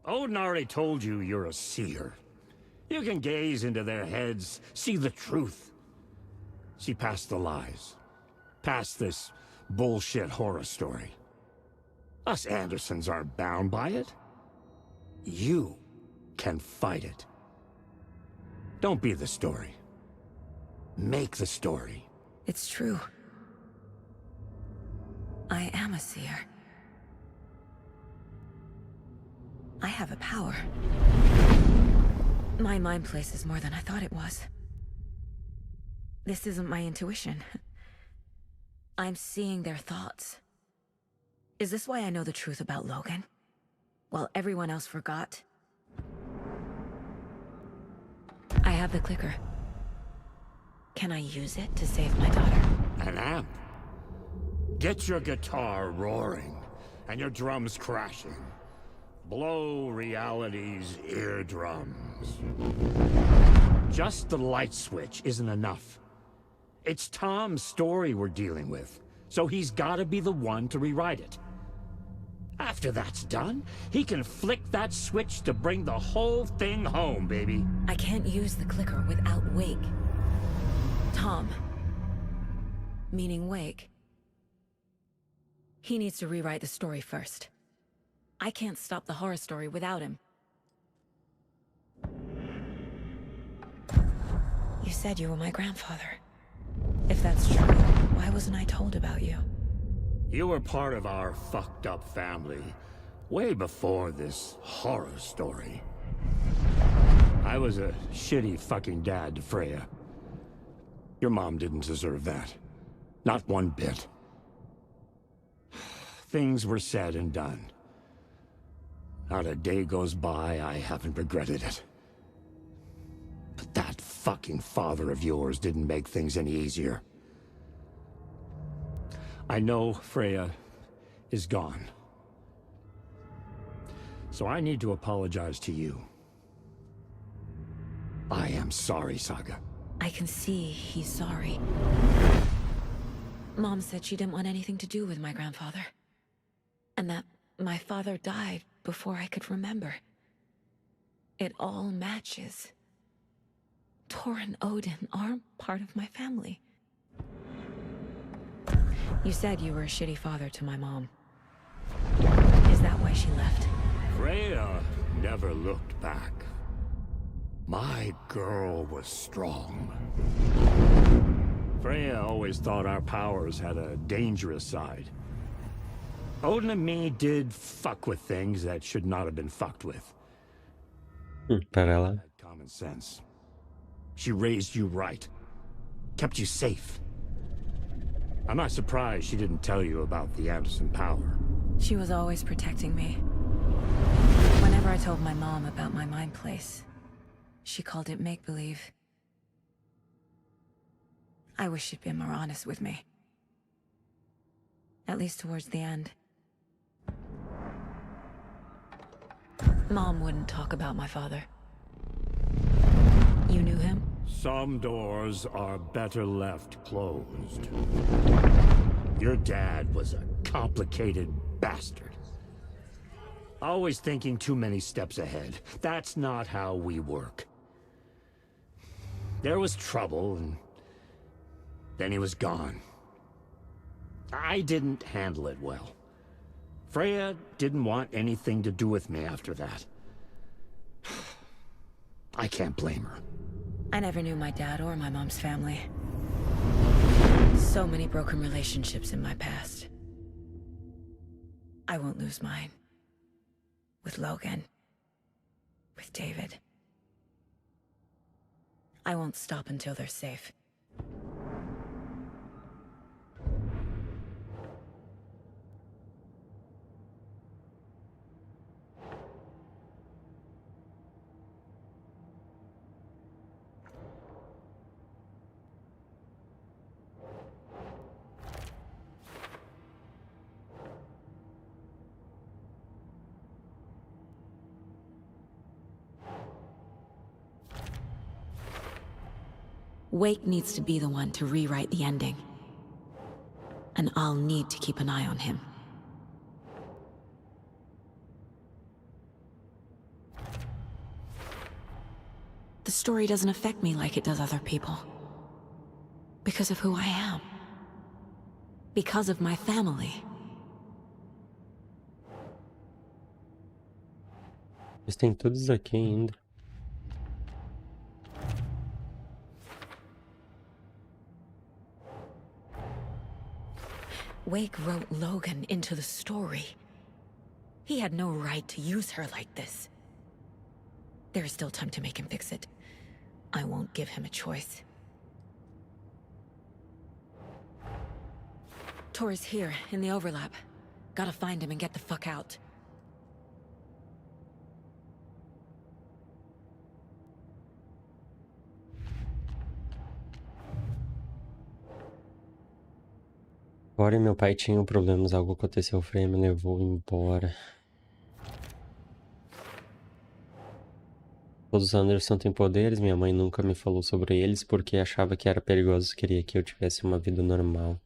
Odin already told you you're a seer. You can gaze into their heads, see the truth. See past the lies. Past this bullshit horror story. Us Andersons aren't bound by it. You can fight it. Don't be the story. Make the story. It's true. I am a seer. I have a power. My mind place is more than I thought it was. This isn't my intuition. I'm seeing their thoughts. Is this why I know the truth about Logan? While everyone else forgot? I have the clicker. Can I use it to save my daughter? An amp. Get your guitar roaring and your drums crashing. Blow reality's eardrums. Just the light switch isn't enough. It's Tom's story we're dealing with, so he's gotta be the one to rewrite it. After that's done, he can flick that switch to bring the whole thing home, baby. I can't use the clicker without Wake. Tom. Meaning Wake. He needs to rewrite the story first. I can't stop the horror story without him. You said you were my grandfather. If that's true, why wasn't I told about you? You were part of our fucked up family way before this horror story. I was a shitty fucking dad to Freya. Your mom didn't deserve that. Not one bit. Things were said and done. Not a day goes by I haven't regretted it. But that fucking father of yours didn't make things any easier. I know Freya is gone. So I need to apologize to you. I am sorry, Saga. I can see he's sorry. Mom said she didn't want anything to do with my grandfather. And that my father died before I could remember. It all matches. Tor and Odin aren't part of my family. You said you were a shitty father to my mom. Is that why she left? Freya never looked back. My girl was strong. Freya always thought our powers had a dangerous side. Odin and me did fuck with things that should not have been fucked with. Pera lá. Common sense. She raised you right. Kept you safe. I'm not surprised she didn't tell you about the Anderson power. She was always protecting me. Whenever I told my mom about my mind place, she called it make-believe. I wish she'd been more honest with me. At least towards the end. Mom wouldn't talk about my father. You knew him? Some doors are better left closed. Your dad was a complicated bastard. Always thinking too many steps ahead. That's not how we work. There was trouble, and then he was gone. I didn't handle it well. Freya didn't want anything to do with me after that. I can't blame her. I never knew my dad or my mom's family. So many broken relationships in my past. I won't lose mine. With Logan. With David. I won't stop until they're safe. Wake needs to be the one to rewrite the ending. And I'll need to keep an eye on him. The story doesn't affect me like it does other people. Because of who I am. Because of my family. Eles têm todos aqui ainda. Wake wrote Logan into the story. He had no right to use her like this. There is still time to make him fix it. I won't give him a choice. Tor is here, in the overlap. Gotta find him and get the fuck out. Agora meu pai tinha problemas, algo aconteceu, o Freya me levou embora. Todos os Anderson têm poderes, minha mãe nunca me falou sobre eles porque achava que era perigoso, queria que eu tivesse uma vida normal.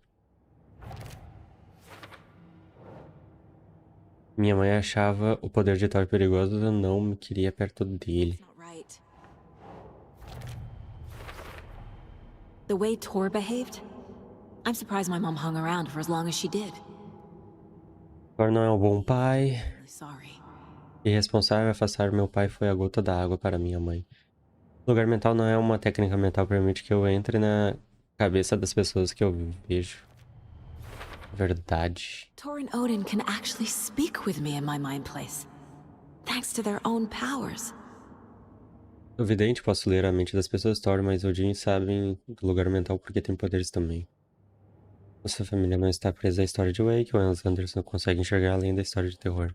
Minha mãe achava o poder de Thor perigoso e não me queria perto dele. The way Tor behaved? I'm surprised my mom hung around for as long as she did. Thor não é um bom pai. Sorry. Irresponsável, afastar meu pai foi a gota d'água para minha mãe. Lugar mental não é uma técnica mental que permite que eu entre na cabeça das pessoas que eu vejo. Verdade. Thor and Odin can actually speak with me in my mind place, thanks to their own powers. O vidente posso ler a mente das pessoas, Thor, mas Odin sabem do lugar mental porque tem poderes também. Sua família não está presa à história de Wake, ou Wes Anderson consegue enxergar além da história de terror.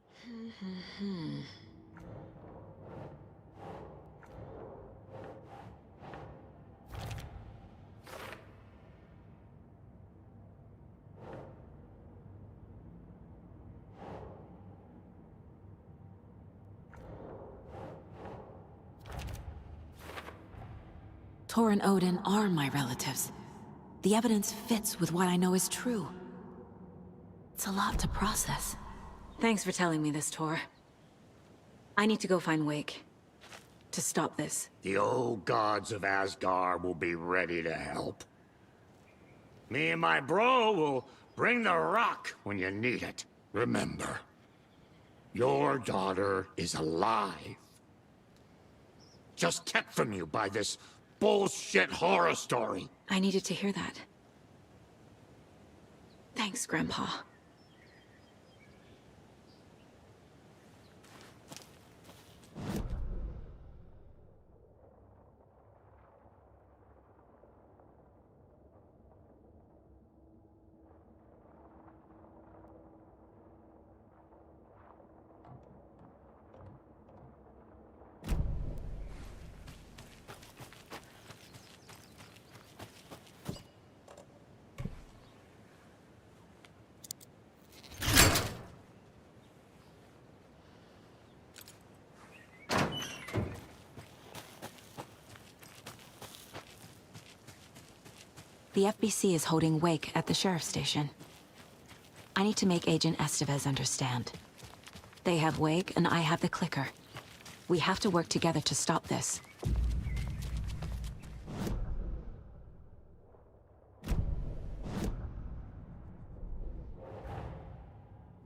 Thor and Odin are my relatives. The evidence fits with what I know is true. It's a lot to process. Thanks for telling me this, Thor. I need to go find Wake. To stop this. The old gods of Asgard will be ready to help. Me and my bro will bring the rock when you need it. Remember, your daughter is alive. Just kept from you by this bullshit horror story. I needed to hear that. Thanks, Grandpa. The FBC is holding Wake at the sheriff's station. I need to make Agent Estevez understand. They have Wake, and I have the clicker. We have to work together to stop this.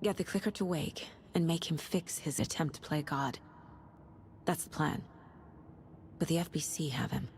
Get the clicker to Wake, and make him fix his attempt to play God. That's the plan. But the FBC have him.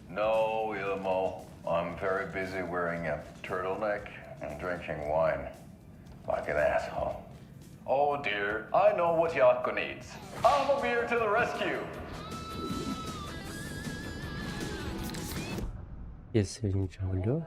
No, Ilmo. I'm very busy wearing a turtleneck and drinking wine. Like an asshole. Oh dear, I know what Jaakko needs. I'm a beer to the rescue. Esse a gente já olhou.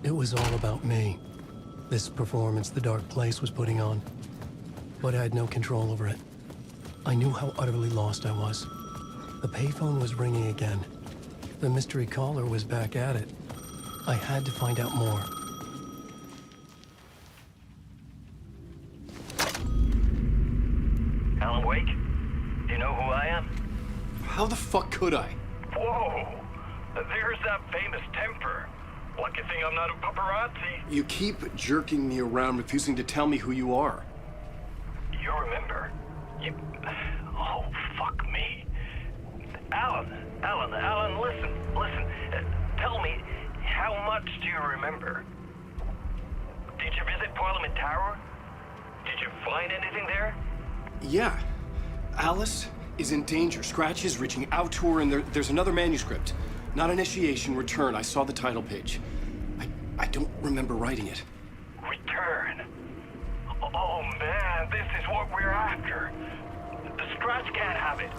It was all about me. This performance the Dark Place was putting on. But I had no control over it. I knew how utterly lost I was. The payphone was ringing again. The mystery caller was back at it. I had to find out more. Alan Wake? Do you know who I am? How the fuck could I? Whoa! There's that famous temper. Lucky thing I'm not a paparazzi. You keep jerking me around, refusing to tell me who you are. You remember? Oh, fuck me. Alan, listen. Tell me, how much do you remember? Did you visit Parliament Tower? Did you find anything there? Yeah. Alice is in danger. Scratch is reaching out to her, and there's another manuscript. Not initiation, return. I saw the title page. I don't remember writing it. Return? Oh man, this is what we're after. The Scratch can't have it.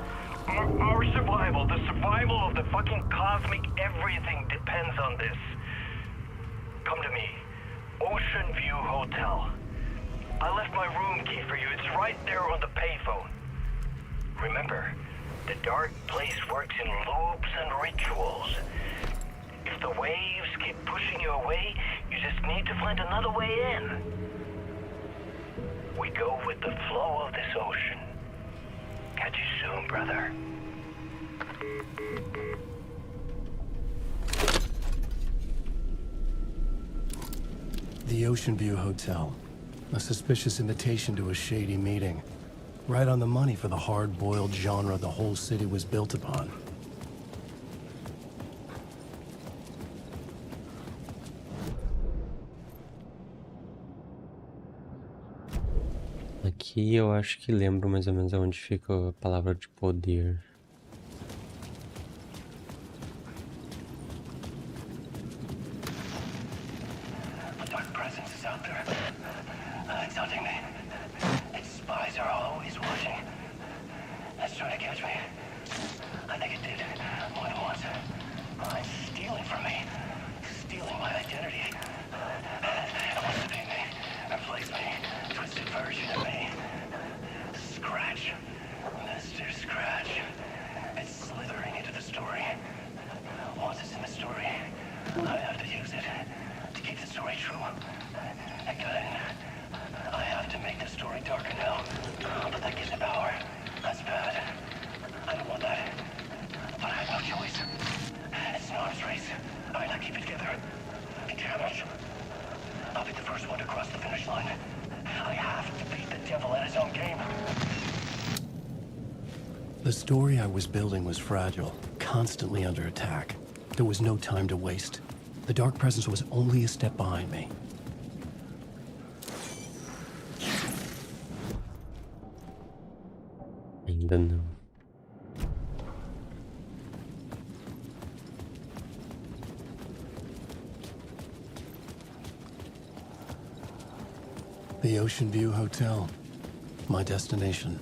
Our survival, the survival of the fucking cosmic everything depends on this. Come to me. Ocean View Hotel. I left my room key for you. It's right there on the payphone. Remember, the Dark Place works in loops and rituals. If the waves keep pushing you away, you just need to find another way in. We go with the flow of this ocean. Catch you soon, brother. The Ocean View Hotel. A suspicious invitation to a shady meeting. Right on the money for the hard-boiled genre the whole city was built upon. Aqui eu acho que lembro mais ou menos onde fica a palavra de poder. A dark presence is out there. It's hunting me. Its spies are always watching. It's trying to catch me. I think it did more than once. It's stealing from me. Stealing my identity. It wants to be me. Replace me. Twisted version of me. Scratch. Mr. Scratch. It's slithering into the story. Once it's in the story, I have to use it to keep the story true. I got it. I have to make the story darker now. But that gives it power. That's bad. I don't want that. But I have no choice. It's an arms race. I might not keep it together. Cantamos. I'll be the first one to cross the finish line. I have to beat the devil at his own game. The story I was building was fragile, constantly under attack. There was no time to waste. The Dark Presence was only a step behind me. Ainda não. The Ocean View Hotel. My destination.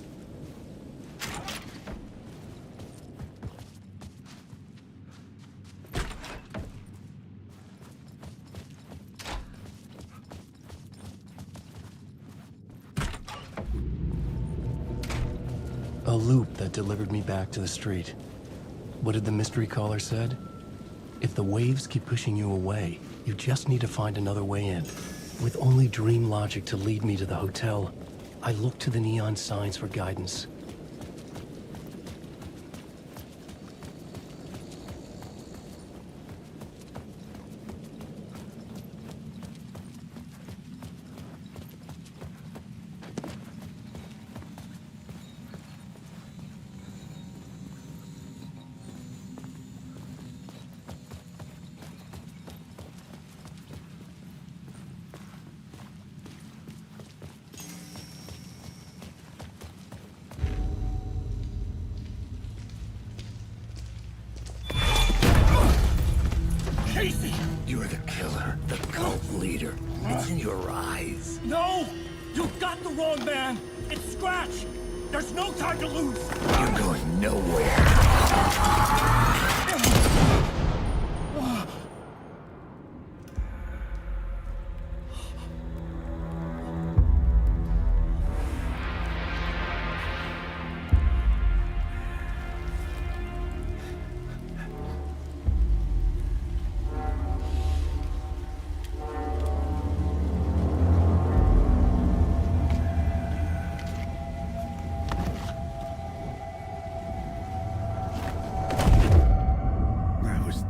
A loop that delivered me back to the street. What did the mystery caller said? If the waves keep pushing you away, you just need to find another way in. With only dream logic to lead me to the hotel, I looked to the neon signs for guidance. You're the killer, the cult leader. It's in your eyes. No! You got the wrong man! It's Scratch! There's no time to lose! You're going nowhere.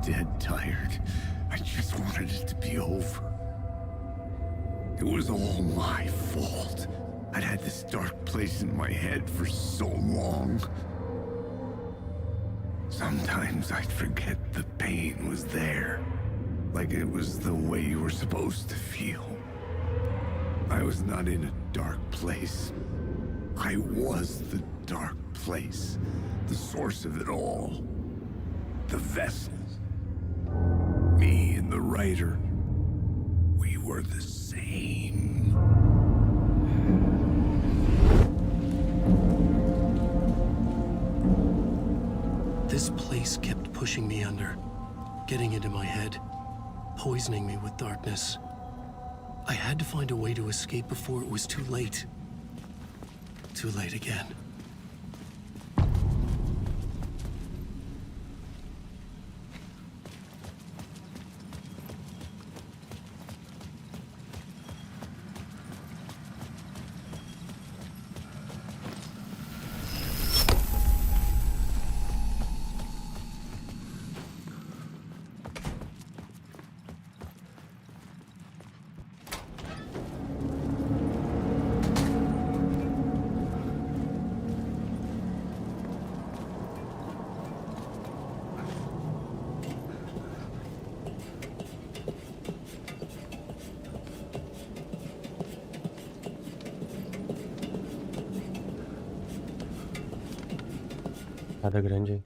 Dead tired. I just wanted it to be over. It was all my fault. I'd had this dark place in my head for so long. Sometimes I'd forget the pain was there. Like it was the way you were supposed to feel. I was not in a dark place. I was the dark place. The source of it all. The vessel. Me and the writer, we were the same. This place kept pushing me under, getting into my head, poisoning me with darkness. I had to find a way to escape before it was too late. Too late again. Nada grande.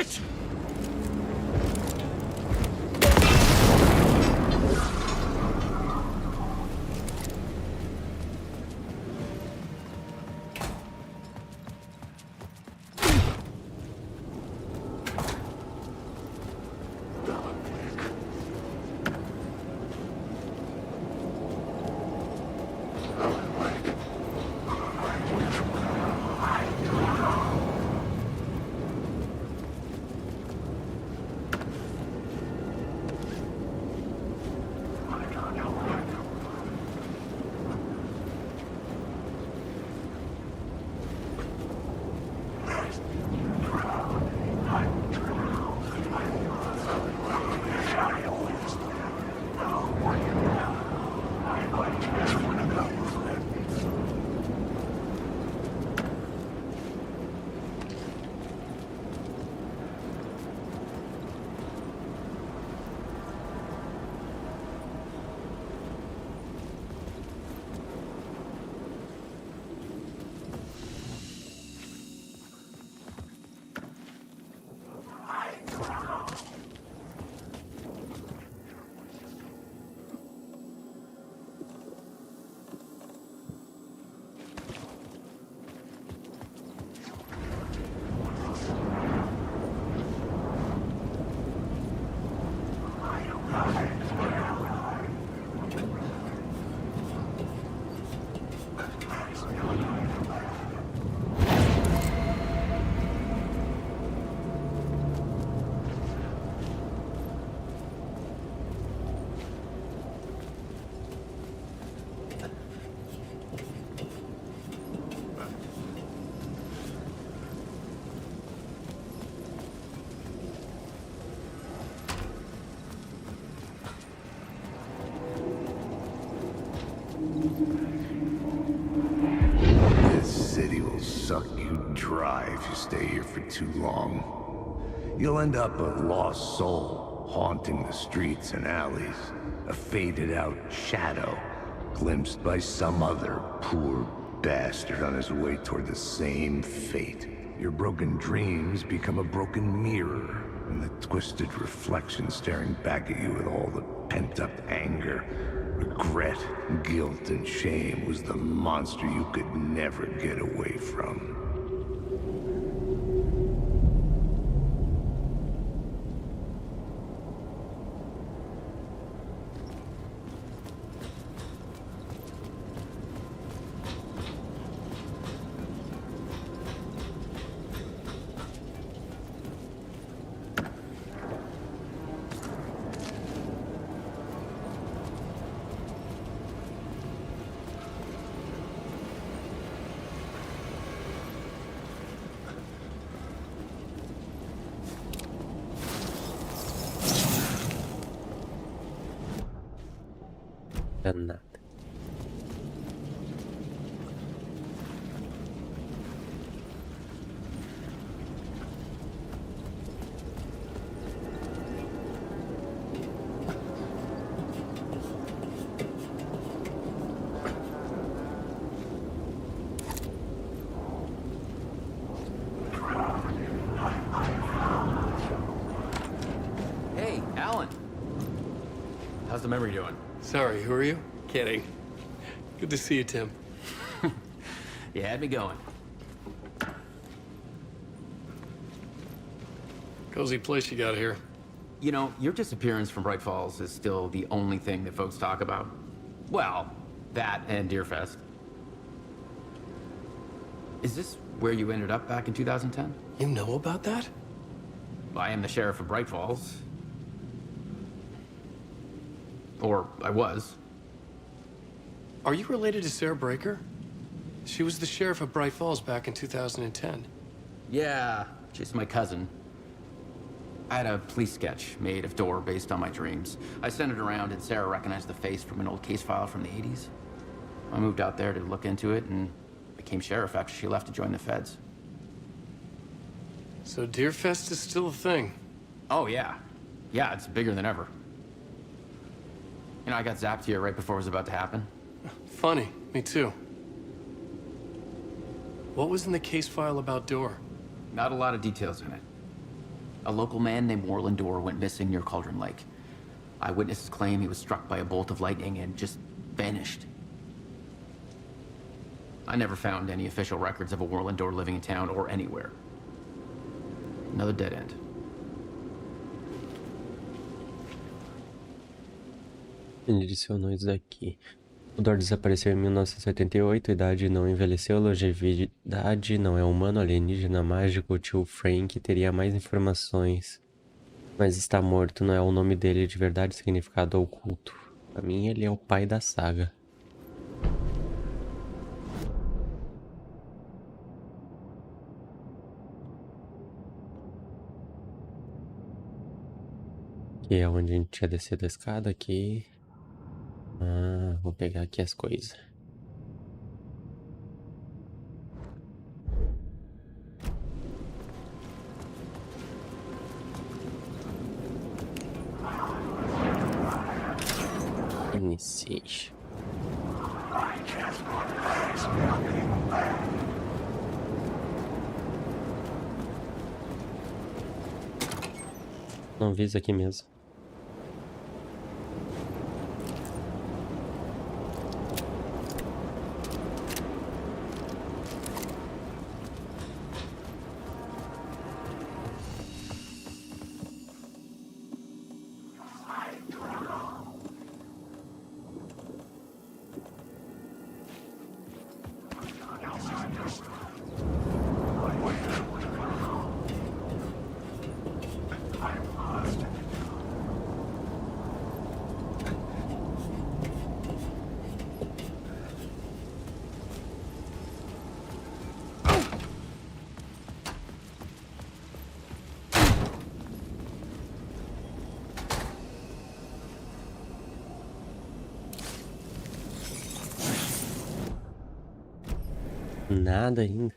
it! This city will suck you dry if you stay here for too long. You'll end up a lost soul, haunting the streets and alleys. A faded-out shadow, glimpsed by some other poor bastard on his way toward the same fate. Your broken dreams become a broken mirror, and the twisted reflection staring back at you with all the pent-up anger, regret, guilt, and shame was the monster you could never get away from. Nada. Hey, Alan. How's the memory doing? Sorry, who are you? Kidding. Good to see you, Tim. You had me going. Cozy place you got here. You know, your disappearance from Bright Falls is still the only thing that folks talk about. Well, that and Deerfest. Is this where you ended up back in 2010? You know about that? I am the sheriff of Bright Falls. Or I was. Are you related to Sarah Breaker? She was the sheriff of Bright Falls back in 2010. Yeah, she's my cousin. I had a police sketch made of Door based on my dreams. I sent it around and Sarah recognized the face from an old case file from the 80s. I moved out there to look into it and became sheriff after she left to join the feds. So Deerfest is still a thing? Oh, yeah. Yeah, it's bigger than ever. You know, I got zapped here right before it was about to happen. Funny, me too. What was in the case file about Door? Not a lot of details in it. A local man named Warland Dorr went missing near Cauldron Lake. Eyewitnesses claim he was struck by a bolt of lightning and just vanished. I never found any official records of a Warland Dorr living in town or anywhere. Another dead end. Ele adicionou isso daqui. O Dorr desapareceu em 1978, idade não envelheceu, longevidade não é humano, alienígena, mágico, o tio Frank teria mais informações. Mas está morto, não é o nome dele de verdade, significado oculto. Pra mim, ele é o pai da saga. Aqui é onde a gente tinha descido a escada, aqui. Vou pegar aqui as coisas. Iniciation. Não vi isso aqui mesmo. Nada ainda.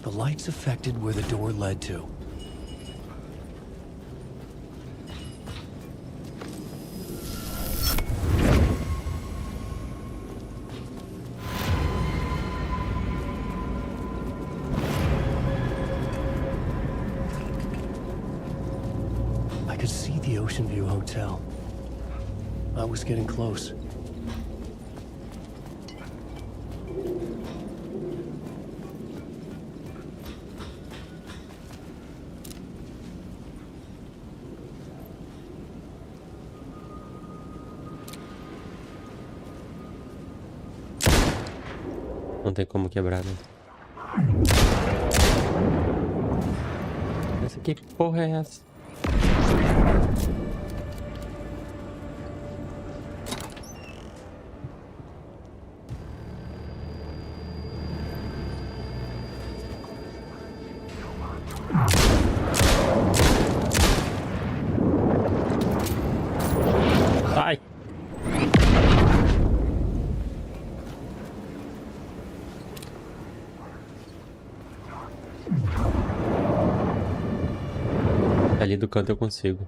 The lights affected where the door led to. I could see the Ocean View Hotel. I was getting close. Não tem como quebrar, né? Essa que porra é essa? Ai! Ali do canto eu consigo.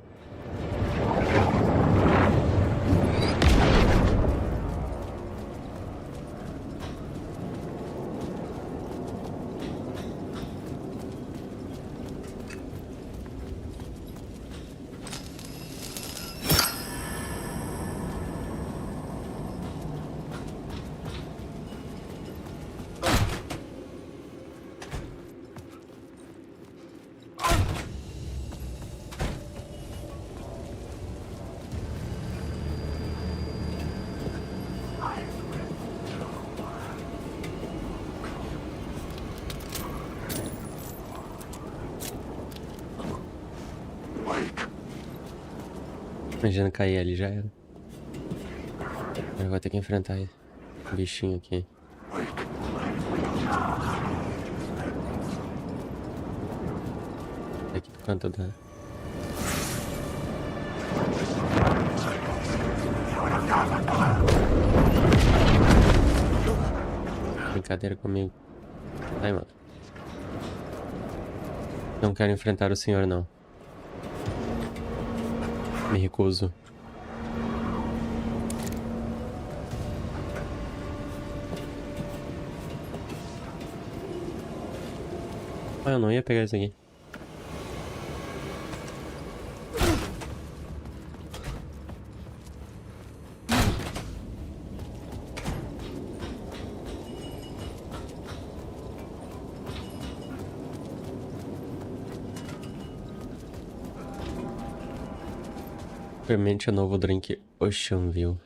Imagina cair ali, já era. Agora vou ter que enfrentar esse bichinho aqui. Aqui do canto da... brincadeira comigo. Ai, mano. Não quero enfrentar o senhor, não. Me recuso. Ah, eu não ia pegar isso aqui. Experimente o novo drink Ocean View.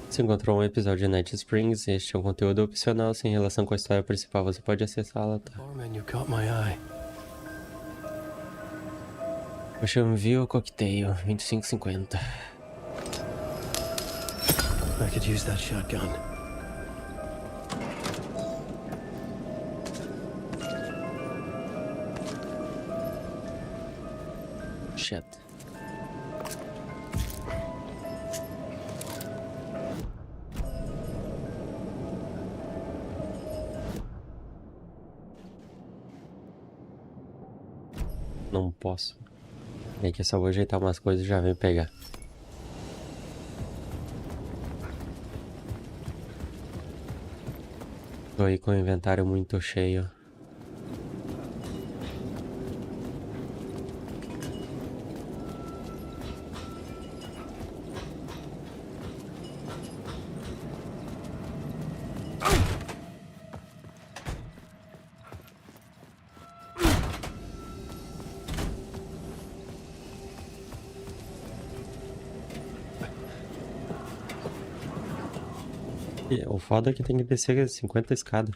Você encontrou um episódio de Night Springs. Este é um conteúdo opcional sem relação com a história principal. Você pode acessá-la, tá? Ocean View Cocktail, 25,50. I could use that shotgun. Shit. Não posso. É que eu só vou ajeitar umas coisas e já vem pegar. Tô aí com o inventário muito cheio. O foda é que tem que descer 50 escadas.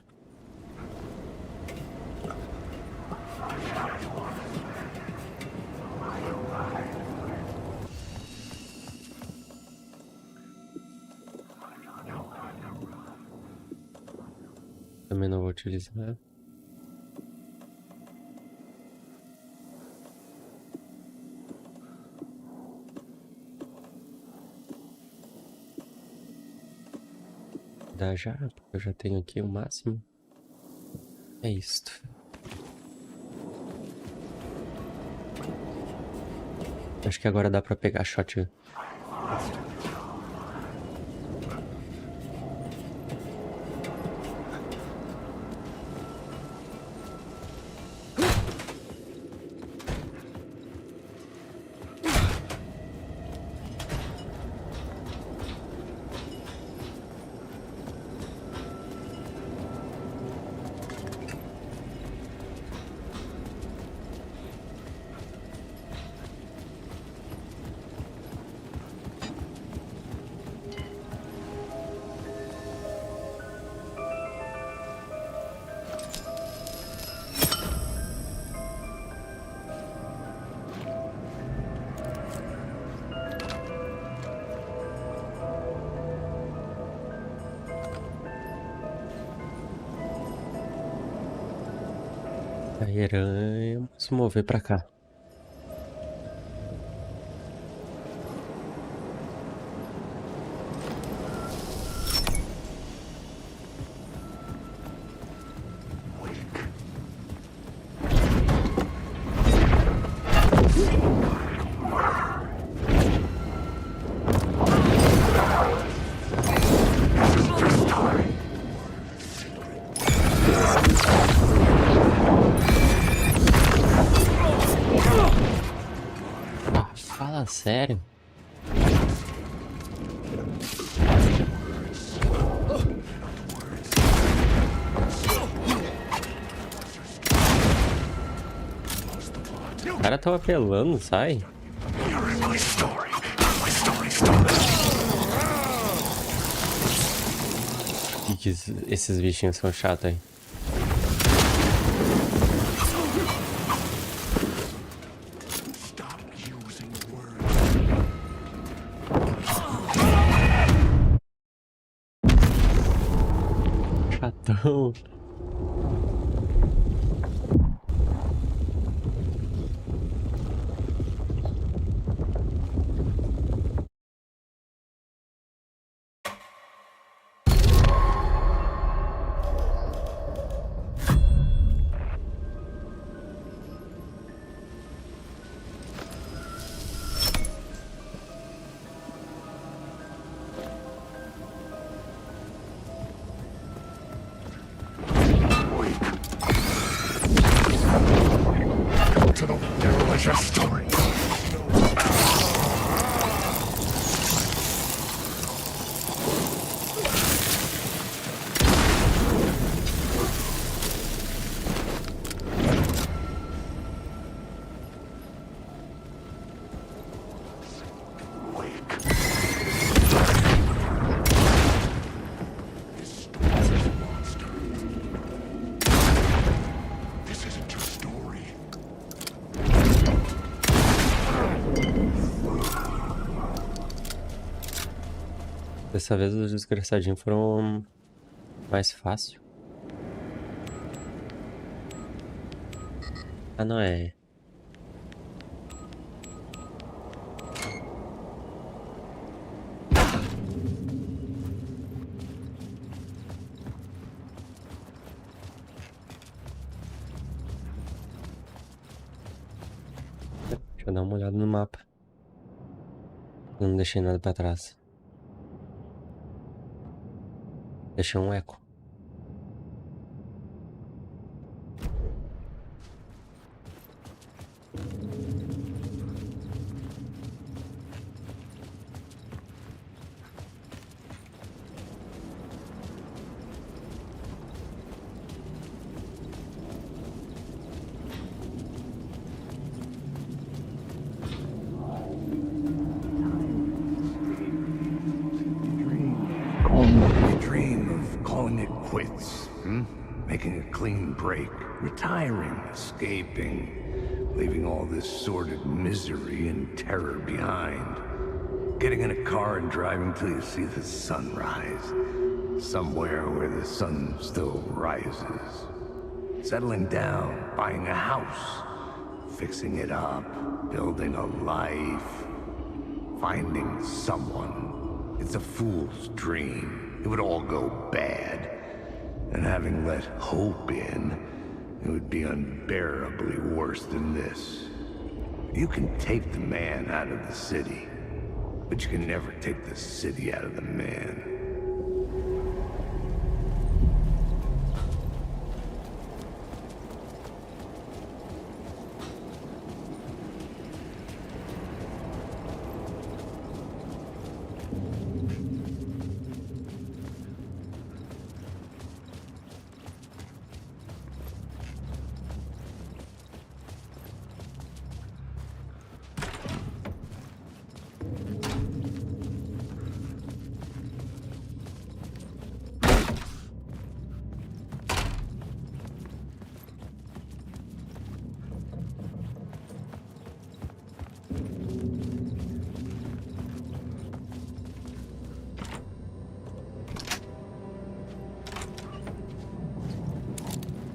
Também não vou utilizar. Dá já, porque eu já tenho aqui o máximo. É isto. Acho que agora dá pra pegar shotgun. Aí, vamos mover pra cá. Fala sério? O cara tá apelando, sai. Que esses bichinhos são chatos aí. Chatão. your story. Dessa vez os desgraçadinhos foram mais fácil. Ah, não é. Deixa eu dar uma olhada no mapa. Eu não deixei nada pra trás. Deixei um eco. You dream of calling it quits, making a clean break, retiring, escaping, leaving all this sordid misery and terror behind. Getting in a car and driving till you see the sunrise, somewhere where the sun still rises. Settling down, buying a house, fixing it up, building a life, finding someone. It's a fool's dream. It would all go bad. And having let hope in, it would be unbearably worse than this. You can take the man out of the city, but you can never take the city out of the man.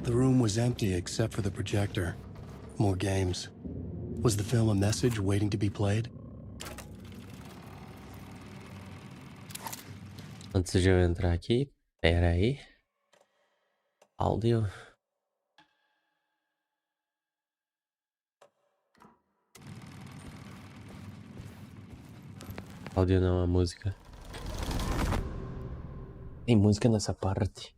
The room was empty except for the projector. More games. Was the film a message waiting to be played? Antes de eu entrar aqui, pera aí. Áudio. Áudio não, a música. Tem música nessa parte.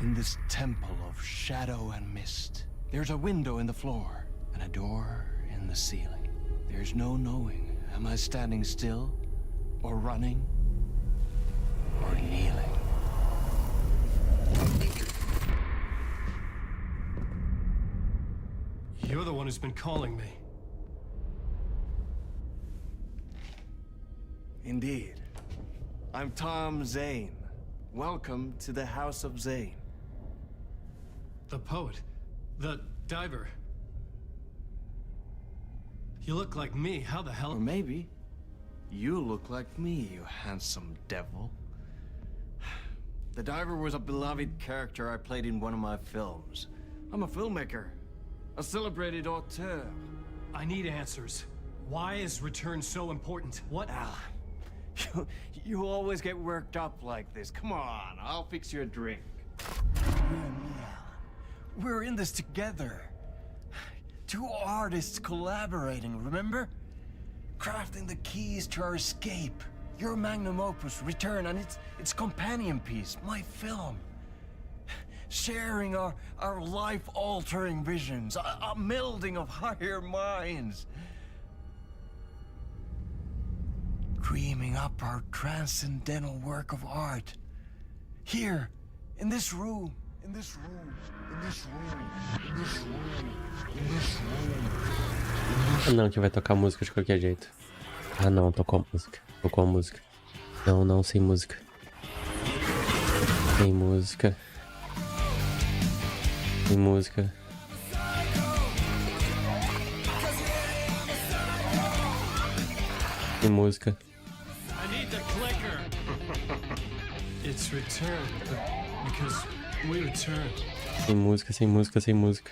In this temple of shadow and mist, there's a window in the floor and a door in the ceiling. There's no knowing, am I standing still, or running, or kneeling? You're the one who's been calling me. Indeed. I'm Tom Zane. Welcome to the House of Zane. The poet. The diver. You look like me. How the hell? Or maybe you look like me, you handsome devil. The diver was a beloved character I played in one of my films. I'm a filmmaker, a celebrated auteur. I need answers. Why is Return so important? What? You always get worked up like this. Come on, I'll fix you a drink. We're in this together. Two artists collaborating, remember? Crafting the keys to our escape. Your magnum opus, Return, and its companion piece, my film. Sharing our life-altering visions, a melding of higher minds. Dreaming up our transcendental work of art. Here, in this room, in this room, in this room, in this room, in this room. Não, que vai tocar música de qualquer jeito. Ah não, tocou música. Tocou música. Não, não, sem música. Sem música. Sem música. Sem música. I need the clicker. It's Return, because we return. Sem música, sem música, sem música.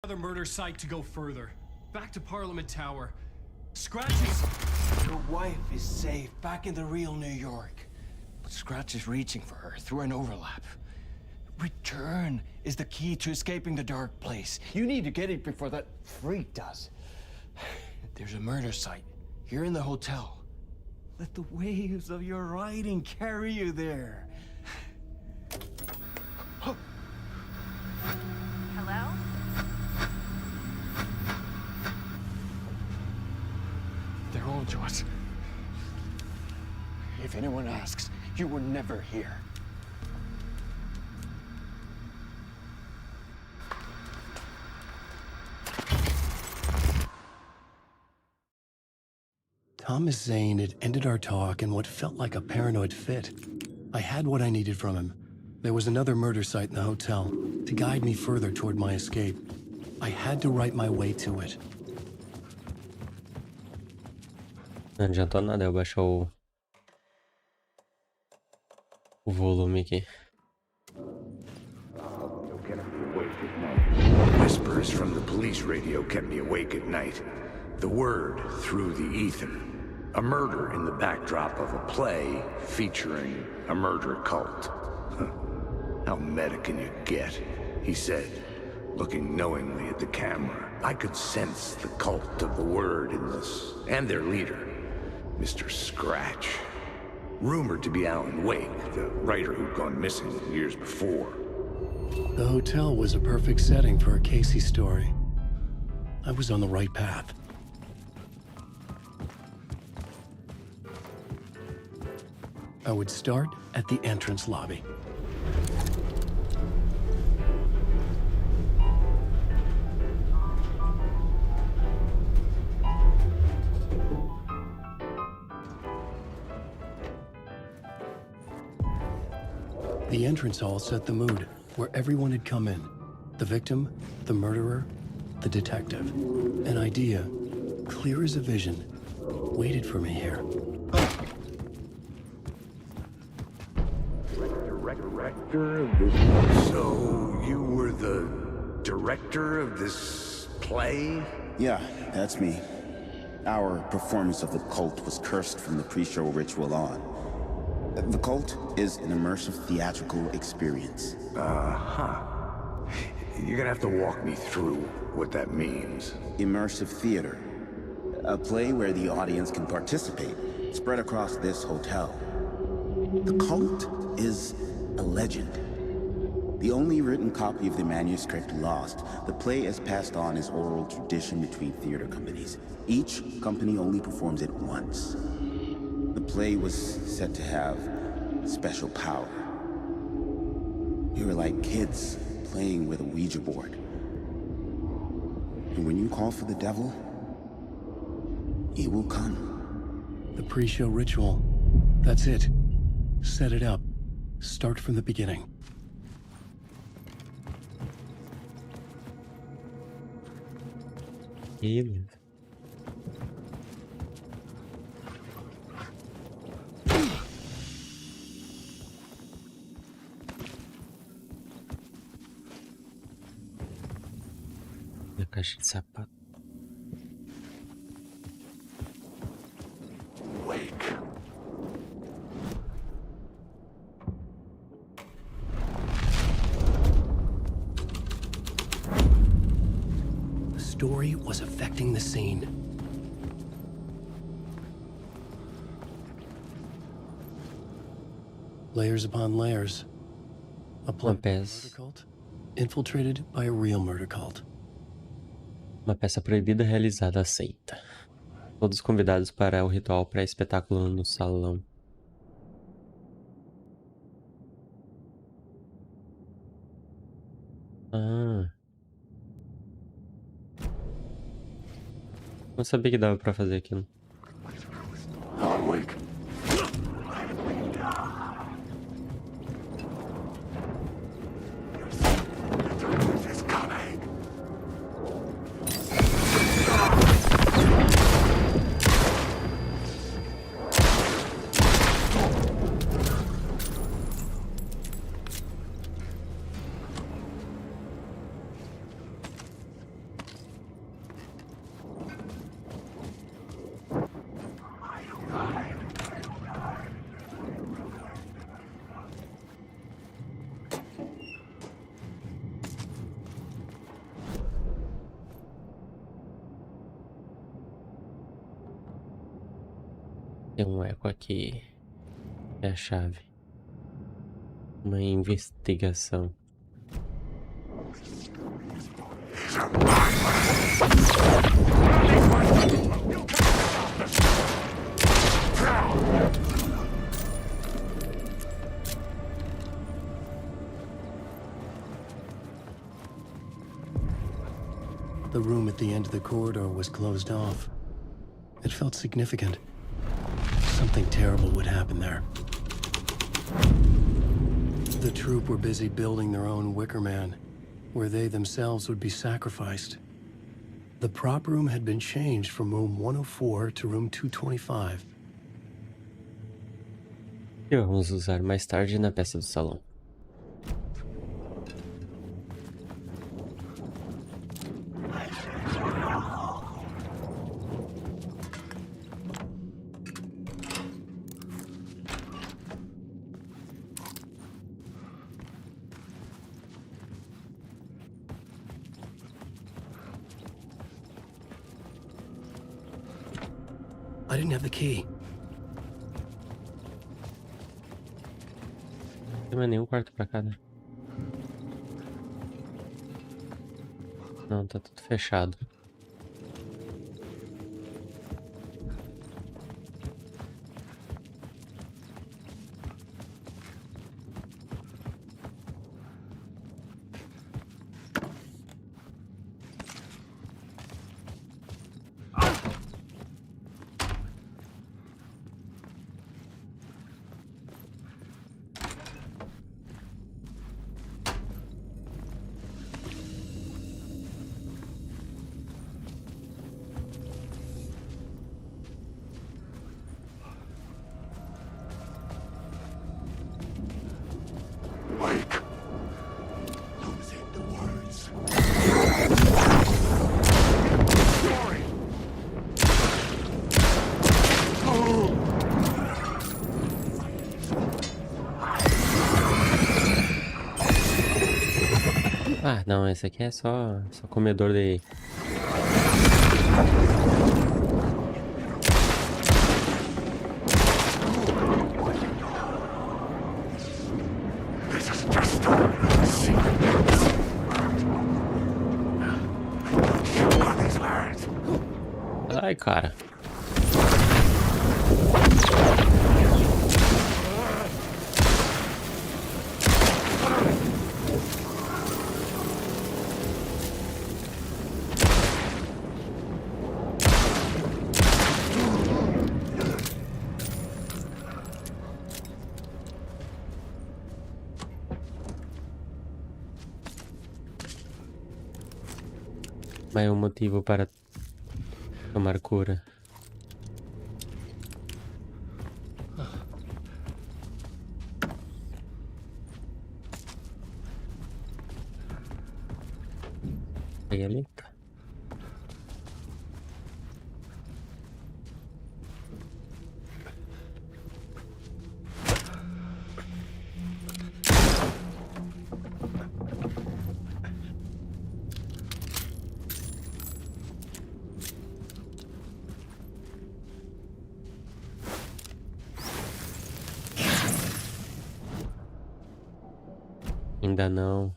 Another murder site to go further. Back to Parliament Tower. Scratches! Your wife is safe, back in the real New York. But Scratch is reaching for her through an overlap. Return is the key to escaping the dark place. You need to get it before that freak does. There's a murder site here in the hotel. Let the waves of your writing carry you there. Hello? They're on to us. If anyone asks, you were never here. Thomas Zane had ended our talk in what felt like a paranoid fit. I had what I needed from him. There was another murder site in the hotel to guide me further toward my escape. I had to write my way to it. Não adiantou nada eu baixar o volume aqui. Whispers from the police radio kept me awake at night. The word through the ether. A murder in the backdrop of a play featuring a murder cult. How meta can you get? He said, looking knowingly at the camera. I could sense the cult of the word in this, and their leader, Mr. Scratch. Rumored to be Alan Wake, the writer who'd gone missing years before. The hotel was a perfect setting for a Casey story. I was on the right path. I would start at the entrance lobby. The entrance hall set the mood, where everyone had come in. The victim, the murderer, the detective. An idea, clear as a vision, waited for me here. Director of this... So, you were the director of this play? Yeah, that's me. Our performance of the cult was cursed from the pre-show ritual on. The cult is an immersive theatrical experience. Uh-huh. You're gonna have to walk me through what that means. Immersive theater. A play where the audience can participate, spread across this hotel. The cult is a legend. The only written copy of the manuscript lost, the play is passed on as oral tradition between theater companies. Each company only performs it once. The play was said to have special power. We were like kids playing with a Ouija board. And when you call for the devil, he will come. The pre-show ritual. That's it. Set it up. Start from the beginning. Beleza. Na caixa de sapato. The story was affecting the scene. Layers upon layers. A murder cult infiltrated by a real murder cult. Uma peça proibida realizada à seita. Todos convidados para o ritual pré-espetáculo no salão. Ah. Não sabia que dava pra fazer aquilo. Tem um eco aqui. É a chave. Uma investigação. The room at the end of the corridor was closed off. It felt significant. Something terrible would happen there. The troupe were busy building their own Wicker Man, where they themselves would be sacrificed. The prop room had been changed from room 104 to room 225. Que vamos usar mais tarde na peça do salão. I didn't have the key. Não tem mais nenhum quarto pra cá, né? Não, tá tudo fechado. Ah, não, esse aqui é só comedor de... This is just a Sai, cara. Mais um motivo para tomar cura. Aí ali. Ainda não.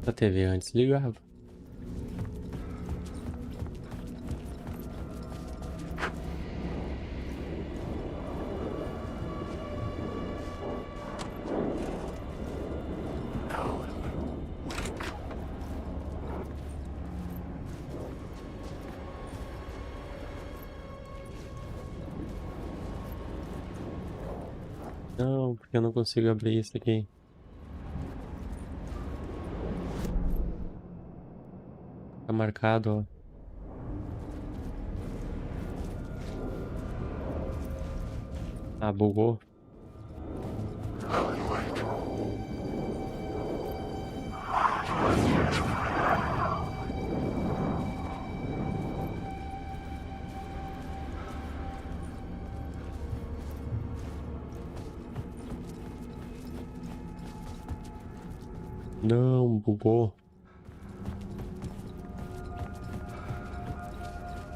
A TV antes ligava. Não, porque eu não consigo abrir isso aqui. Tá marcado, ó. Ah, bugou. Não, bugou.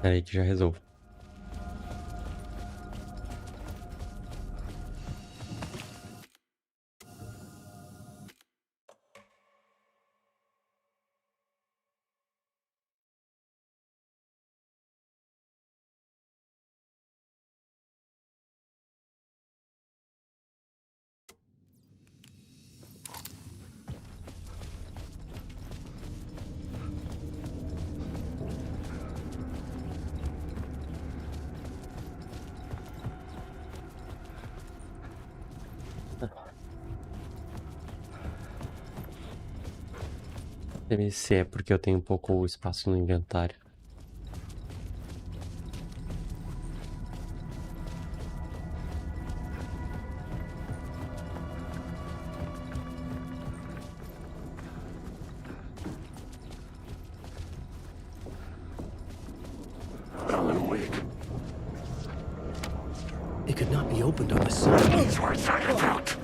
Pera aí que já resolvo. Deve ser porque eu tenho pouco espaço no inventário. It could not be opened on the side. That's what it's talking about.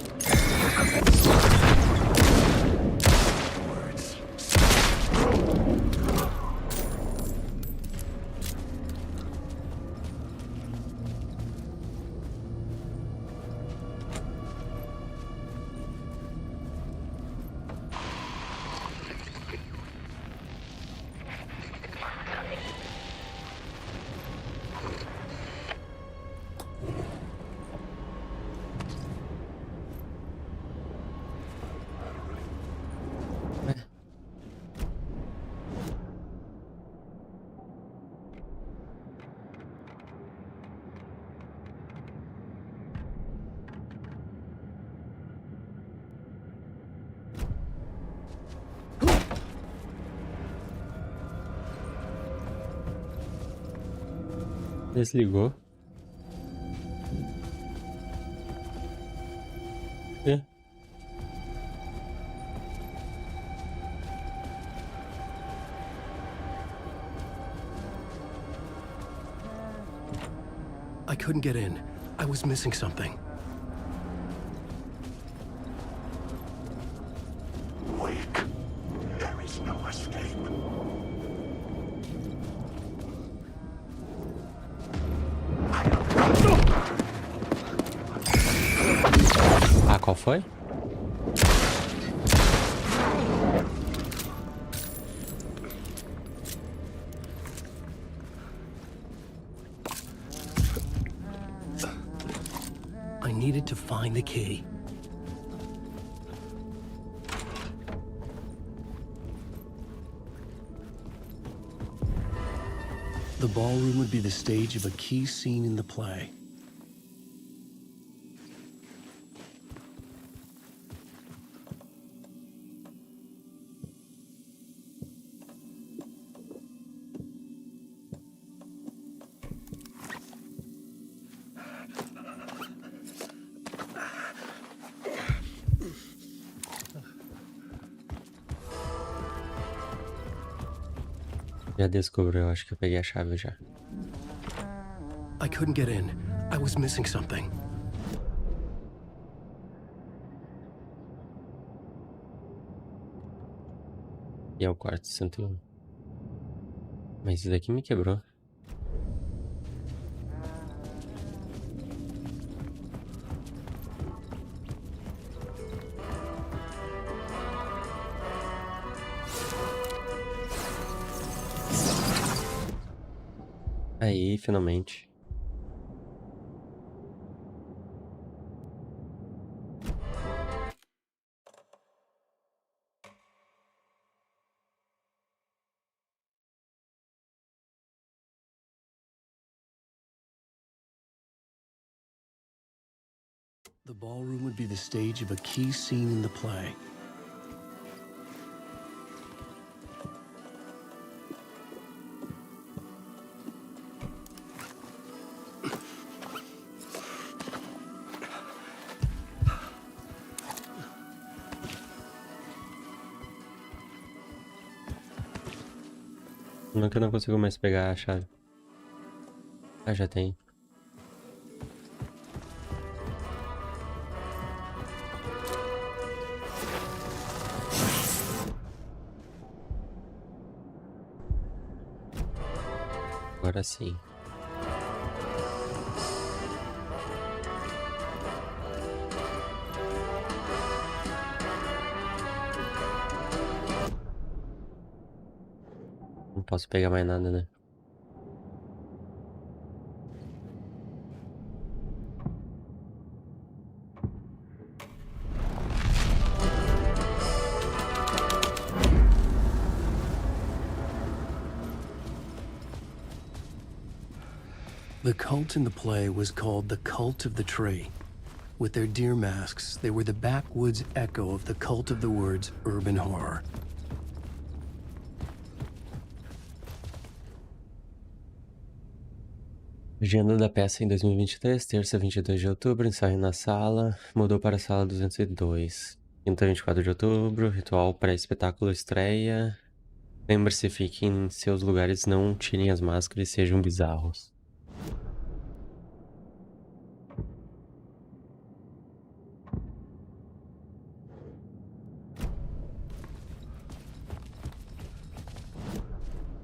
Desligou. É. I couldn't get in. I was missing something. Wake. There is no escape. Ah, qual foi? needed to find the key. The ballroom would be the stage of a key scene in the play. Já descobriu, acho que eu peguei a chave já. I couldn't get in. I was missing something. E é o quarto 101. Mas isso daqui me quebrou. Aí, finalmente. The ballroom would be the stage of a key scene in the play. Como é que eu não consigo mais pegar a chave? Ah, já tem. Agora sim. Não posso pegar mais nada, né? The cult in the play was called the Cult of the Tree. With their deer masks, they were the backwoods echo of the cult of the woods urban horror. Agenda da peça em 2023, terça 22 de outubro, ensaio na sala, mudou para a sala 202. Quinta 24 de outubro, ritual pré-espetáculo estreia. Lembre-se, fiquem em seus lugares, não tirem as máscaras e sejam bizarros.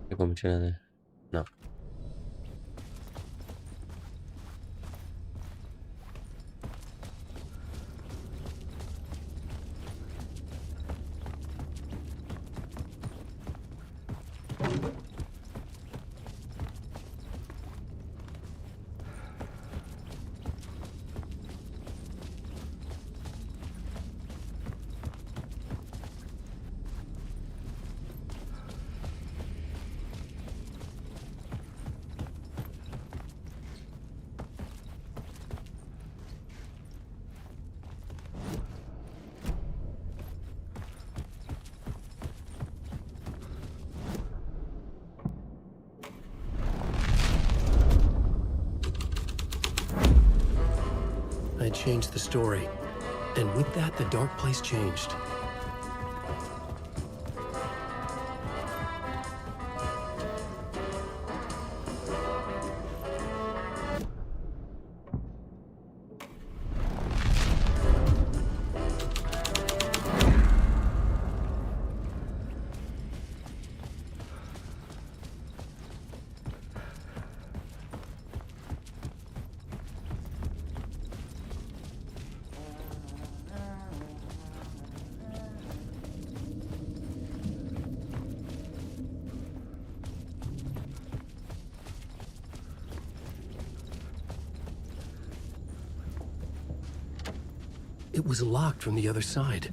Tem como tirar, né? Não. I changed the story, and with that, the dark place changed. It was locked from the other side.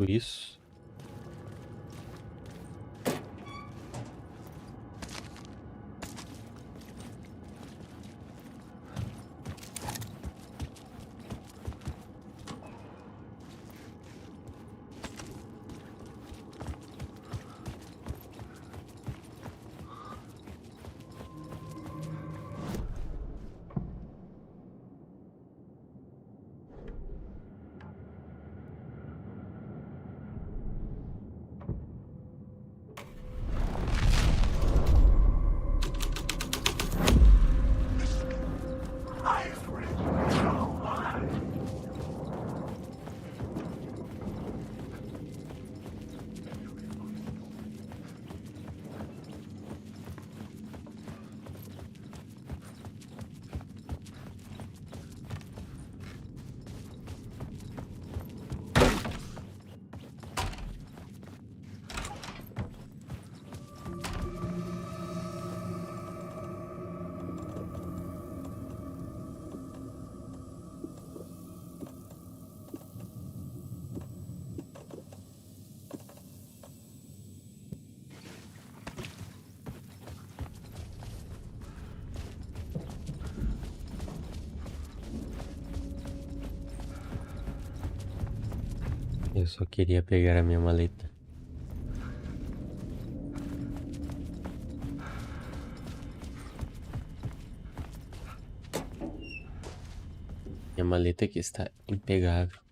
Isso. Eu só queria pegar a minha maleta. Minha maleta aqui está impegável.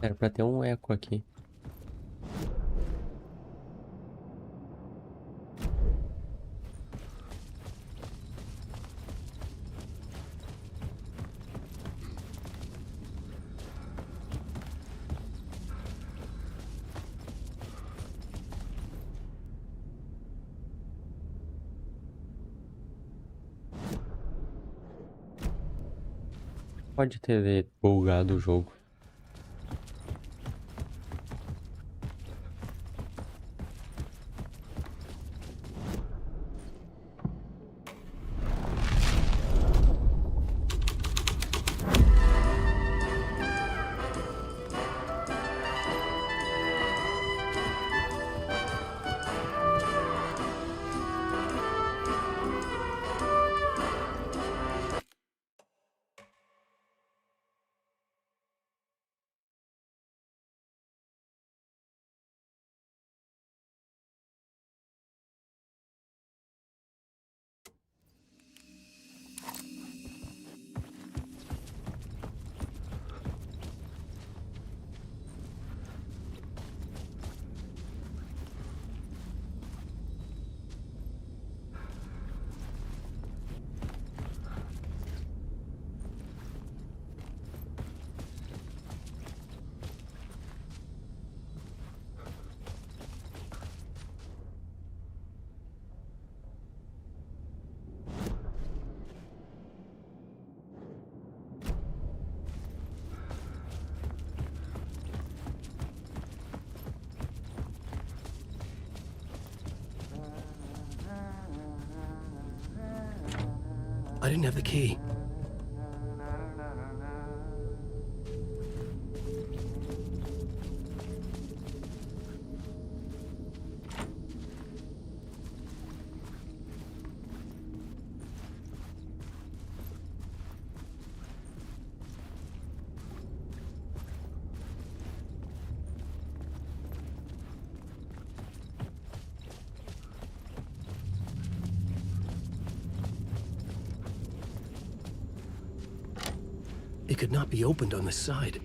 Era pra ter um eco aqui. Pode ter bugado o jogo. I didn't have the key. It could not be opened on this side.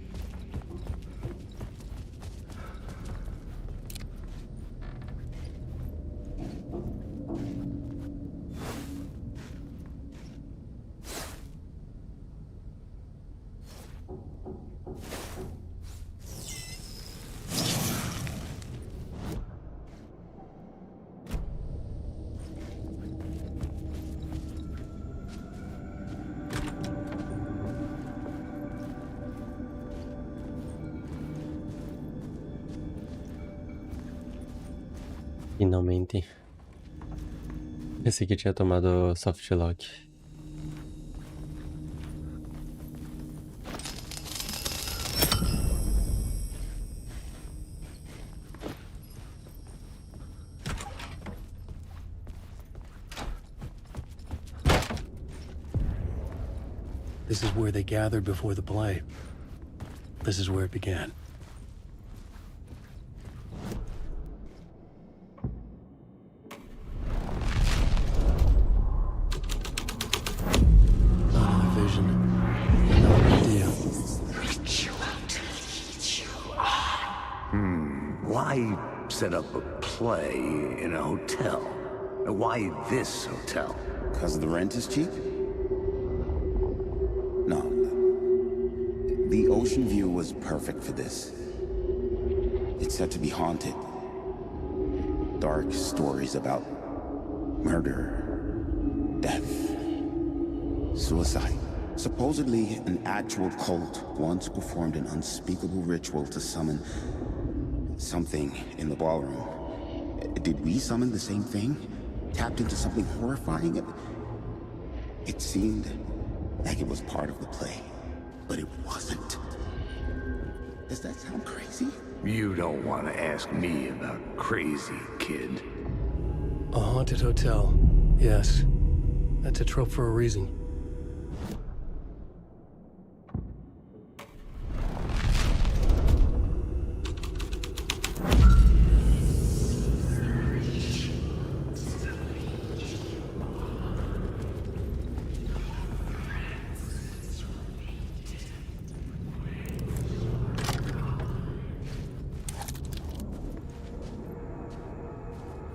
Finalmente. Esse aqui tinha tomado soft lock. This is where they gathered before the play. This is where it began. Why set up a play in a hotel? Why this hotel? Because the rent is cheap? No. The ocean view was perfect for this. It's said to be haunted. Dark stories about murder, death, suicide. Supposedly, an actual cult once performed an unspeakable ritual to summon something in the ballroom. Did we summon the same thing? Tapped into something horrifying? It seemed like it was part of the play, but it wasn't. Does that sound crazy? You don't want to ask me about crazy, kid. A haunted hotel. Yes. That's a trope for a reason.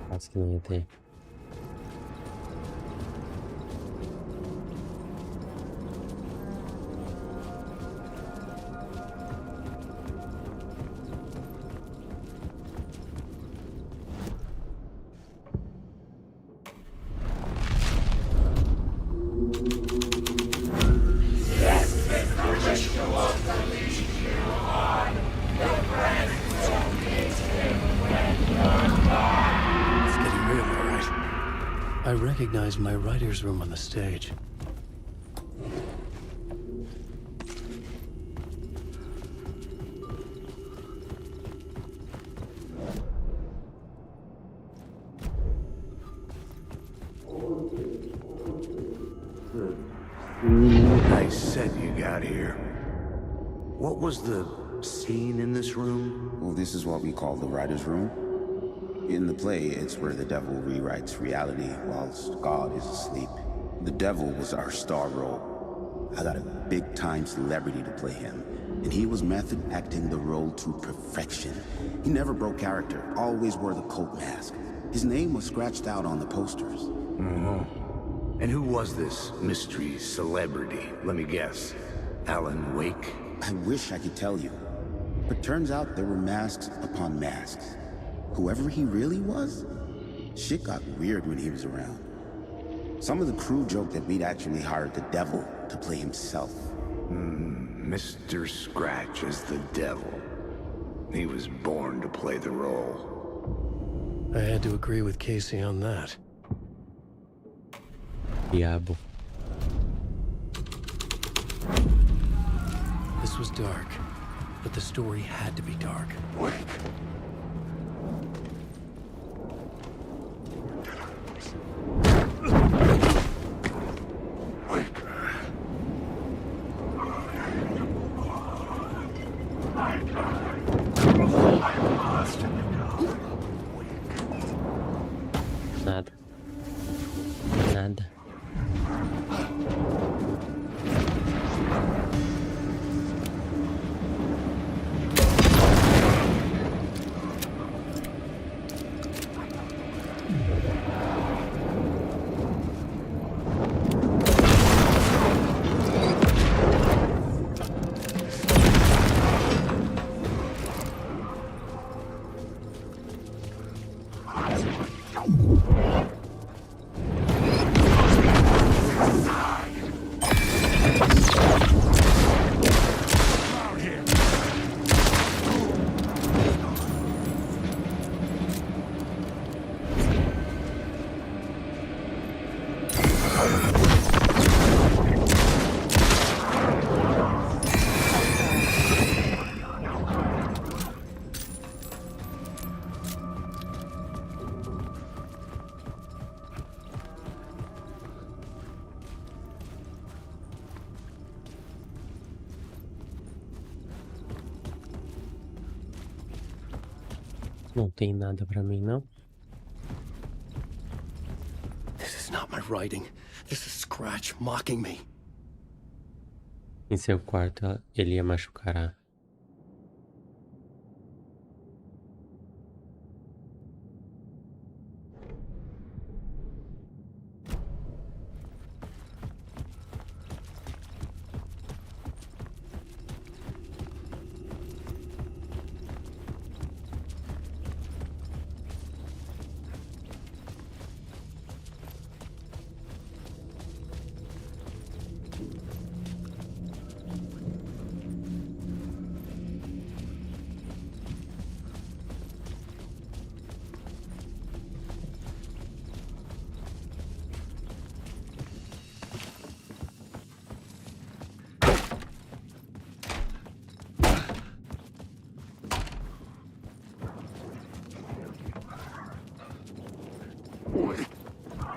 Acho que não ia ter. I recognize my writer's room on the stage. Nice set you got here. What was the scene in this room? Well, this is what we call the writer's room. In the play, it's where the devil rewrites reality whilst God is asleep. The devil was our star role. I got a big-time celebrity to play him, and he was method acting the role to perfection. He never broke character, always wore the coat mask. His name was scratched out on the posters. Mm-hmm. And who was this mystery celebrity? Let me guess. Alan Wake? I wish I could tell you, but turns out there were masks upon masks. Whoever he really was, shit got weird when he was around. Some of the crew joked that we'd actually hired the devil to play himself. Mr. Scratch as the devil. He was born to play the role. I had to agree with Casey on that. Diabo. This was dark, but the story had to be dark. Nada. Nada. Não tem nada pra mim, não. This is not my writing. This is Scratch mocking me. Em seu quarto, ele ia machucar.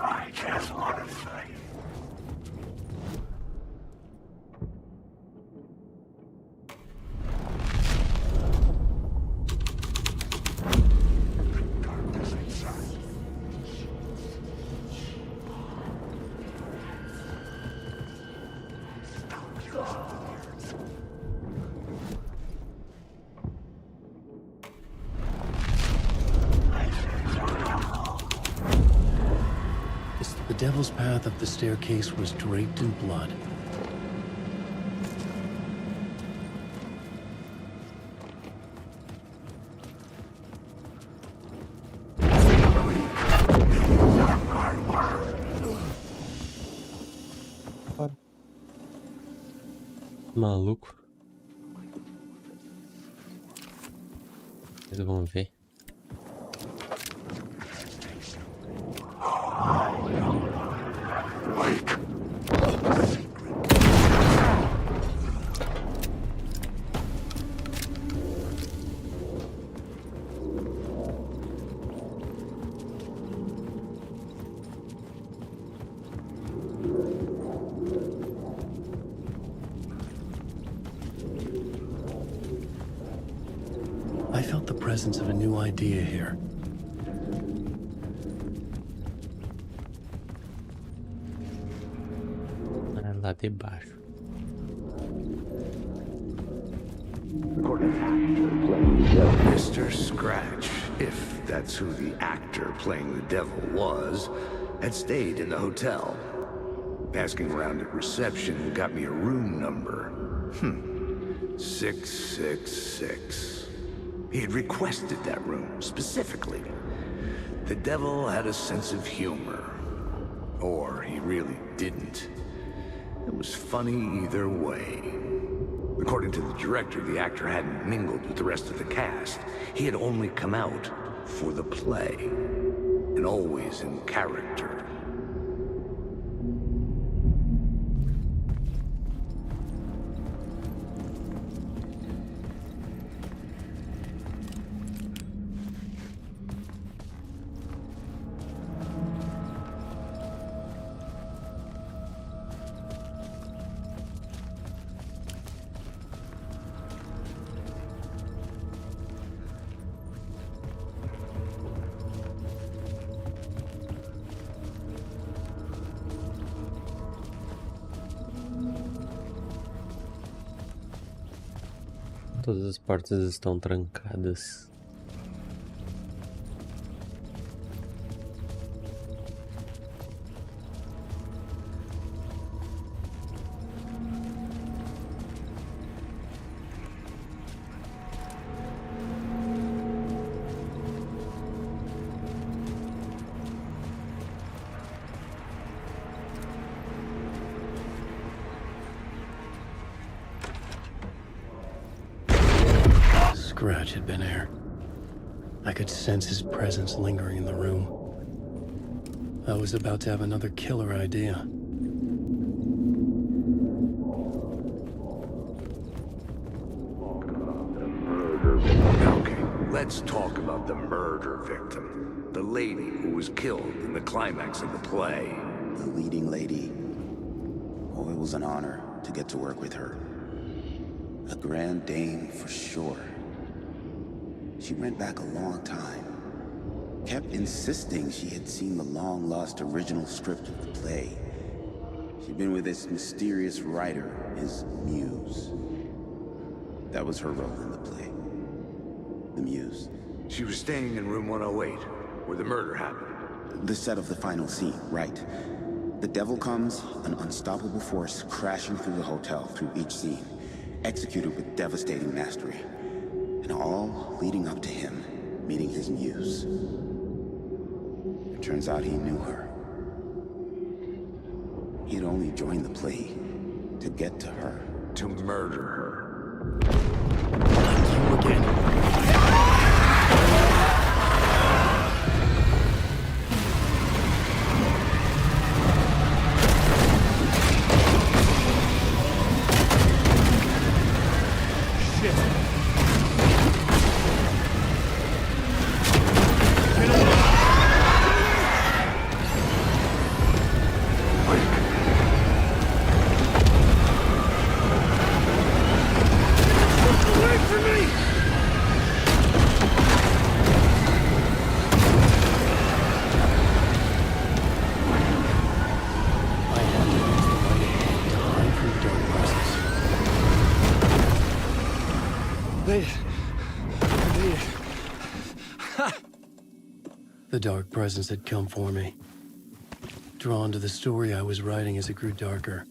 I just want to say. The devil's path up the staircase was draped in blood. Maluco. Eles vão ver. I felt the presence of a new idea here. Lá debaixo. Mr. Scratch, if that's who the actor playing the devil was, had stayed in the hotel. Asking around at reception got me a room number. 666. He had requested that room, specifically. The devil had a sense of humor. Or he really didn't. It was funny either way. According to the director, the actor hadn't mingled with the rest of the cast. He had only come out for the play. And always in character. Todas as portas estão trancadas. Scratch had been here. I could sense his presence lingering in the room. I was about to have another killer idea. Okay, let's talk about the murder victim. The lady who was killed in the climax of the play. The leading lady. Oh, it was an honor to get to work with her. A grand dame for sure. She went back a long time. Kept insisting she had seen the long-lost original script of the play. She'd been with this mysterious writer, his muse. That was her role in the play. The muse. She was staying in room 108, where the murder happened. The set of the final scene, right. The devil comes, an unstoppable force crashing through the hotel through each scene, executed with devastating mastery. And all leading up to him meeting his muse. It turns out he knew her. He had only joined the play to get to her. To murder her. You again. The dark presence had come for me. Drawn to the story I was writing as it grew darker.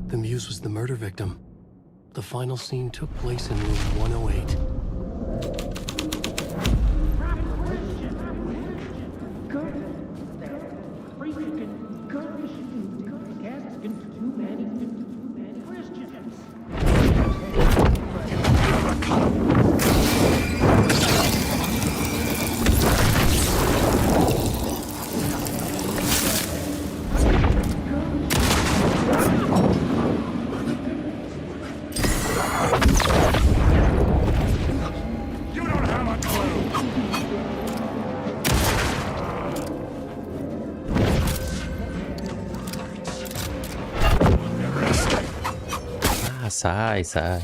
The muse was the murder victim. The final scene took place in room 108. Sai, sai.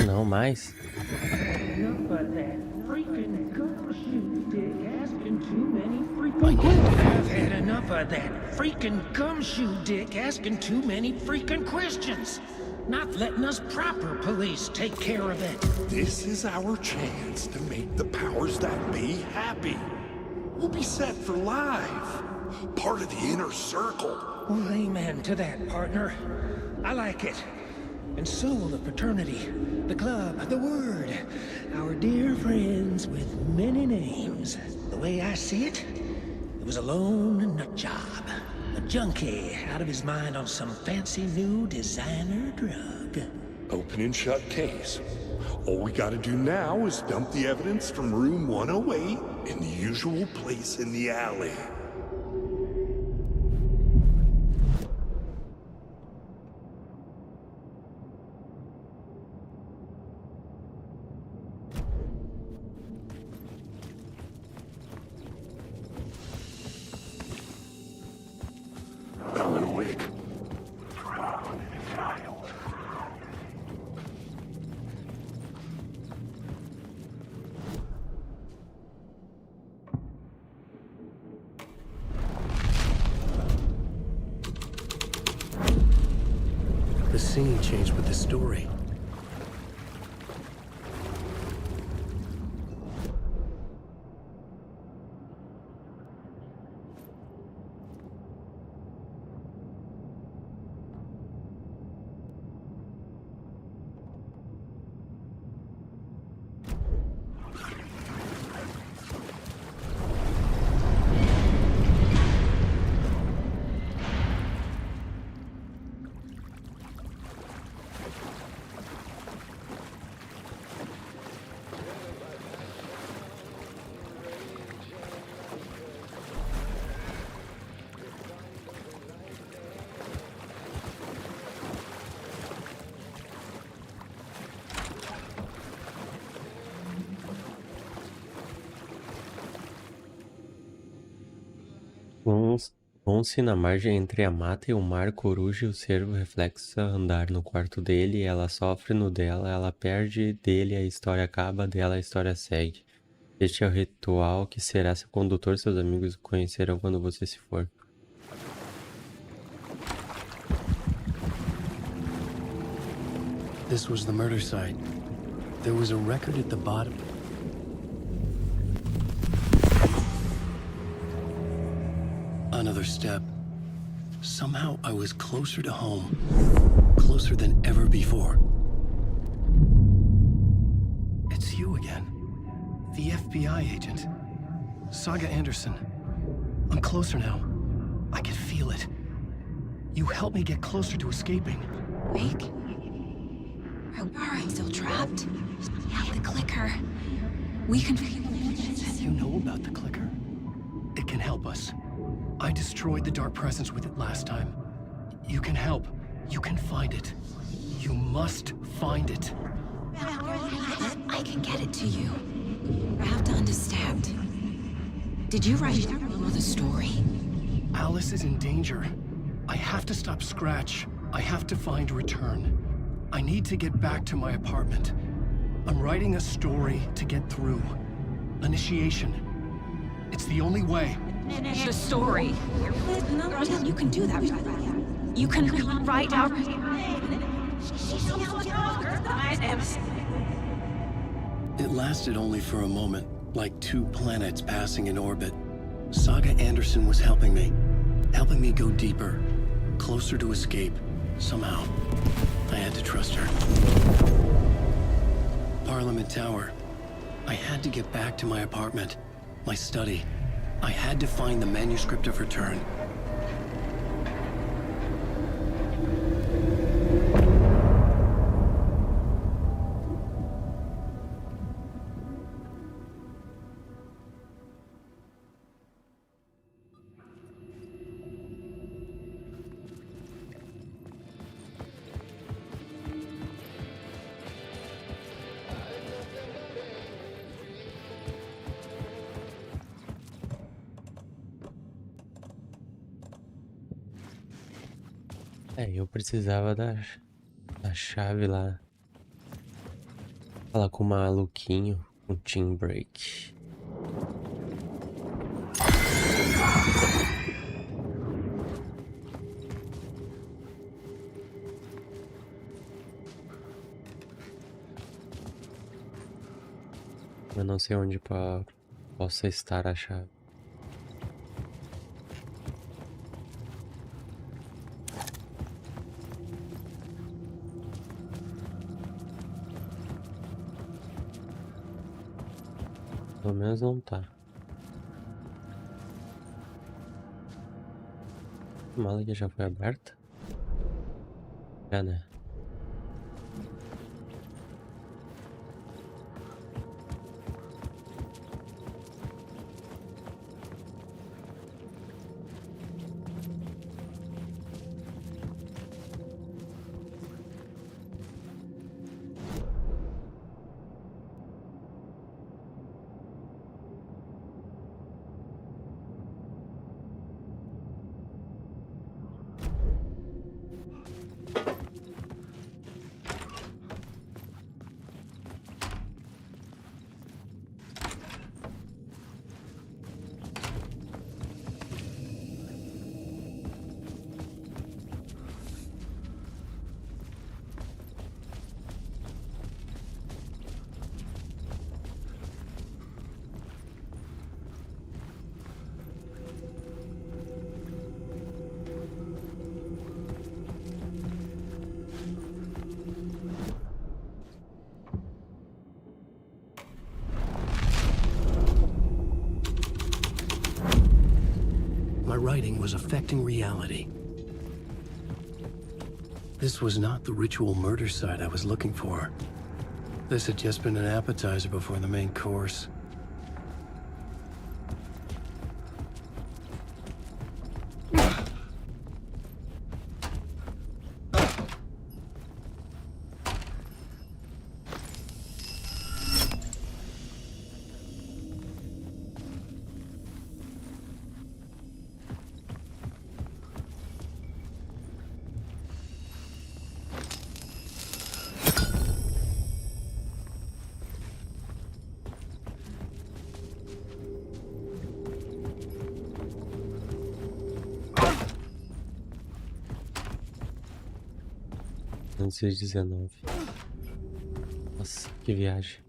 Não mais. I've had enough of that freaking gumshoe dick asking too many freaking questions. Not letting us proper police take care of it. This is our chance to make the powers that be happy. We'll be set for life. Part of the inner circle. Well, amen to that, partner. I like it. And so will the fraternity, the club, the word. Our dear friends with many names. The way I see it, it was a lone nut job. A junkie out of his mind on some fancy new designer drug. Open and shut case. All we gotta do now is dump the evidence from room 108 in the usual place in the alley. singing changed with the story. Vão-se na margem entre a mata e o mar, coruja e o cervo reflexa andar no quarto dele, ela sofre no dela, ela perde dele, a história acaba, dela a história segue. Este é o ritual que será seu condutor, seus amigos o conhecerão quando você se for. This was the murder site. There was a record at the bottom. Another step. Somehow I was closer to home. Closer than ever before. It's you again. The FBI agent. Saga Anderson. I'm closer now. I can feel it. You helped me get closer to escaping. Wake? Are I still trapped? Yeah, the clicker. We can... You know about the clicker? It can help us. I destroyed the dark presence with it last time. You can help. You can find it. You must find it. I can get it to you. I have to understand. Did you write the story? Alice is in danger. I have to stop Scratch. I have to find Return. I need to get back to my apartment. I'm writing a story to get through. Initiation. It's the only way. The story. You can do that. You can write out... It lasted only for a moment, like two planets passing in orbit. Saga Anderson was helping me go deeper, closer to escape, somehow. I had to trust her. Parliament Tower. I had to get back to my apartment, my study. I had to find the manuscript of Return. Eu precisava da chave lá. Falar com o maluquinho, com Team Break. Eu não sei onde possa estar a chave. Pelo menos não tá. A mala aqui já foi aberta? Já, né? writing was affecting reality. This was not the ritual murder site I was looking for. This had just been an appetizer before the main course. Nossa, que viagem.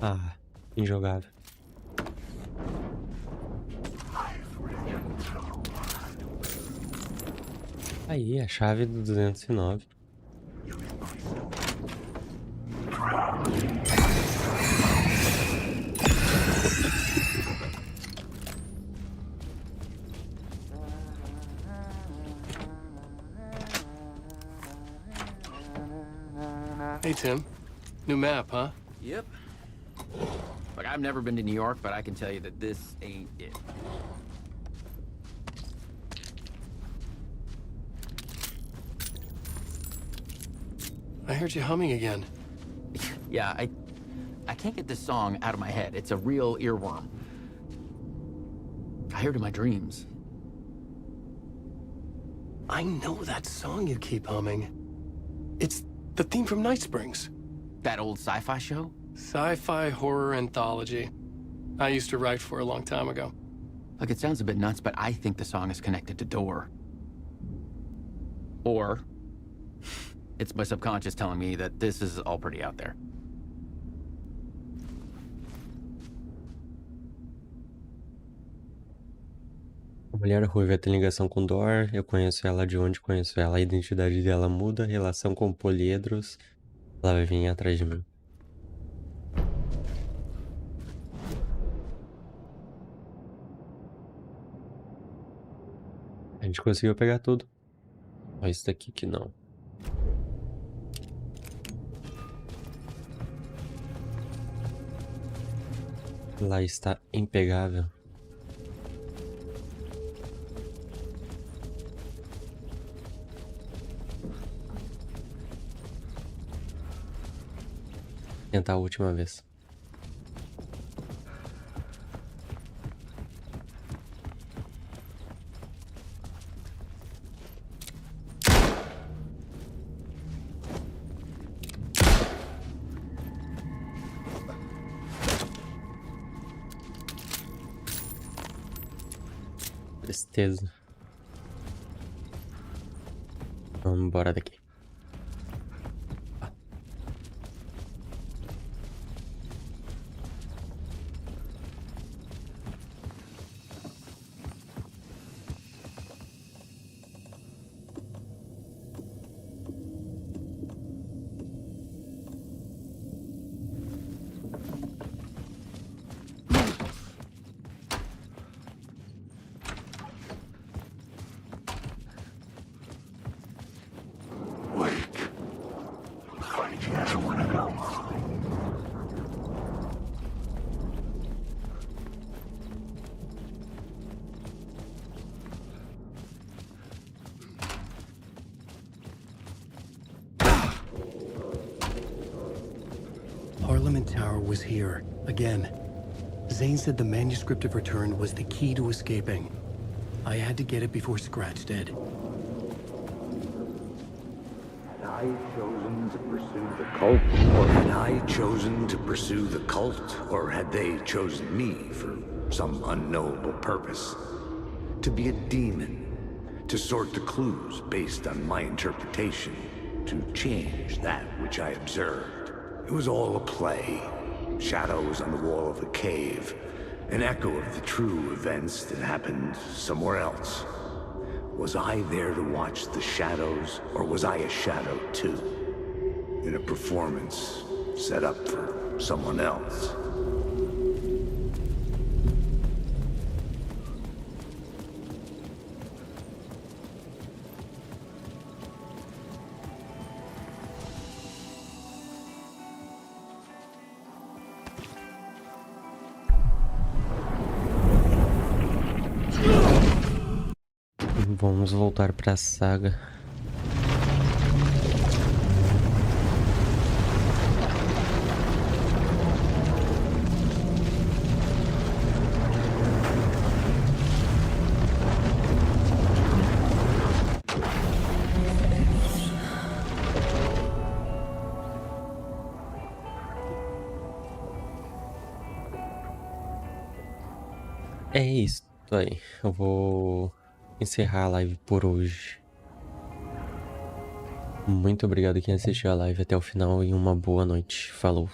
Ah, injogável. Aí, a chave do 209. Hey, Tim. New map, huh? Yep. Look, I've never been to New York, but I can tell you that this ain't it. I heard you humming again. Yeah, I can't get this song out of my head. It's a real earworm. I hear it in my dreams. I know that song you keep humming. It's the theme from Night Springs. That old sci-fi show? Sci-fi horror anthology. I used to write for a long time ago. Look, it sounds a bit nuts, but I think the song is connected to Door. Or it's my subconscious telling me that this is all pretty out there. A mulher ruiva tem ligação com Dor, eu conheço ela de onde conheço ela. A identidade dela muda, relação com poliedros. Ela vai vir atrás de mim. A gente conseguiu pegar tudo. Só isso daqui que não. Lá está impegável. Tentar a última vez. Tristeza. Vamos embora daqui. Parliament Tower was here, again. Zane said the manuscript of Return was the key to escaping. I had to get it before Scratch did. Had I chosen to pursue the cult, or had I chosen to pursue the cult, or had they chosen me for some unknowable purpose? to be a demon, to sort the clues based on my interpretation, to change that which I observed. It was all a play. Shadows on the wall of a cave, an echo of the true events that happened somewhere else. Was I there to watch the shadows, or was I a shadow too? In a performance set up for someone else. Vamos voltar para a saga. É isso aí. Eu vou encerrar a live por hoje. Muito obrigado quem assistiu a live até o final e uma boa noite. Falou!